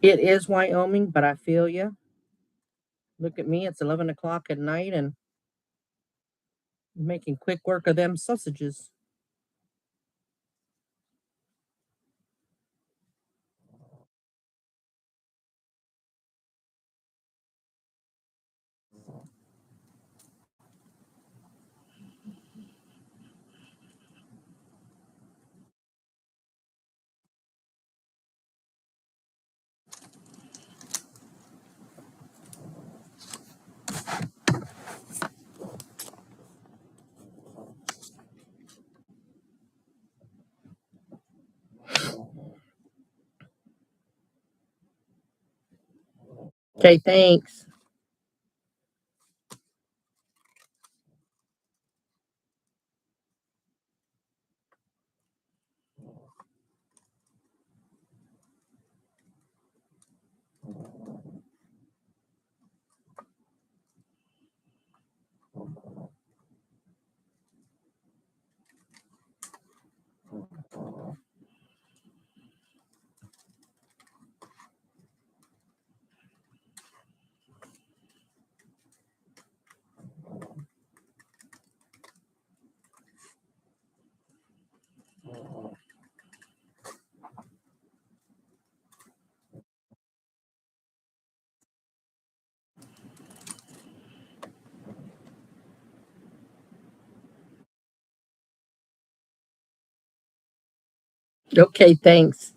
It is Wyoming, but I feel you. Look at me, it's 11 o'clock at night and making quick work of them sausages. Okay, thanks. Okay, thanks.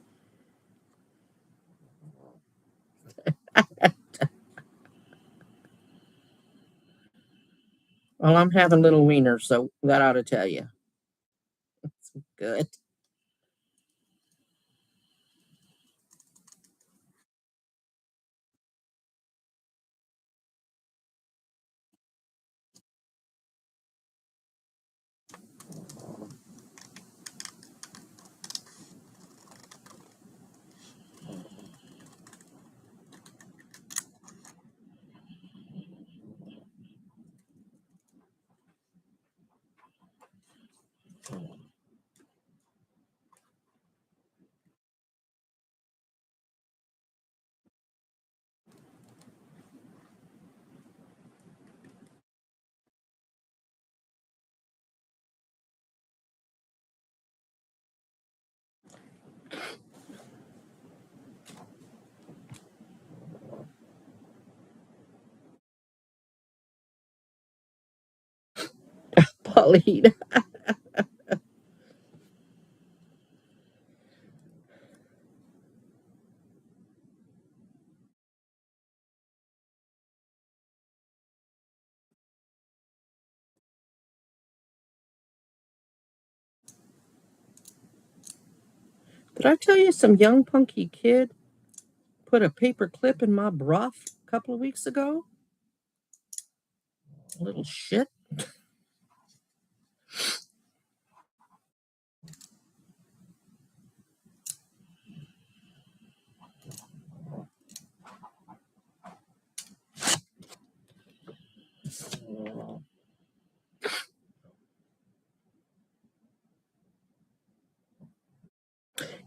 Well, I'm having little wiener, so that ought to tell you. It's good. Pauline. Did I tell you some young punky kid put a paper clip in my broth a couple of weeks ago? Little shit.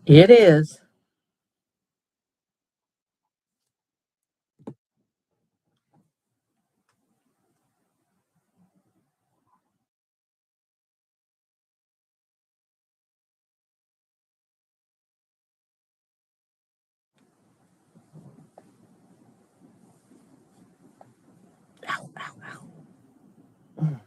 It is. Ow, ow, ow. Mm.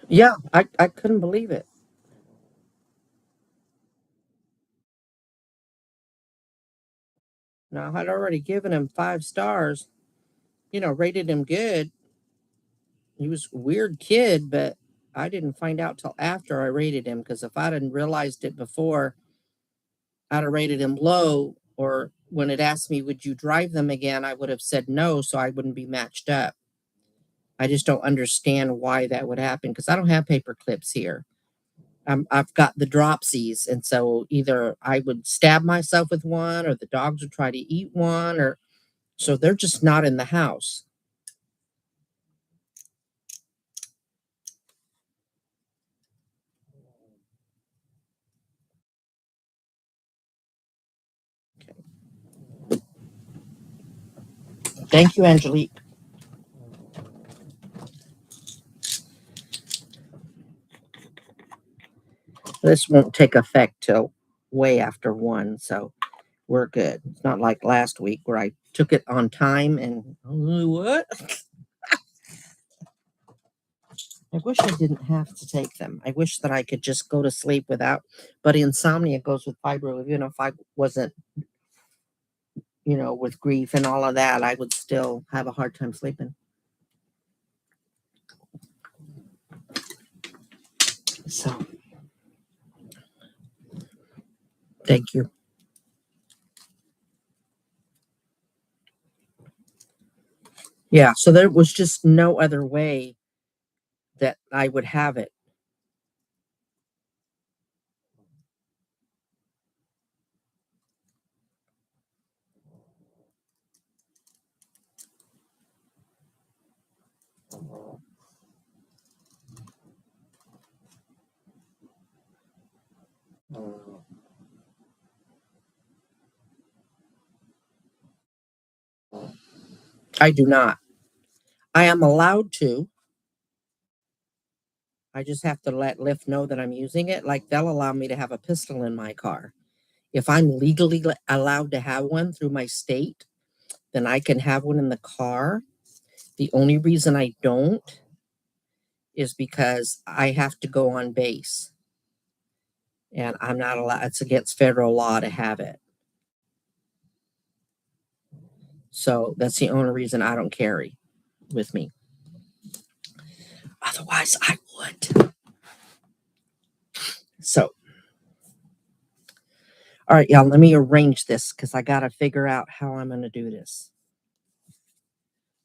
Yeah, I couldn't believe it. Now, I'd already given him 5 stars, rated him good. He was a weird kid, but I didn't find out till after I rated him because if I hadn't realized it before, I'd have rated him low. Or when it asked me, would you drive them again? I would have said no, so I wouldn't be matched up. I just don't understand why that would happen because I don't have paper clips here. I've got the dropsies, and so either I would stab myself with one, or the dogs would try to eat one, or so they're just not in the house. Thank you, Angelique. This won't take effect till way after 1, so we're good. It's not like last week where I took it on time and what? I wish I didn't have to take them. I wish that I could just go to sleep without, but insomnia goes with fibro. Even if I wasn't, with grief and all of that, I would still have a hard time sleeping. So, thank you. Yeah, so there was just no other way that I would have it. I do not. I am allowed to. I just have to let Lyft know that I'm using it. Like they'll allow me to have a pistol in my car. If I'm legally allowed to have one through my state, then I can have one in the car. The only reason I don't is because I have to go on base and I'm not allowed, it's against federal law to have it. So that's the only reason I don't carry with me. Otherwise, I would. So, all right, y'all, let me arrange this because I got to figure out how I'm going to do this.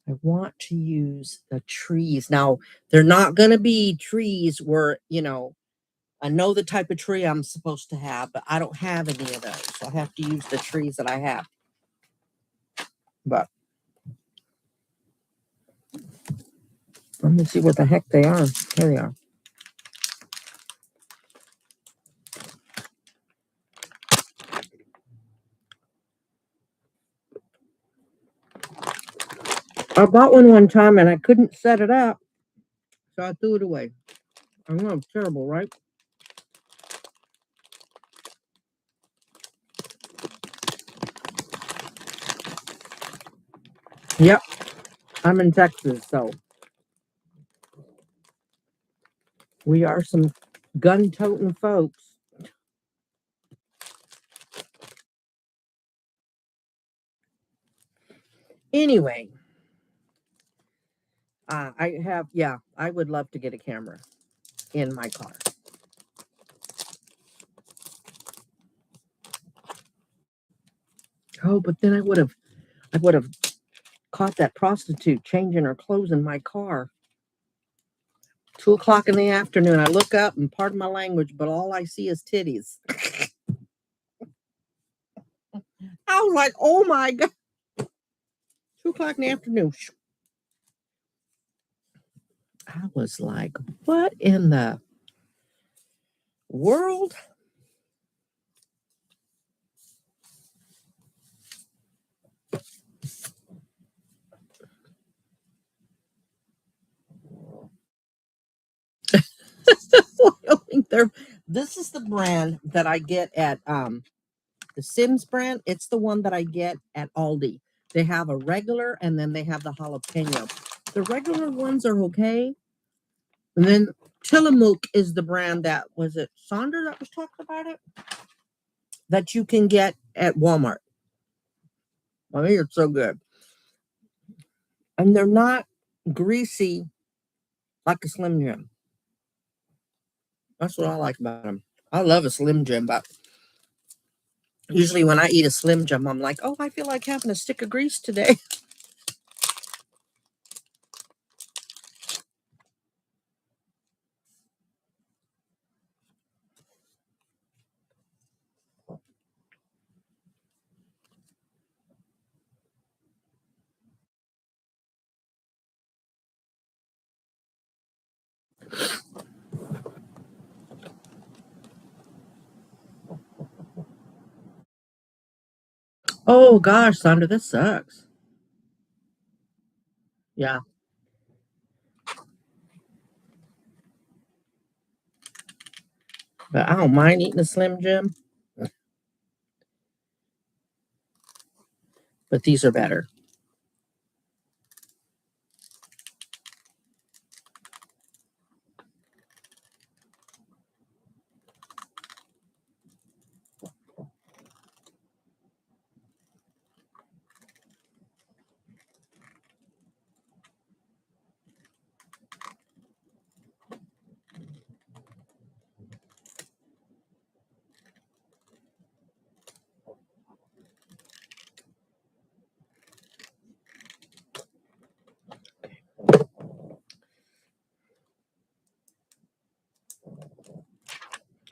I want to use the trees. Now, they're not going to be trees where, I know the type of tree I'm supposed to have, but I don't have any of those. So I have to use the trees that I have. But let me see what the heck they are. Here they are. I bought one time and I couldn't set it up. So I threw it away. I know it's terrible, right? Yep. I'm in Texas, so we are some gun-toting folks. Anyway, I would love to get a camera in my car. Oh, but then I would have caught that prostitute changing her clothes in my car. 2 o'clock in the afternoon. I look up and pardon my language, but all I see is titties. I was like, oh my God. 2 o'clock in the afternoon. I was like, what in the world? This is the brand that I get at the Sims brand. It's the one that I get at Aldi. They have a regular and then they have the jalapeno. The regular ones are okay. And then Tillamook is the brand that was it Sonder that was talking about it? That you can get at Walmart. I think it's so good. And they're not greasy like a Slim Jim. That's what I like about them. I love a Slim Jim, but usually when I eat a Slim Jim, I'm like, oh, I feel like having a stick of grease today. Oh gosh, Sandra, this sucks. Yeah. But I don't mind eating a Slim Jim, but these are better.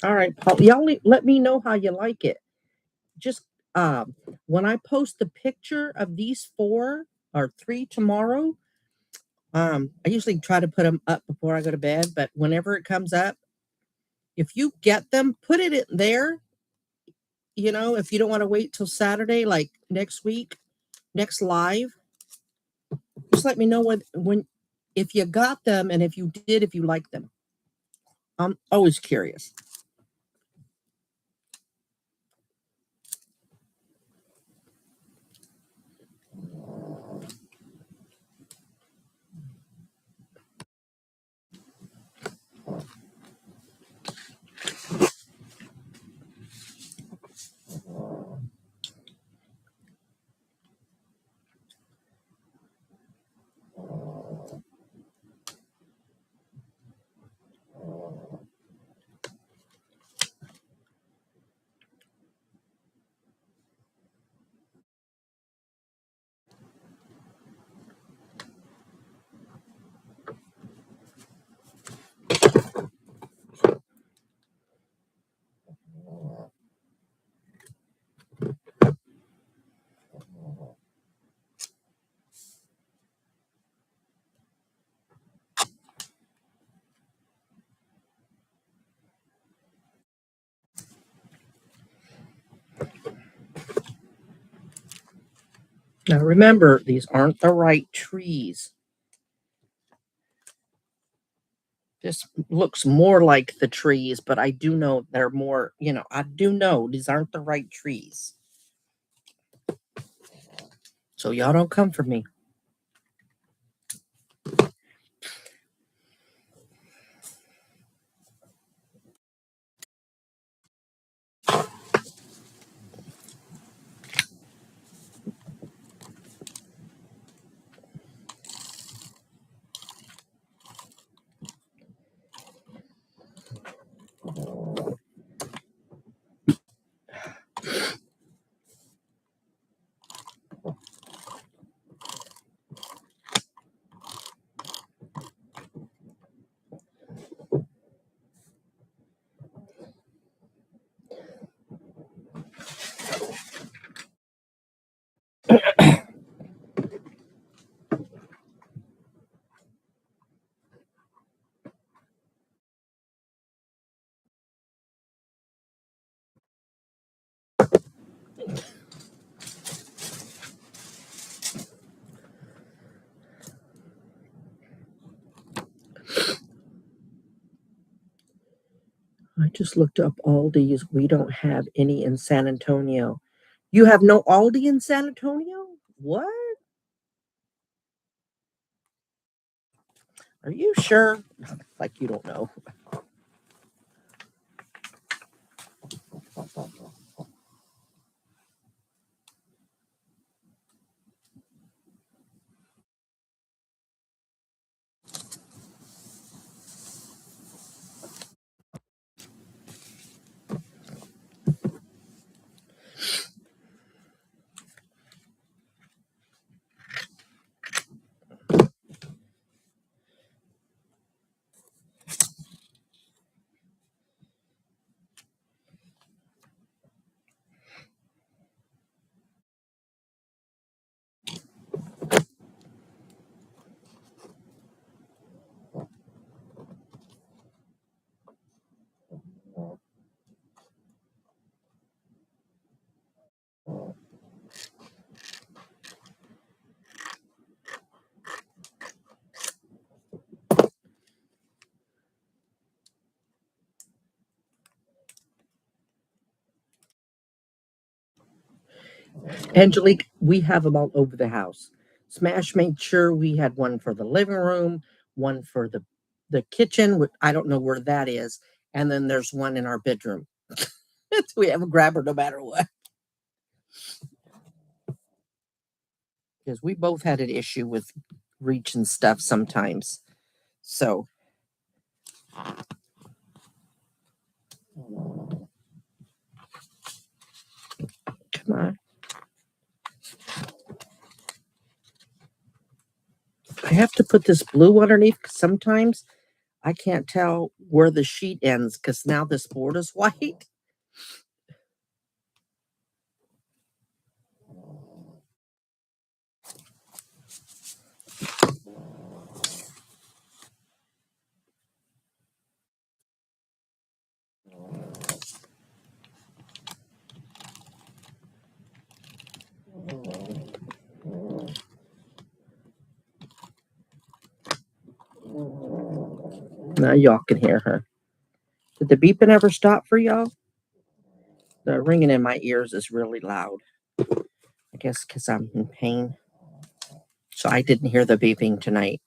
All right, Paul, y'all let me know how you like it. Just when I post the picture of these 4 or 3 tomorrow, I usually try to put them up before I go to bed, but whenever it comes up, if you get them, put it in there. If you don't want to wait till Saturday, like next week, next live, just let me know when if you got them and if you like them. I'm always curious. Now remember, these aren't the right trees. This looks more like the trees, but I do know they're more, I do know these aren't the right trees. So y'all don't come for me. I just looked up Aldi's. We don't have any in San Antonio. You have no Aldi in San Antonio? What? Are you sure? Like you don't know. Angelique, we have them all over the house. Smash made sure we had one for the living room, one for the kitchen. I don't know where that is, and then there's one in our bedroom. We have a grabber no matter what. Because we both had an issue with reaching stuff sometimes. So, come on. I have to put this blue underneath because sometimes I can't tell where the sheet ends because now this board is white. Now y'all can hear her. Did the beeping ever stop for y'all? The ringing in my ears is really loud. I guess because I'm in pain. So I didn't hear the beeping tonight.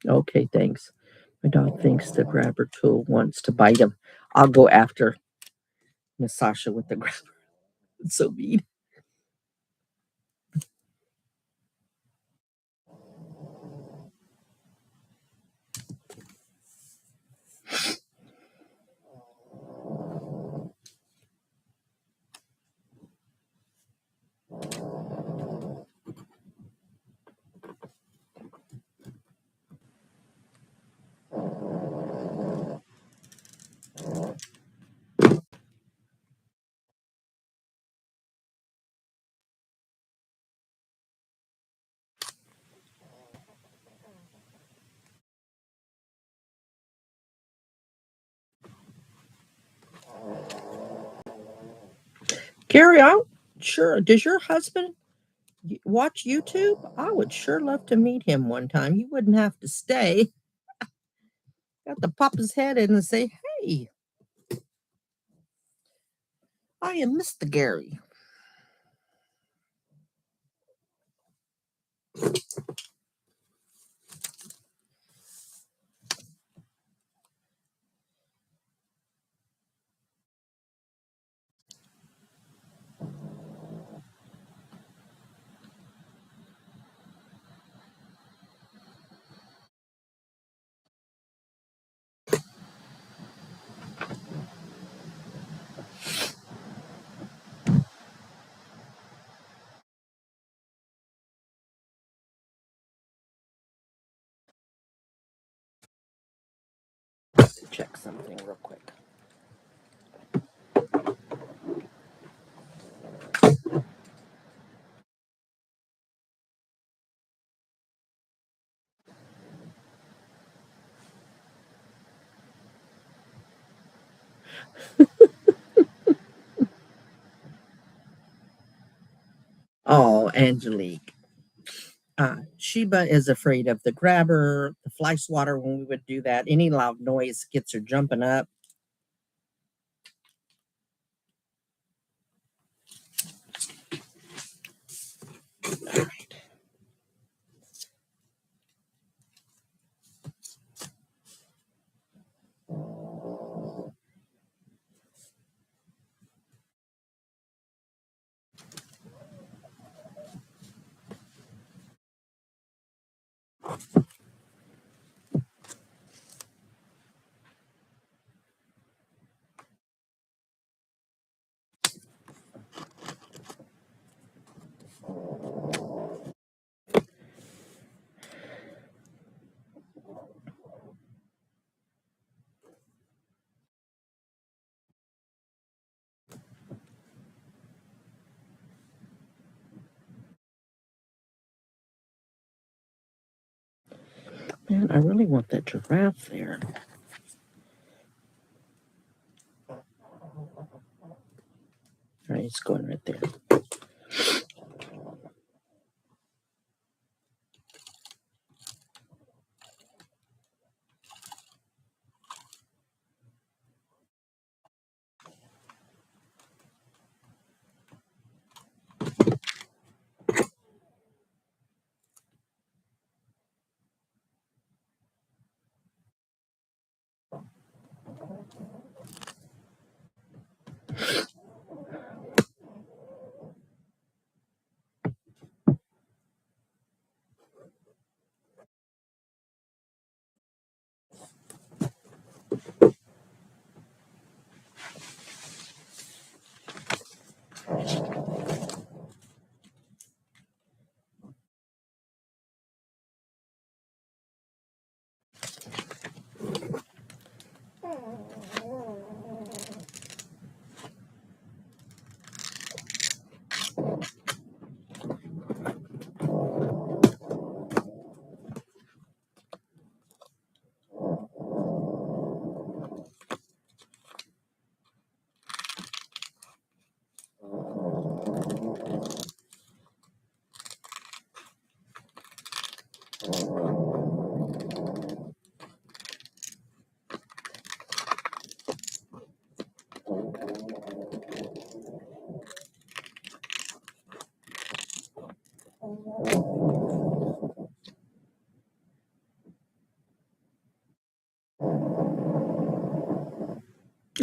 Okay, thanks. My dog thinks the grabber tool wants to bite him. I'll go after Miss Sasha with the grabber. It's so mean. Gary, I sure. Does your husband watch YouTube? I would sure love to meet him one time. He wouldn't have to stay. Got to pop his head in and say, "Hey, I am Mr. Gary." Check something real quick. Oh, Angelique. Sheba is afraid of the grabber, the fly swatter when we would do that. Any loud noise gets her jumping up. Man, I really want that giraffe there. All right, it's going right there.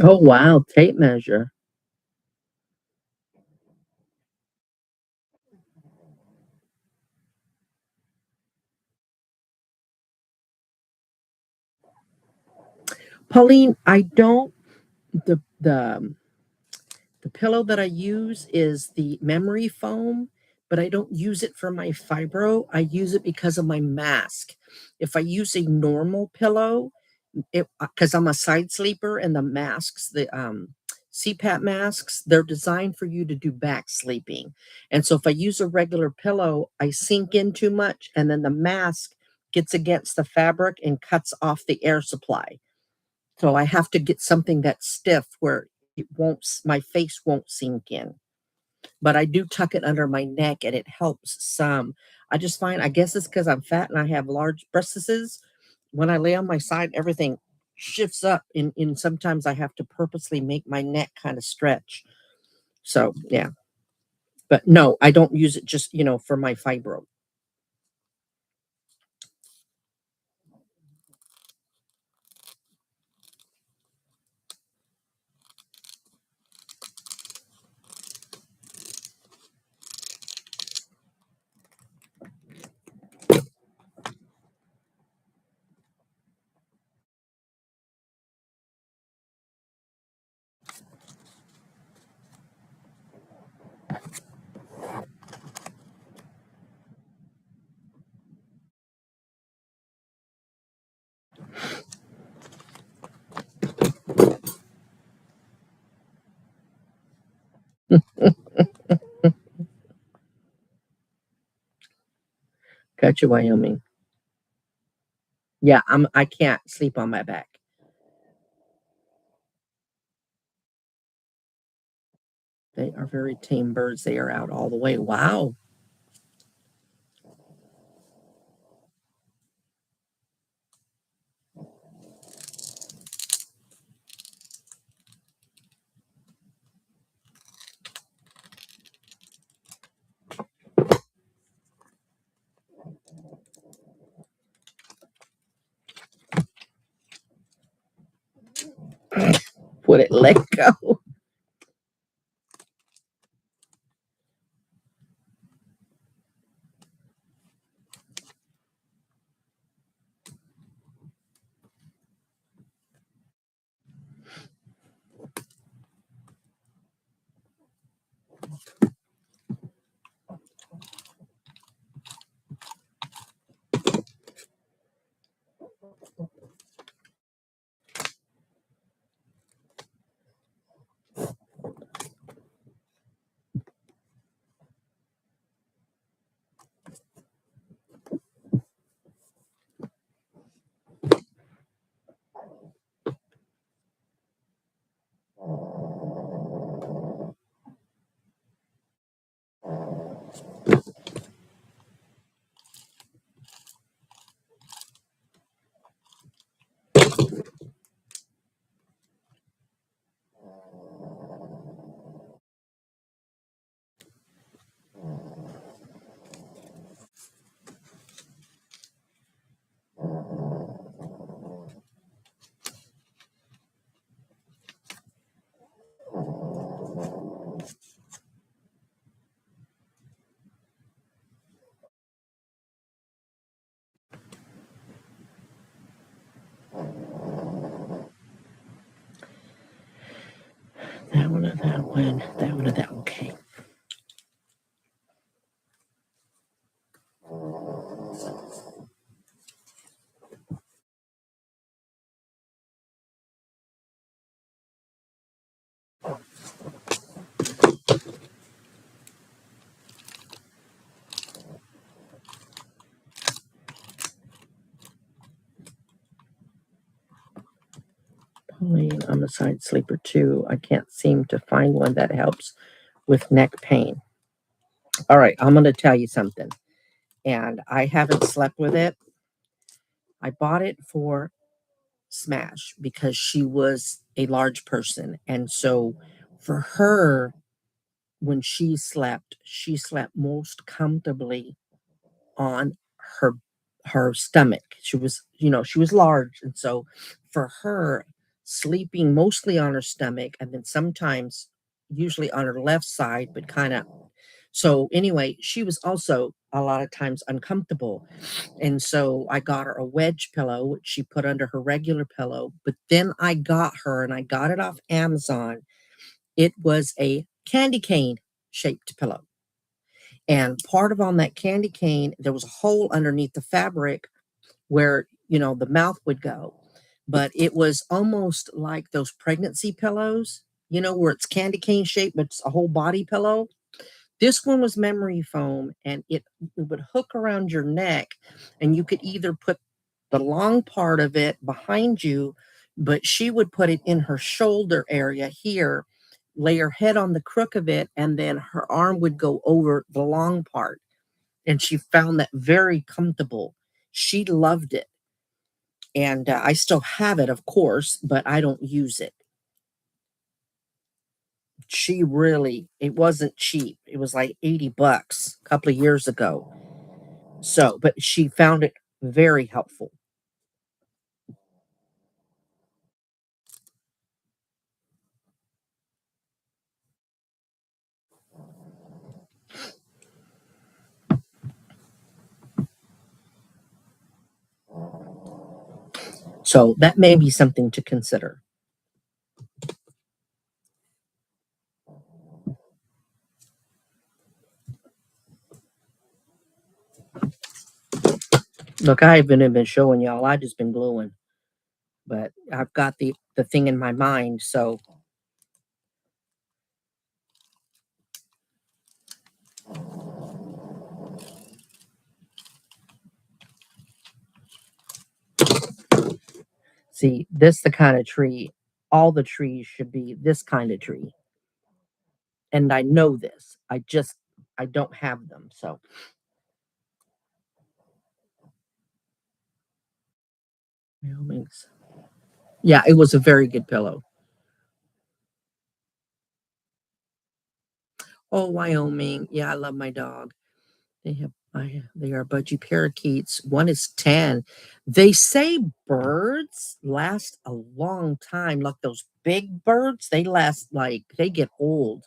Oh, wow. Tape measure. Pauline, I don't, the pillow that I use is the memory foam, but I don't use it for my fibro. I use it because of my mask. If I use a normal pillow, it because I'm a side sleeper, and the masks, the CPAP masks, they're designed for you to do back sleeping. And so if I use a regular pillow, I sink in too much, and then the mask gets against the fabric and cuts off the air supply. So I have to get something that's stiff where it won't, my face won't sink in. But I do tuck it under my neck and it helps some. I just find, I guess it's because I'm fat and I have large breasts. When I lay on my side, everything shifts up. And sometimes I have to purposely make my neck kind of stretch. So yeah. But no, I don't use it just, for my fibro. Gotcha, Wyoming. Yeah, I can't sleep on my back. They are very tame birds. They are out all the way. Wow. Would it let go? That one or that one. That one or that one. Okay. Pauline, I'm a side sleeper too. I can't seem to find one that helps with neck pain. All right, I'm going to tell you something. And I haven't slept with it. I bought it for Smash because she was a large person. And so for her, when she slept most comfortably on her stomach. She was large. And so for her, sleeping mostly on her stomach and then sometimes usually on her left side, but kind of so anyway, she was also a lot of times uncomfortable. And so I got her a wedge pillow, which she put under her regular pillow. But then I got her, and I got it off Amazon. It was a candy cane shaped pillow. And part of on that candy cane, there was a hole underneath the fabric where, the mouth would go. But it was almost like those pregnancy pillows, where it's candy cane shaped, but it's a whole body pillow. This one was memory foam, and it would hook around your neck, and you could either put the long part of it behind you, but she would put it in her shoulder area here, lay her head on the crook of it, and then her arm would go over the long part. And she found that very comfortable. She loved it. And I still have it, of course, but I don't use it. It wasn't cheap. It was like $80 a couple of years ago. So, but she found it very helpful. So that may be something to consider. Look, I haven't been showing y'all. I just been gluing, but I've got the thing in my mind. So see, this the kind of tree. All the trees should be this kind of tree, and I know this. I don't have them. So Wyoming's. Yeah, it was a very good pillow. Oh, Wyoming. Yeah, I love my dog. They are budgie parakeets. One is tan. They say birds last a long time. Like those big birds, they last like they get old.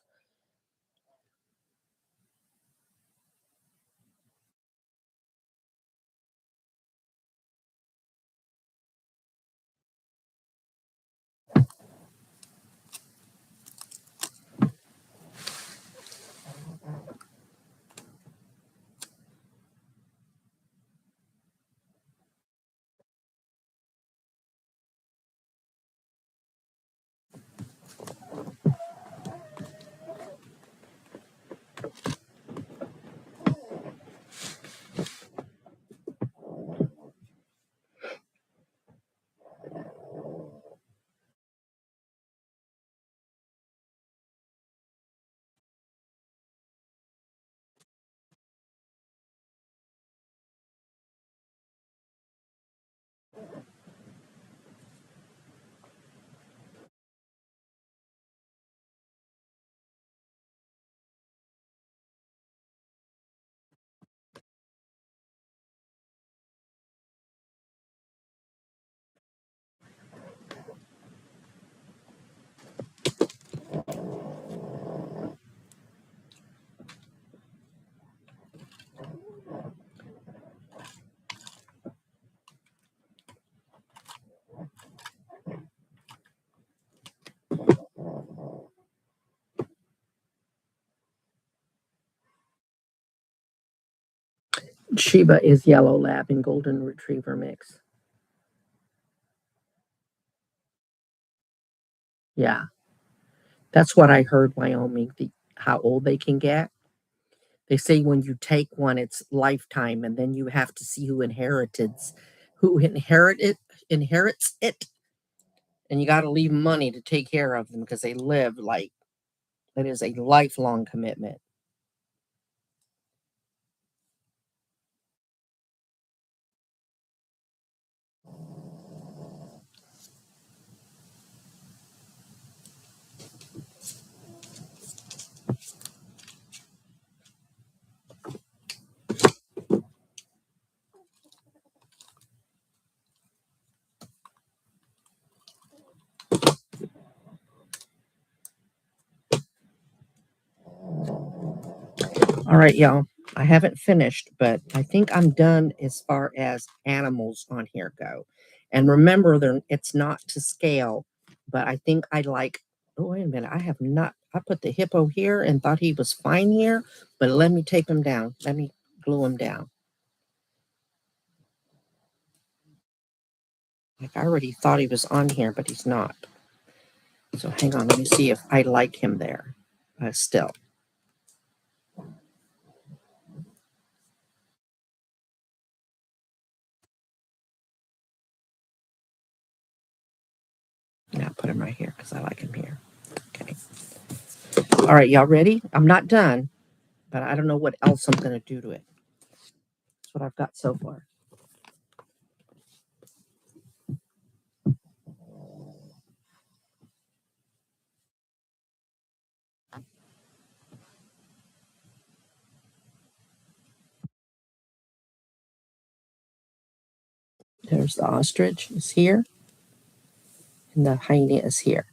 Shiba is yellow lab and golden retriever mix. Yeah, that's what I heard, Wyoming, how old they can get. They say when you take one, it's lifetime, and then you have to see who inherits it, and you got to leave money to take care of them because they live like it is a lifelong commitment. All right, y'all. I haven't finished, but I think I'm done as far as animals on here go. And remember, it's not to scale, but I think I like. Oh, wait a minute. I have not. I put the hippo here and thought he was fine here, but let me tape him down. Let me glue him down. Like I already thought he was on here, but he's not. So hang on. Let me see if I like him there still. Now put him right here because I like him here. Okay. All right, y'all ready? I'm not done, but I don't know what else I'm going to do to it. That's what I've got so far. There's the ostrich is here, and the hyena is here.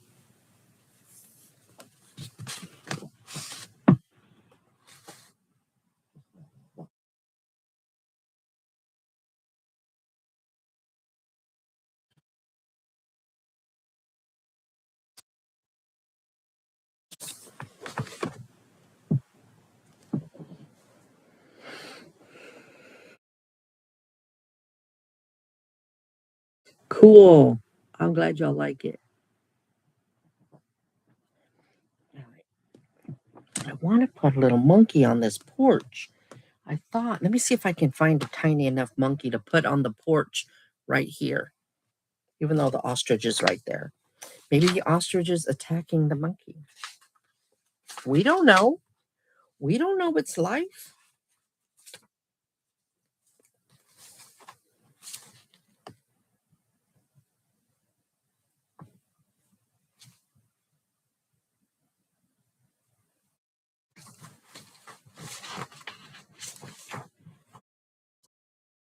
Cool. I'm glad y'all like it. I want to put a little monkey on this porch. I thought, let me see if I can find a tiny enough monkey to put on the porch right here, even though the ostrich is right there. Maybe the ostrich is attacking the monkey. We don't know. We don't know its life.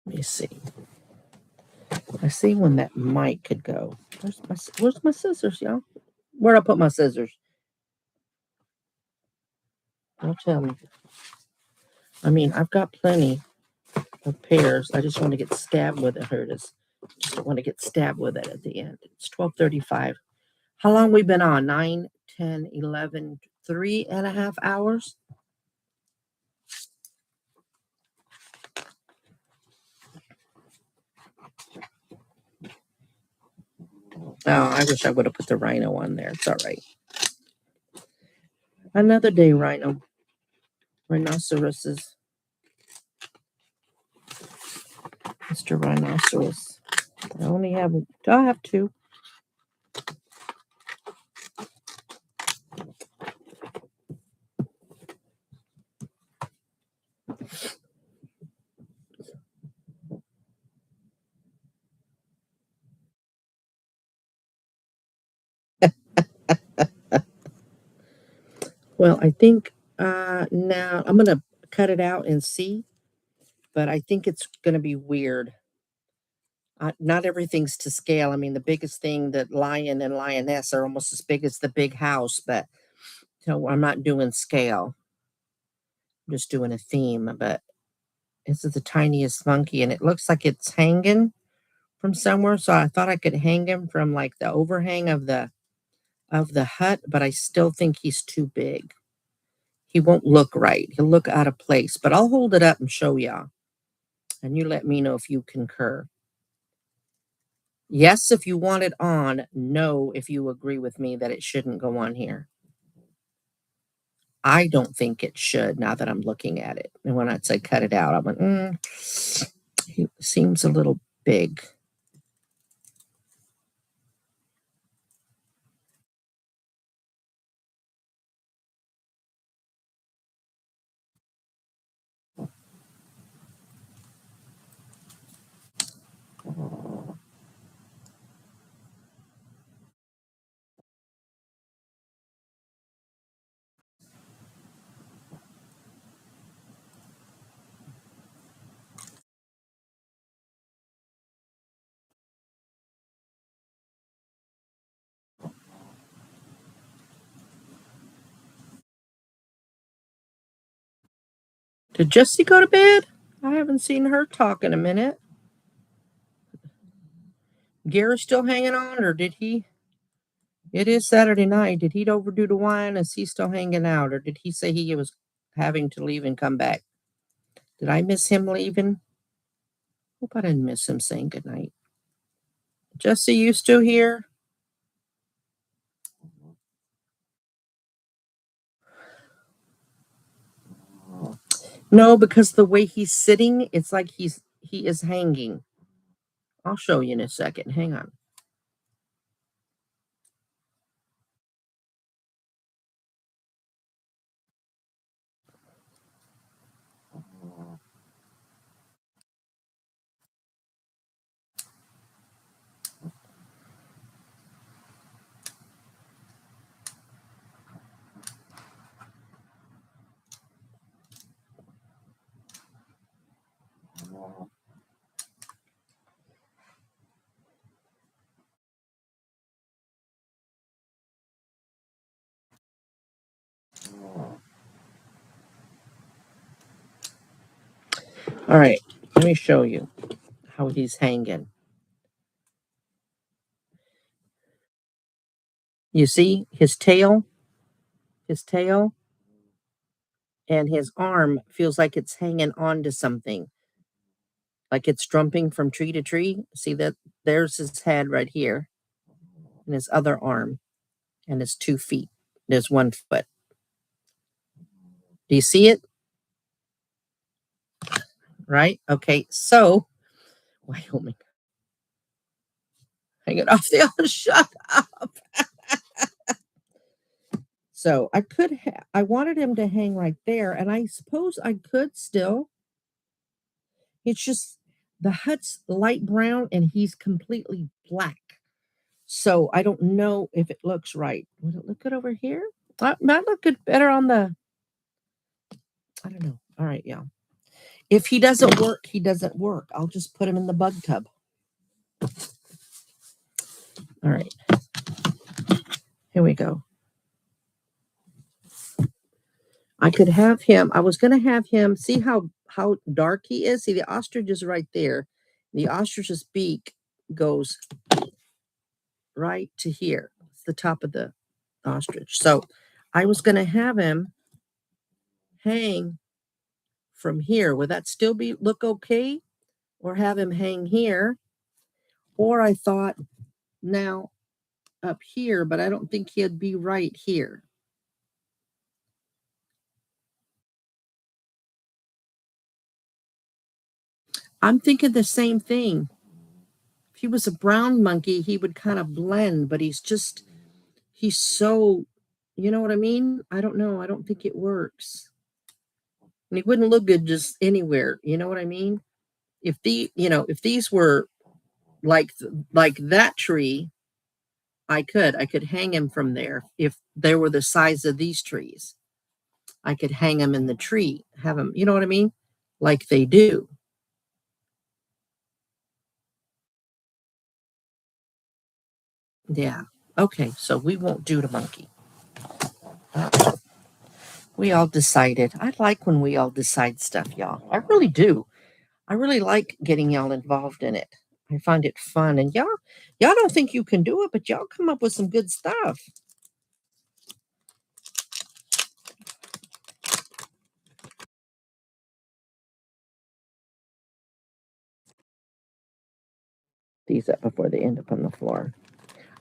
Let me see. I see when that mic could go. Where's my scissors, y'all? Where'd I put my scissors? Don't tell me. I mean, I've got plenty of pairs. I just want to get stabbed with it. Here it is. Just don't want to get stabbed with it at the end. It's 12:35. How long we been on? 9, 10, 11, 3.5 hours? Oh, I wish I would have put the rhino on there. It's all right. Another day, rhino. Rhinoceroses. Mr. Rhinoceros. I have two. Well, I think now I'm going to cut it out and see, but I think it's going to be weird. Not everything's to scale. I mean, the biggest thing that lion and lioness are almost as big as the big house, but I'm not doing scale. I'm just doing a theme, but this is the tiniest monkey and it looks like it's hanging from somewhere. So I thought I could hang him from like the overhang of the hut, but I still think he's too big. He won't look right. He'll look out of place, but I'll hold it up and show y'all. And you let me know if you concur. Yes, if you want it on. No, if you agree with me that it shouldn't go on here. I don't think it should now that I'm looking at it. And when I say cut it out, I'm like, he seems a little big. Did Jessie go to bed? I haven't seen her talk in a minute. Gary's still hanging on, or did he? It is Saturday night. Did he overdo the wine? Is he still hanging out, or did he say he was having to leave and come back? Did I miss him leaving? Hope I didn't miss him saying goodnight. Jesse, you still here? No, because the way he's sitting, it's like he is hanging. I'll show you in a second. Hang on. All right, let me show you how he's hanging. You see his tail, and his arm feels like it's hanging on to something, like it's jumping from tree to tree. See that? There's his head right here, and his other arm, and his 2 feet. There's 1 foot. Do you see it? Right? Okay, so Wyoming. Hang it off the other. Shut up. So I wanted him to hang right there, and I suppose I could still. It's just the hut's light brown and he's completely black. So I don't know if it looks right. Would it look good over here? Might look good better on the. I don't know. All right, yeah. If he doesn't work, he doesn't work. I'll just put him in the bug tub. All right. Here we go. I could have him. I was going to have him see how dark he is. See, the ostrich is right there. The ostrich's beak goes right to here. It's the top of the ostrich. So I was going to have him hang from here. Would that still be look okay? Or have him hang here? Or I thought now up here, but I don't think he'd be right here. I'm thinking the same thing. If he was a brown monkey, he would kind of blend, but he's so, you know what I mean? I don't know. I don't think it works. And he wouldn't look good just anywhere. You know what I mean? If these were like that tree, I could hang him from there. If they were the size of these trees, I could hang him in the tree, have him, you know what I mean? Like they do. Yeah. Okay. So we won't do the monkey. We all decided. I like when we all decide stuff, y'all. I really do. I really like getting y'all involved in it. I find it fun. And y'all don't think you can do it, but y'all come up with some good stuff. these up before they end up on the floor.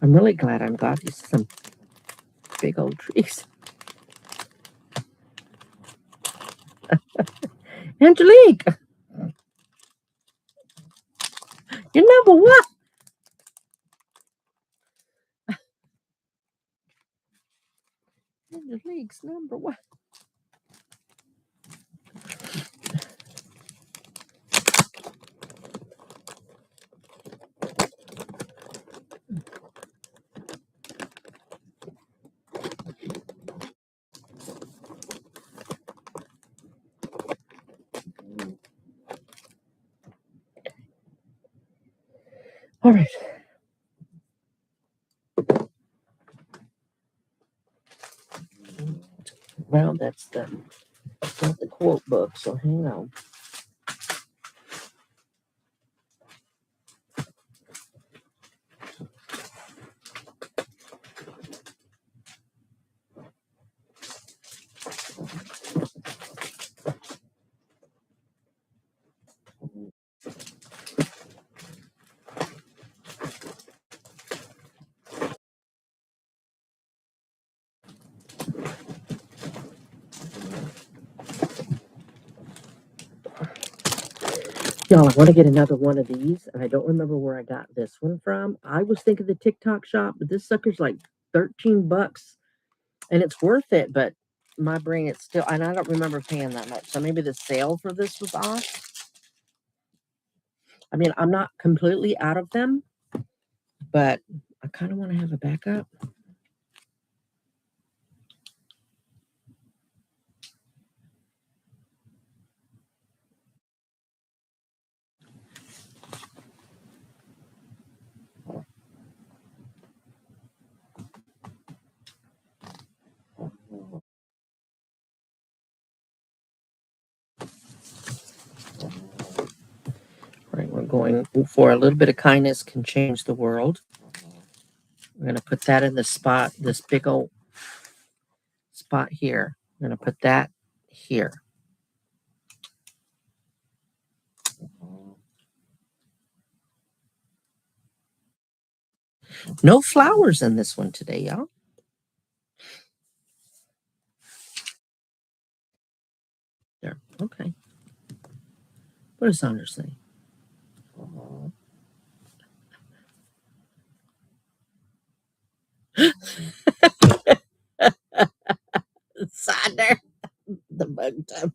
I'm really glad I'm glad these are some big old trees. Angelique, you're number one. Angelique's number one. All right. Well, that's not the quote book, so hang on. Y'all, I want to get another one of these, and I don't remember where I got this one from. I was thinking the TikTok shop, but this sucker's like $13, and it's worth it, but my brain, it's still, and I don't remember paying that much. So maybe the sale for this was off. I mean, I'm not completely out of them, but I kind of want to have a backup. Right, we're going for a little bit of kindness can change the world. We're going to put that in the spot, this big old spot here. I'm going to put that here. No flowers in this one today, y'all. There. Okay. What does Sandra say? Sandra, the bug time.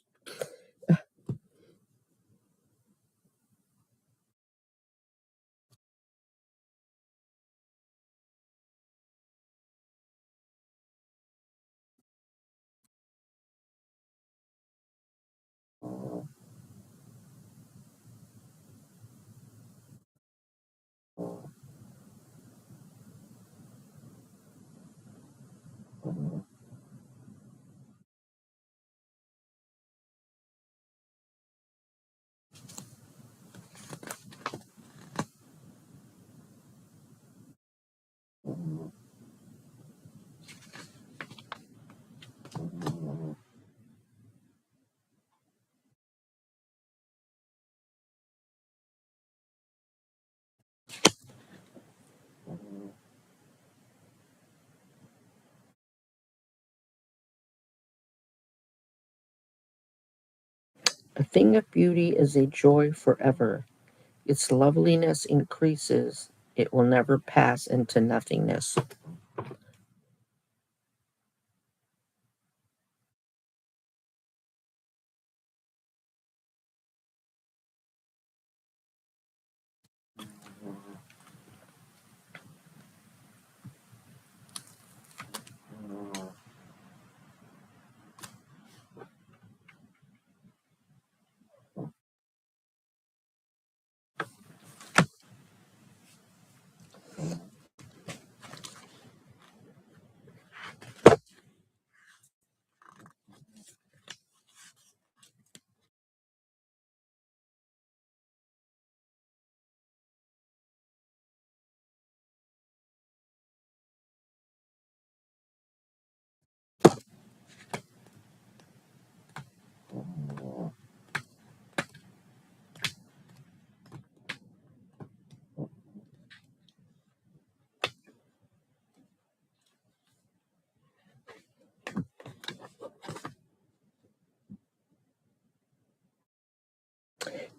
A thing of beauty is a joy forever. Its loveliness increases. It will never pass into nothingness.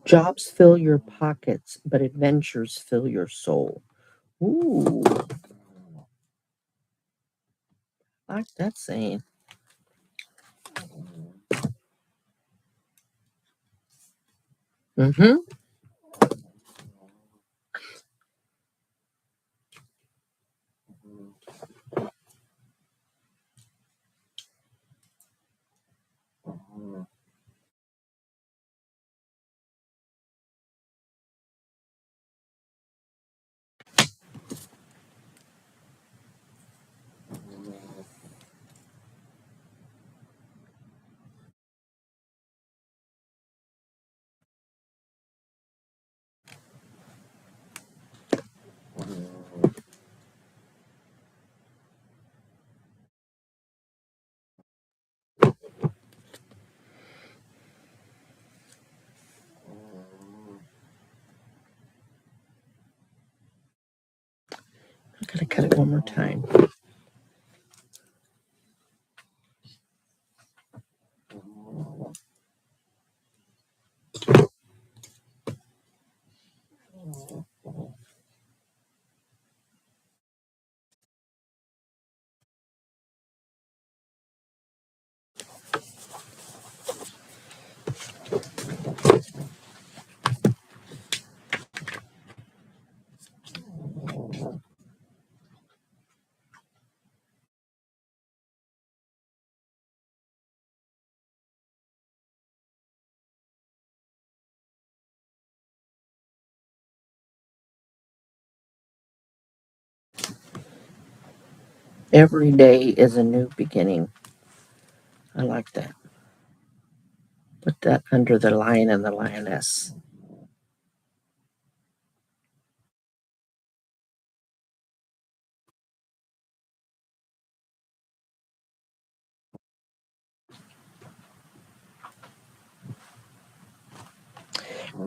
Jobs fill your pockets, but adventures fill your soul. Ooh, I like that saying. Mm-hmm. I gotta cut it one more time. Every day is a new beginning. I like that. Put that under the lion and the lioness.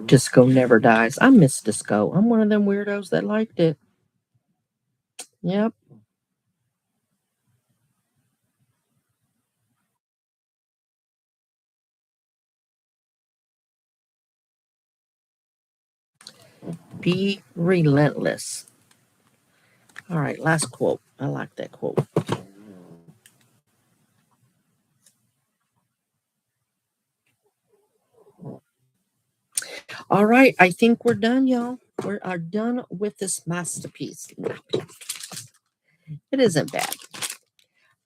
Disco never dies. I miss disco. I'm one of them weirdos that liked it. Yep. Be relentless. All right, last quote. I like that quote. All right, I think we're done, y'all. We are done with this masterpiece. It isn't bad.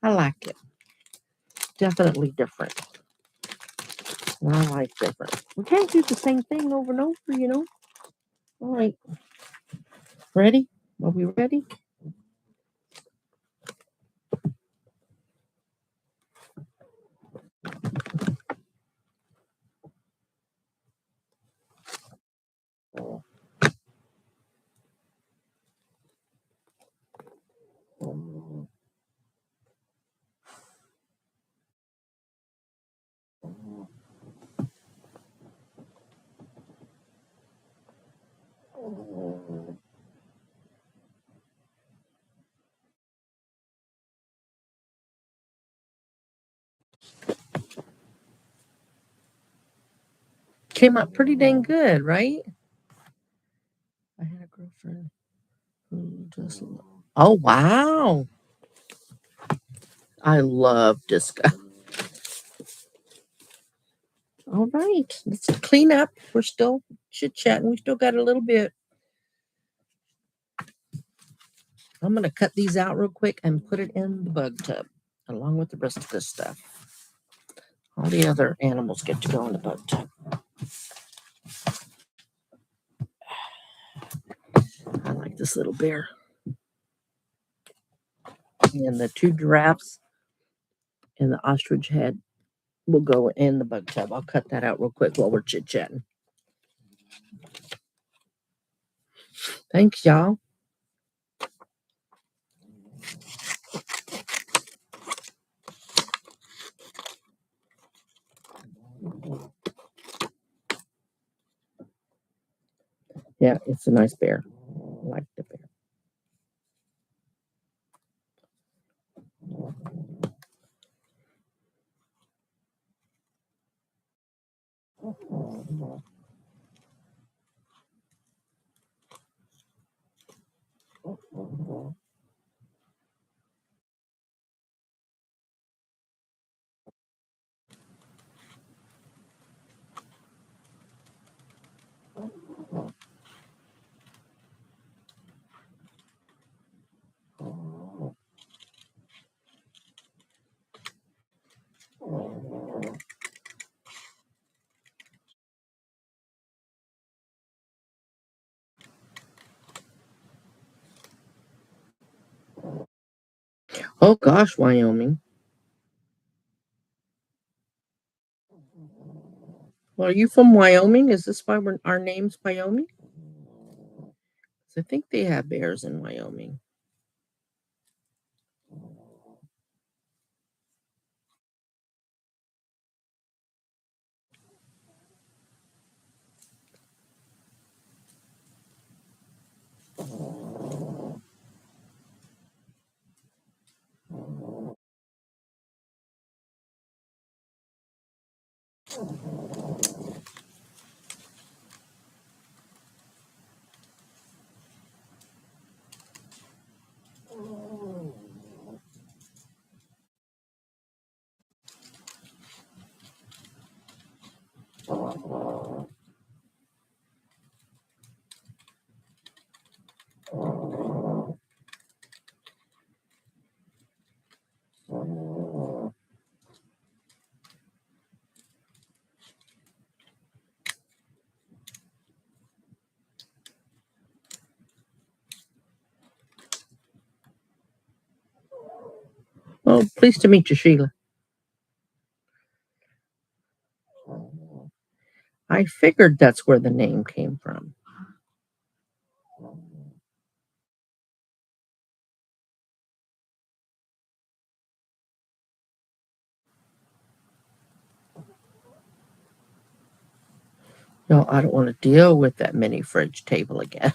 I like it. Definitely different. I like different. We can't do the same thing over and over, you know. All right, ready? Are we ready? Came out pretty dang good, right? I had a girlfriend who just. Oh, wow. I love disco. All right, let's clean up. We're still chit chatting. We still got a little bit. I'm going to cut these out real quick and put it in the bug tub along with the rest of this stuff. All the other animals get to go in the bug tub. I like this little bear. And the two giraffes and the ostrich head will go in the bug tub. I'll cut that out real quick while we're chit chatting. Thanks, y'all. Yeah, it's a nice bear. I like the bear. Oh gosh, Wyoming. Well, are you from Wyoming? Is this why our name's Wyoming? 'Cause I think they have bears in Wyoming. Oh, pleased to meet you, Sheila. I figured that's where the name came from. No, I don't want to deal with that mini fridge table again.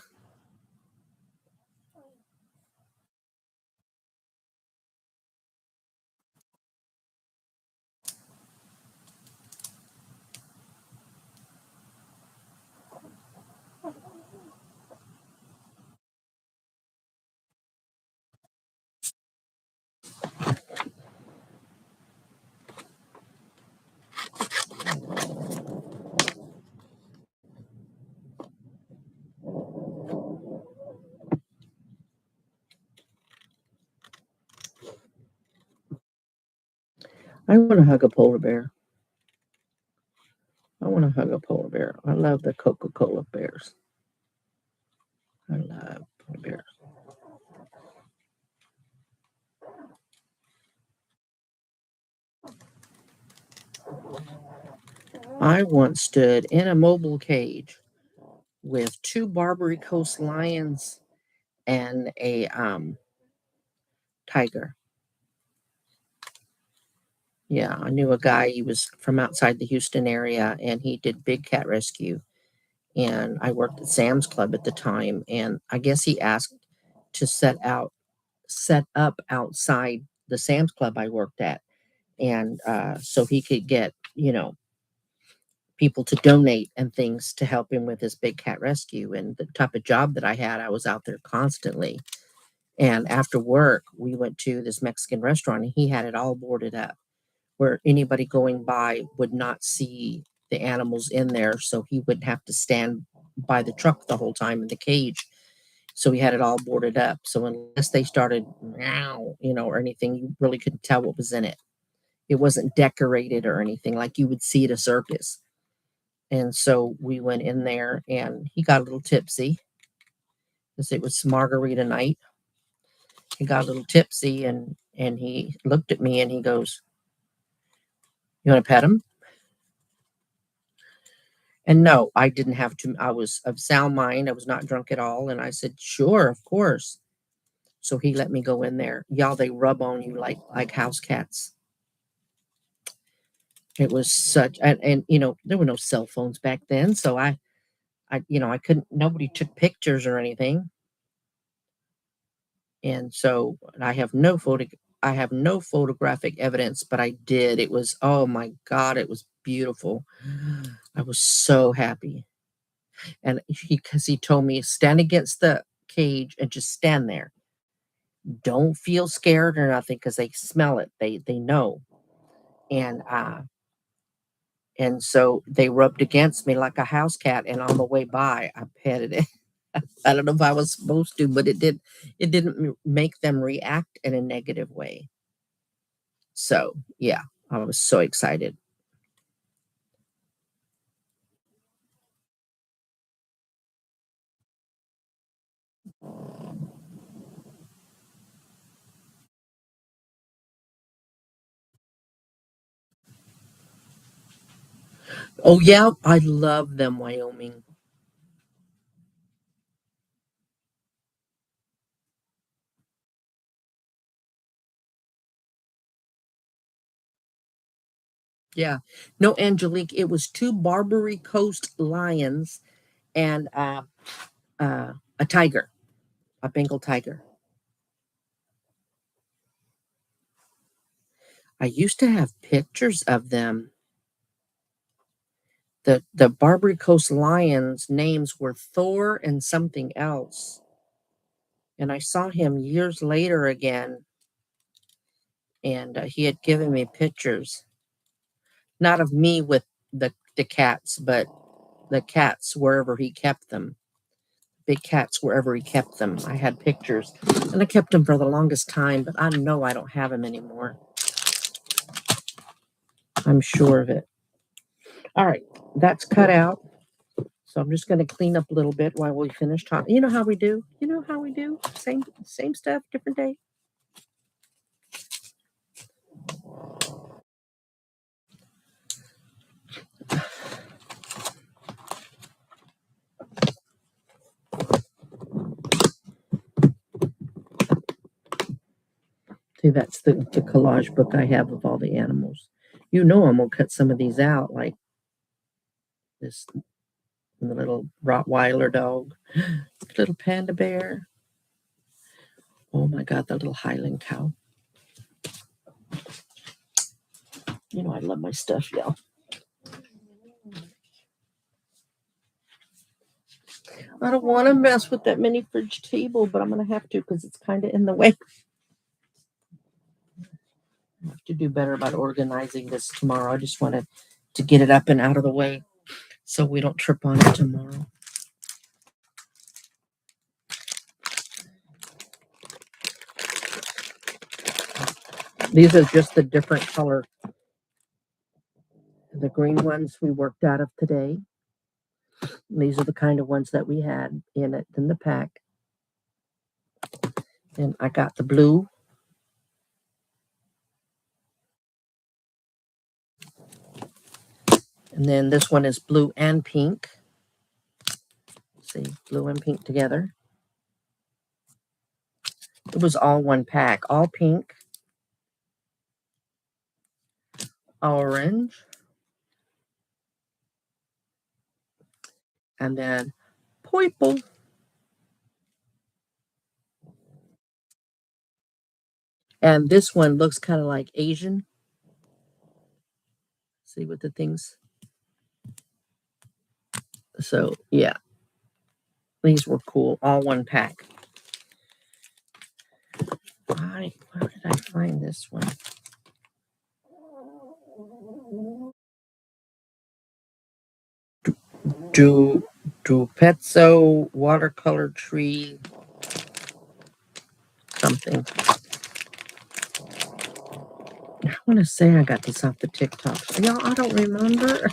I want to hug a polar bear. I want to hug a polar bear. I love the Coca-Cola bears. I love polar bears. I once stood in a mobile cage with two Barbary Coast lions and a tiger. Yeah, I knew a guy. He was from outside the Houston area, and he did big cat rescue. And I worked at Sam's Club at the time, and I guess he asked to set up outside the Sam's Club I worked at, and so he could get people to donate and things to help him with his big cat rescue. And the type of job that I had, I was out there constantly. And after work, we went to this Mexican restaurant, and he had it all boarded up where anybody going by would not see the animals in there, so he wouldn't have to stand by the truck the whole time in the cage. So he had it all boarded up. So unless they started meow, or anything, you really couldn't tell what was in it. It wasn't decorated or anything like you would see at a circus. And so we went in there, and he got a little tipsy because it was margarita night. He got a little tipsy, and he looked at me and he goes, "You want to pet him?" And no, I didn't have to. I was of sound mind. I was not drunk at all. And I said, "Sure, of course." So he let me go in there. Y'all, they rub on you like house cats. It was such, and there were no cell phones back then, so I couldn't. Nobody took pictures or anything, and so I have no photographic evidence, but I did. It was, oh my God, it was beautiful. I was so happy. And because he told me, stand against the cage and just stand there. Don't feel scared or nothing because they smell it. They know. And so they rubbed against me like a house cat. And on the way by, I petted it. I don't know if I was supposed to, but it didn't make them react in a negative way. So yeah, I was so excited. Oh, yeah, I love them, Wyoming. Yeah. No, Angelique, it was two Barbary Coast lions and a tiger, a Bengal tiger. I used to have pictures of them. The Barbary Coast lions' names were Thor and something else. And I saw him years later again, and he had given me pictures, not of me with the cats, but the cats wherever he kept them. Big cats wherever he kept them. I had pictures, and I kept them for the longest time, but I know I don't have them anymore. I'm sure of it. All right, that's cut out. So I'm just going to clean up a little bit while we finish talking. You know how we do? You know how we do? Same stuff, different day. See, that's the collage book I have of all the animals. You know I'm going to cut some of these out, like this little Rottweiler dog, little panda bear. Oh my God, the little Highland cow. You know I love my stuff, y'all. I don't want to mess with that mini fridge table, but I'm going to have to because it's kind of in the way. I have to do better about organizing this tomorrow. I just wanted to get it up and out of the way so we don't trip on it tomorrow. These are just the different color. The green ones we worked out of today. These are the kind of ones that we had in it in the pack. And I got the blue. And then this one is blue and pink. See, blue and pink together. It was all one pack, all pink, orange, and then purple. And this one looks kind of like Asian. See what the things. So yeah, these were cool, all one pack. Where did I find this one? Do Pezzo watercolor tree something. I want to say I got this off the TikTok. Y'all, I don't remember.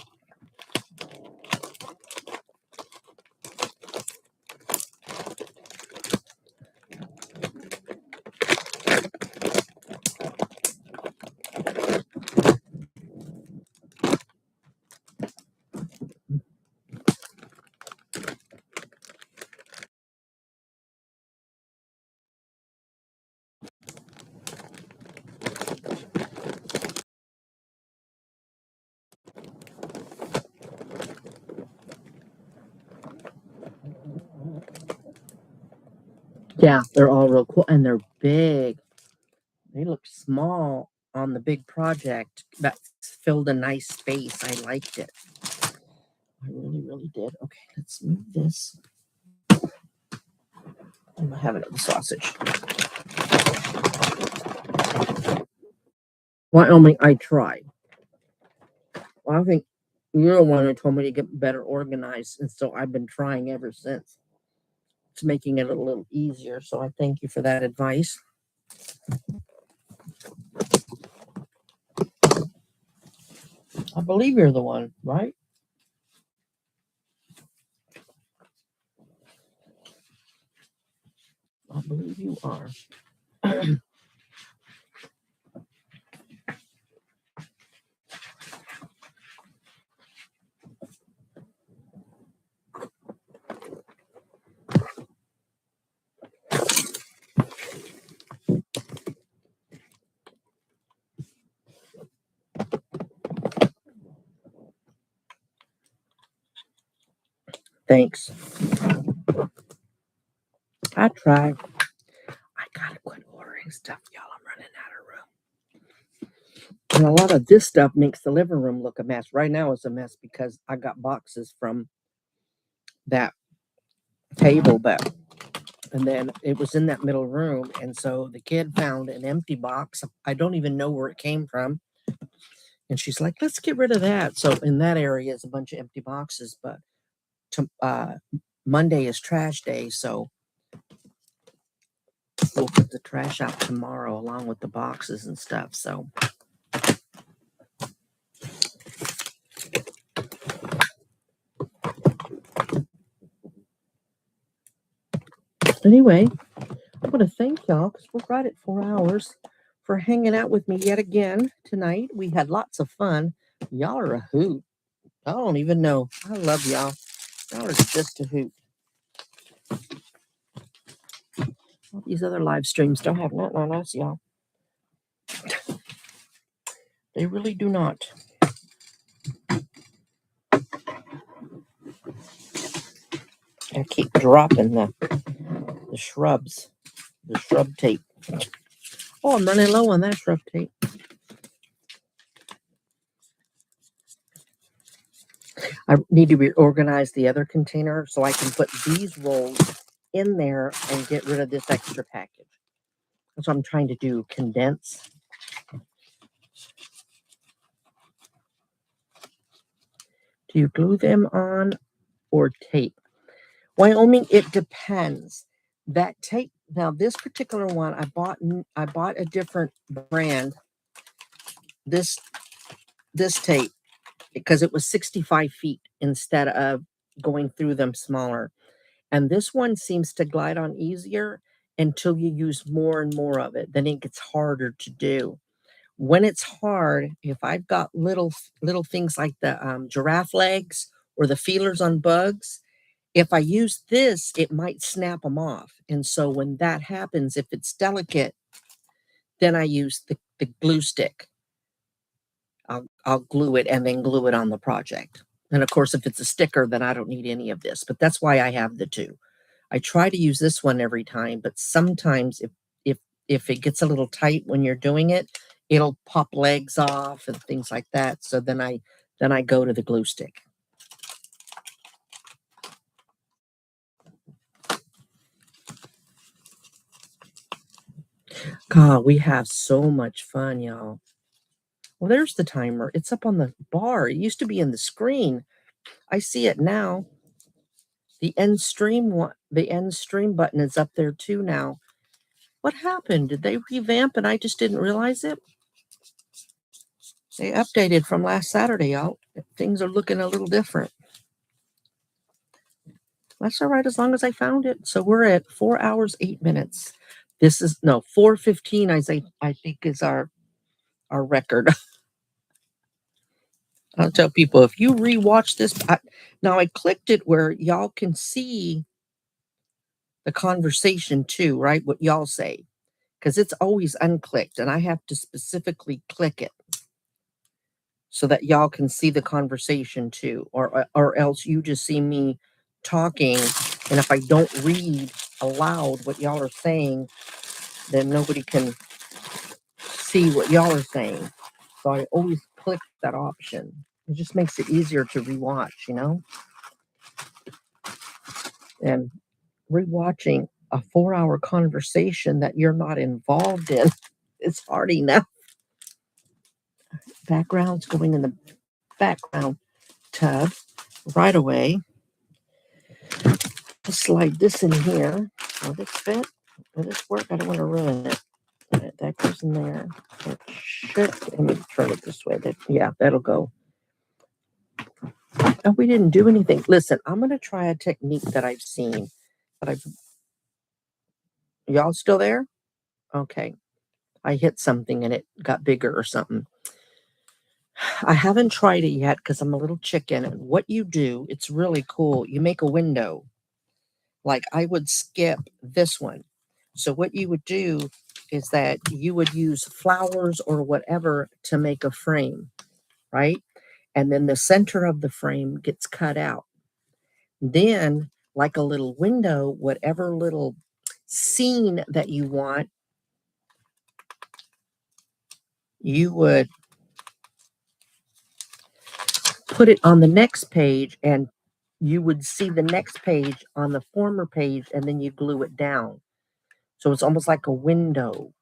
Yeah, they're all real cool and they're big. They look small on the big project. That filled a nice space. I liked it. I really, really did. Okay, let's move this. I'm having a sausage. Wyoming, I tried. Well, I think you're the one who told me to get better organized, and so I've been trying ever since. It's making it a little easier, so I thank you for that advice. I believe you're the one, right? I believe you are. Thanks. I try. I gotta quit ordering stuff, y'all. I'm running out of room. And a lot of this stuff makes the living room look a mess. Right now it's a mess because I got boxes from that table, and then it was in that middle room. And so the kid found an empty box. I don't even know where it came from. And she's like, let's get rid of that. So in that area is a bunch of empty boxes, but Monday is trash day. So we'll put the trash out tomorrow along with the boxes and stuff. So anyway, I want to thank y'all because we're right at 4 hours for hanging out with me yet again tonight. We had lots of fun. Y'all are a hoot. I don't even know. I love y'all. Y'all are just a hoot. All these other live streams don't have nothing on us, y'all. They really do not. I keep dropping the shrubs, the shrub tape. Oh, I'm running low on that shrub tape. I need to reorganize the other container so I can put these rolls in there and get rid of this extra package. That's what I'm trying to do, condense. Do you glue them on or tape? Wyoming, it depends. That tape, now this particular one, I bought a different brand. This tape, because it was 65 feet instead of going through them smaller. And this one seems to glide on easier until you use more and more of it. Then it gets harder to do. When it's hard, if I've got little things like the giraffe legs or the feelers on bugs, if I use this, it might snap them off. And so when that happens, if it's delicate, then I use the glue stick. I'll glue it and then glue it on the project. And of course, if it's a sticker, then I don't need any of this. But that's why I have the two. I try to use this one every time, but sometimes if it gets a little tight when you're doing it, it'll pop legs off and things like that. So then I go to the glue stick. God, we have so much fun, y'all. Well, there's the timer. It's up on the bar. It used to be in the screen. I see it now. The end stream button is up there too now. What happened? Did they revamp and I just didn't realize it? They updated from last Saturday, y'all. Things are looking a little different. That's all right as long as I found it. So we're at 4 hours, 8 minutes. This is 4:15, I think is our record. I'll tell people if you rewatch this, now I clicked it where y'all can see the conversation too, right? What y'all say, because it's always unclicked, and I have to specifically click it so that y'all can see the conversation too, or else you just see me talking, and if I don't read aloud what y'all are saying, then nobody can see what y'all are saying. So I always click that option. It just makes it easier to rewatch, and rewatching a 4-hour conversation that you're not involved in is hard enough. Background's going in the background tub right away. I'll slide this in here. Will this fit? Will this work? I don't want to ruin it. That goes in there. It should. Let me turn it this way. Yeah, that'll go. Oh, we didn't do anything. Listen, I'm going to try a technique that I've seen. Y'all still there? Okay. I hit something and it got bigger or something. I haven't tried it yet because I'm a little chicken. And what you do, it's really cool. You make a window. Like I would skip this one. So what you would do is that you would use flowers or whatever to make a frame, right? And then the center of the frame gets cut out. Then, like a little window, whatever little scene that you want, you would put it on the next page, and you would see the next page on the former page, and then you glue it down. So it's almost like a window.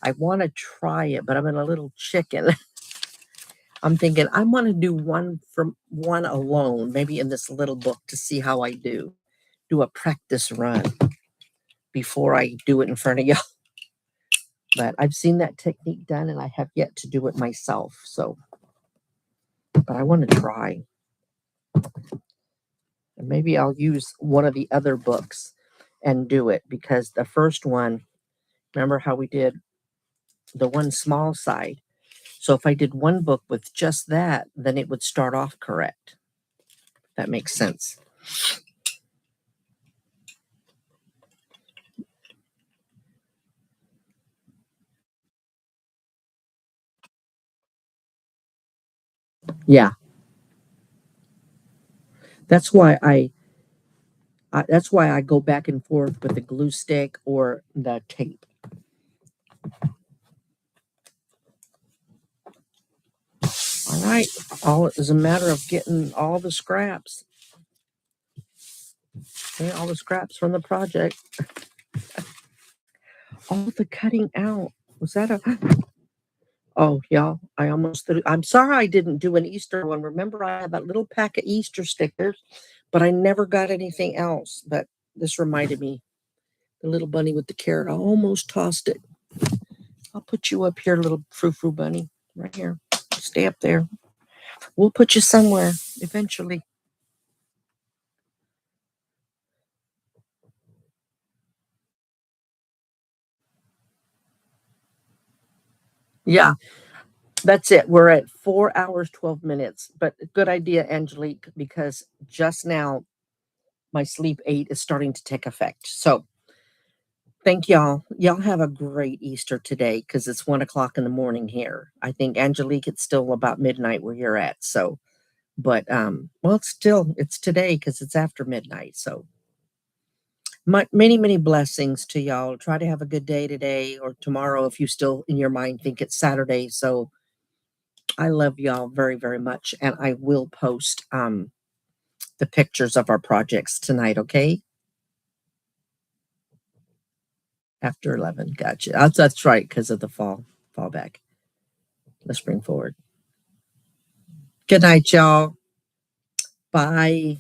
I want to try it, but I'm in a little chicken. I'm thinking I want to do one from one alone, maybe in this little book, to see how I do. Do a practice run before I do it in front of y'all. But I've seen that technique done, and I have yet to do it myself. So, but I want to try. And maybe I'll use one of the other books and do it, because the first one, remember how we did the one small side? So if I did one book with just that, then it would start off correct. That makes sense. Yeah. That's why I go back and forth with the glue stick or the tape. All right. All it is a matter of getting all the scraps. Okay, all the scraps from the project. All the cutting out. Was that a Oh, y'all, I almost threw. I'm sorry I didn't do an Easter one. Remember, I had that little pack of Easter stickers, but I never got anything else. But this reminded me, the little bunny with the carrot. I almost tossed it. I'll put you up here, little frou-frou bunny, right here. Stay up there. We'll put you somewhere eventually. Yeah, that's it. We're at 4 hours, 12 minutes. But good idea, Angelique, because just now my sleep aid is starting to take effect. So thank y'all. Y'all have a great Easter today, because it's 1 o'clock in the morning here. I think, Angelique, it's still about midnight where you're at. So, but well, it's today because it's after midnight. So many, many blessings to y'all. Try to have a good day today or tomorrow if you still in your mind think it's Saturday. So I love y'all very, very much. And I will post the pictures of our projects tonight, okay? After 11. Gotcha. That's right, because of the fall back. The spring forward. Good night, y'all. Bye.